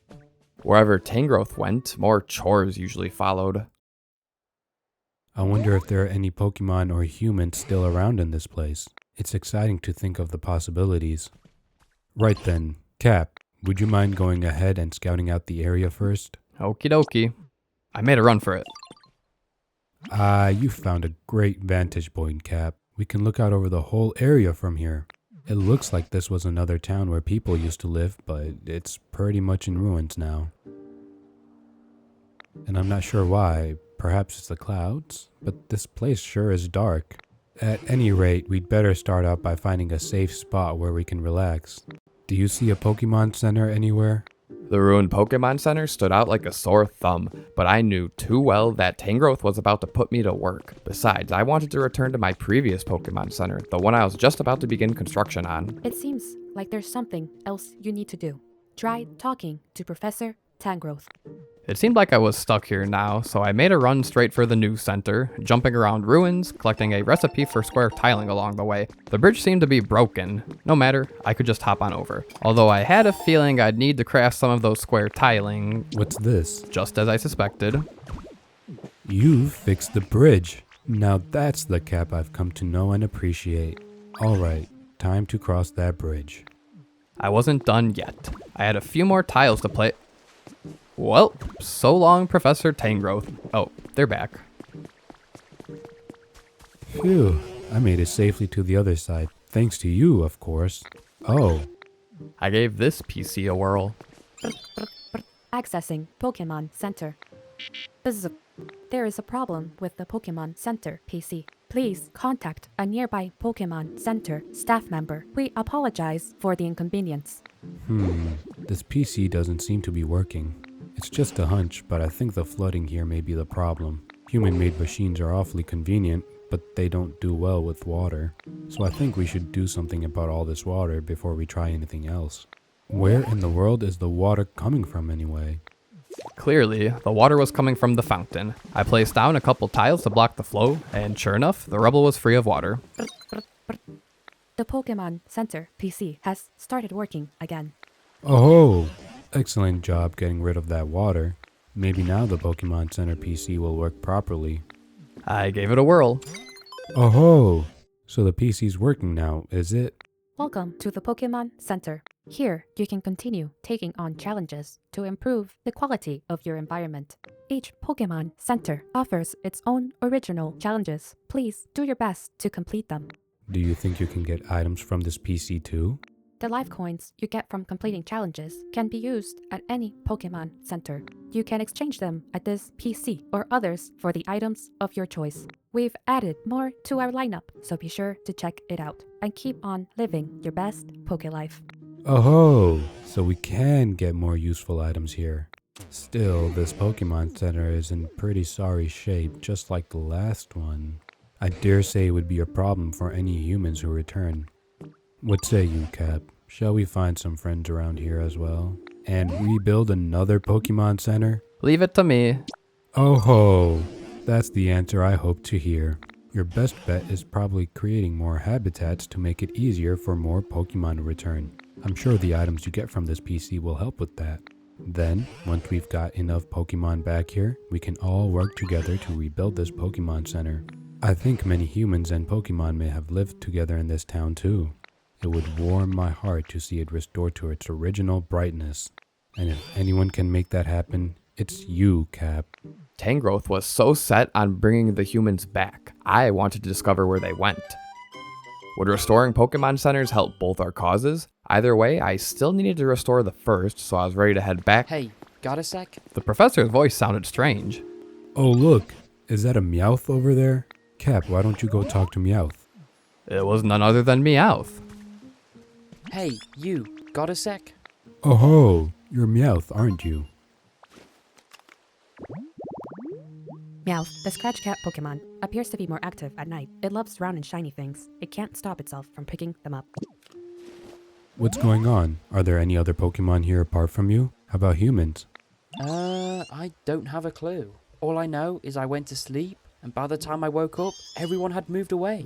Wherever Tangrowth went, more chores usually followed. I wonder if there are any Pokemon or humans still around in this place. It's exciting to think of the possibilities. Right then, Cap, would you mind going ahead and scouting out the area first? Okie dokie. I made a run for it. You found a great vantage point, Cap. We can look out over the whole area from here. It looks like this was another town where people used to live, but it's pretty much in ruins now. And I'm not sure why. Perhaps it's the clouds? But this place sure is dark. At any rate, we'd better start out by finding a safe spot where we can relax. Do you see a Pokemon Center anywhere? The ruined Pokemon Center stood out like a sore thumb, but I knew too well that Tangrowth was about to put me to work. Besides, I wanted to return to my previous Pokemon Center, the one I was just about to begin construction on. It seems like there's something else you need to do. Try talking to Professor Tangrowth. It seemed like I was stuck here now, so I made a run straight for the new center, jumping around ruins, collecting a recipe for square tiling along the way. The bridge seemed to be broken. No matter, I could just hop on over. Although I had a feeling I'd need to craft some of those square tiling. What's this? Just as I suspected. You've fixed the bridge. Now that's the Cap I've come to know and appreciate. Alright, time to cross that bridge. I wasn't done yet. I had a few more tiles to play. Well, so long, Professor Tangrowth. Oh, they're back. Phew, I made it safely to the other side. Thanks to you, of course. Oh. I gave this PC a whirl. Accessing Pokemon Center. There is a problem with the Pokemon Center PC. Please contact a nearby Pokemon Center staff member. We apologize for the inconvenience. This PC doesn't seem to be working. It's just a hunch, but I think the flooding here may be the problem. Human-made machines are awfully convenient, but they don't do well with water. So I think we should do something about all this water before we try anything else. Where in the world is the water coming from anyway? Clearly, the water was coming from the fountain. I placed down a couple tiles to block the flow, and sure enough, the rubble was free of water. The Pokemon Center PC has started working again. Oh, excellent job getting rid of that water. Maybe now the Pokemon Center PC will work properly. I gave it a whirl. Oh, so the PC's working now, is it? Welcome to the Pokemon Center. Here, you can continue taking on challenges to improve the quality of your environment. Each Pokemon Center offers its own original challenges. Please do your best to complete them. Do you think you can get items from this PC too? The life coins you get from completing challenges can be used at any Pokemon Center. You can exchange them at this PC or others for the items of your choice. We've added more to our lineup, so be sure to check it out and keep on living your best Poke life. Oh, so we can get more useful items here. Still, this Pokemon Center is in pretty sorry shape, just like the last one. I dare say it would be a problem for any humans who return. What say you, Cap? Shall we find some friends around here as well? And rebuild another Pokemon Center? Leave it to me. Oh ho! That's the answer I hope to hear. Your best bet is probably creating more habitats to make it easier for more Pokemon to return. I'm sure the items you get from this PC will help with that. Then, once we've got enough Pokemon back here, we can all work together to rebuild this Pokemon Center. I think many humans and Pokemon may have lived together in this town too. It would warm my heart to see it restored to its original brightness. And if anyone can make that happen, it's you, Cap. Tangrowth was so set on bringing the humans back, I wanted to discover where they went. Would restoring Pokemon Centers help both our causes? Either way, I still needed to restore the first, so I was ready to head back. Hey, got a sec? The professor's voice sounded strange. Oh look, is that a Meowth over there? Cap, why don't you go talk to Meowth? It was none other than Meowth. Hey, you, got a sec? Oh ho, you're Meowth, aren't you? Meowth, the Scratch Cat Pokemon, appears to be more active at night. It loves round and shiny things. It can't stop itself from picking them up. What's going on? Are there any other Pokemon here apart from you? How about humans? I don't have a clue. All I know is I went to sleep, and by the time I woke up, everyone had moved away.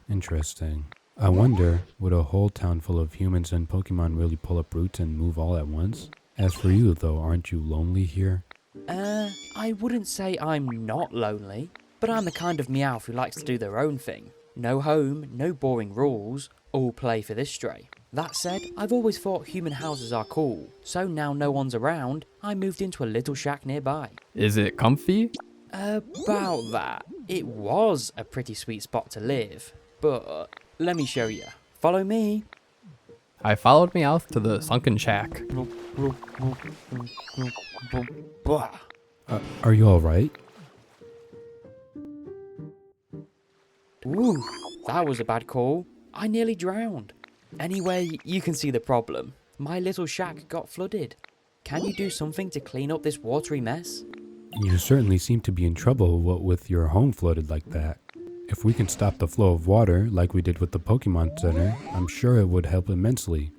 Interesting. I wonder, would a whole town full of humans and Pokemon really pull up roots and move all at once? As for you though, aren't you lonely here? I wouldn't say I'm not lonely, but I'm the kind of Meowth who likes to do their own thing. No home, no boring rules, all play for this stray. That said, I've always thought human houses are cool, so now no one's around, I moved into a little shack nearby. Is it comfy? About that. It was a pretty sweet spot to live, but let me show you. Follow me. I followed Meowth to the sunken shack. Are you alright? Ooh, that was a bad call. I nearly drowned. Anyway, you can see the problem. My little shack got flooded. Can you do something to clean up this watery mess? You certainly seem to be in trouble with your home flooded like that. If we can stop the flow of water like we did with the Pokemon Center, I'm sure it would help immensely.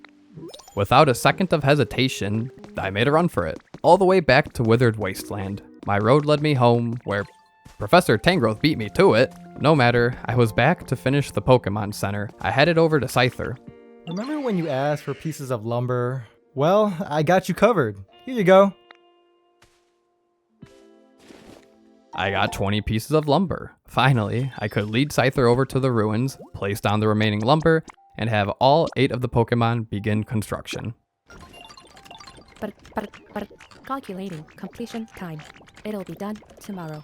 Without a second of hesitation, I made a run for it, all the way back to Withered Wasteland. My road led me home, where Professor Tangrowth beat me to it. No matter, I was back to finish the Pokemon Center. I headed over to Scyther. Remember when you asked for pieces of lumber? Well, I got you covered. Here you go. I got 20 pieces of lumber. Finally, I could lead Scyther over to the ruins, place down the remaining lumber, and have all 8 of the Pokemon begin construction. But calculating completion time. It'll be done tomorrow.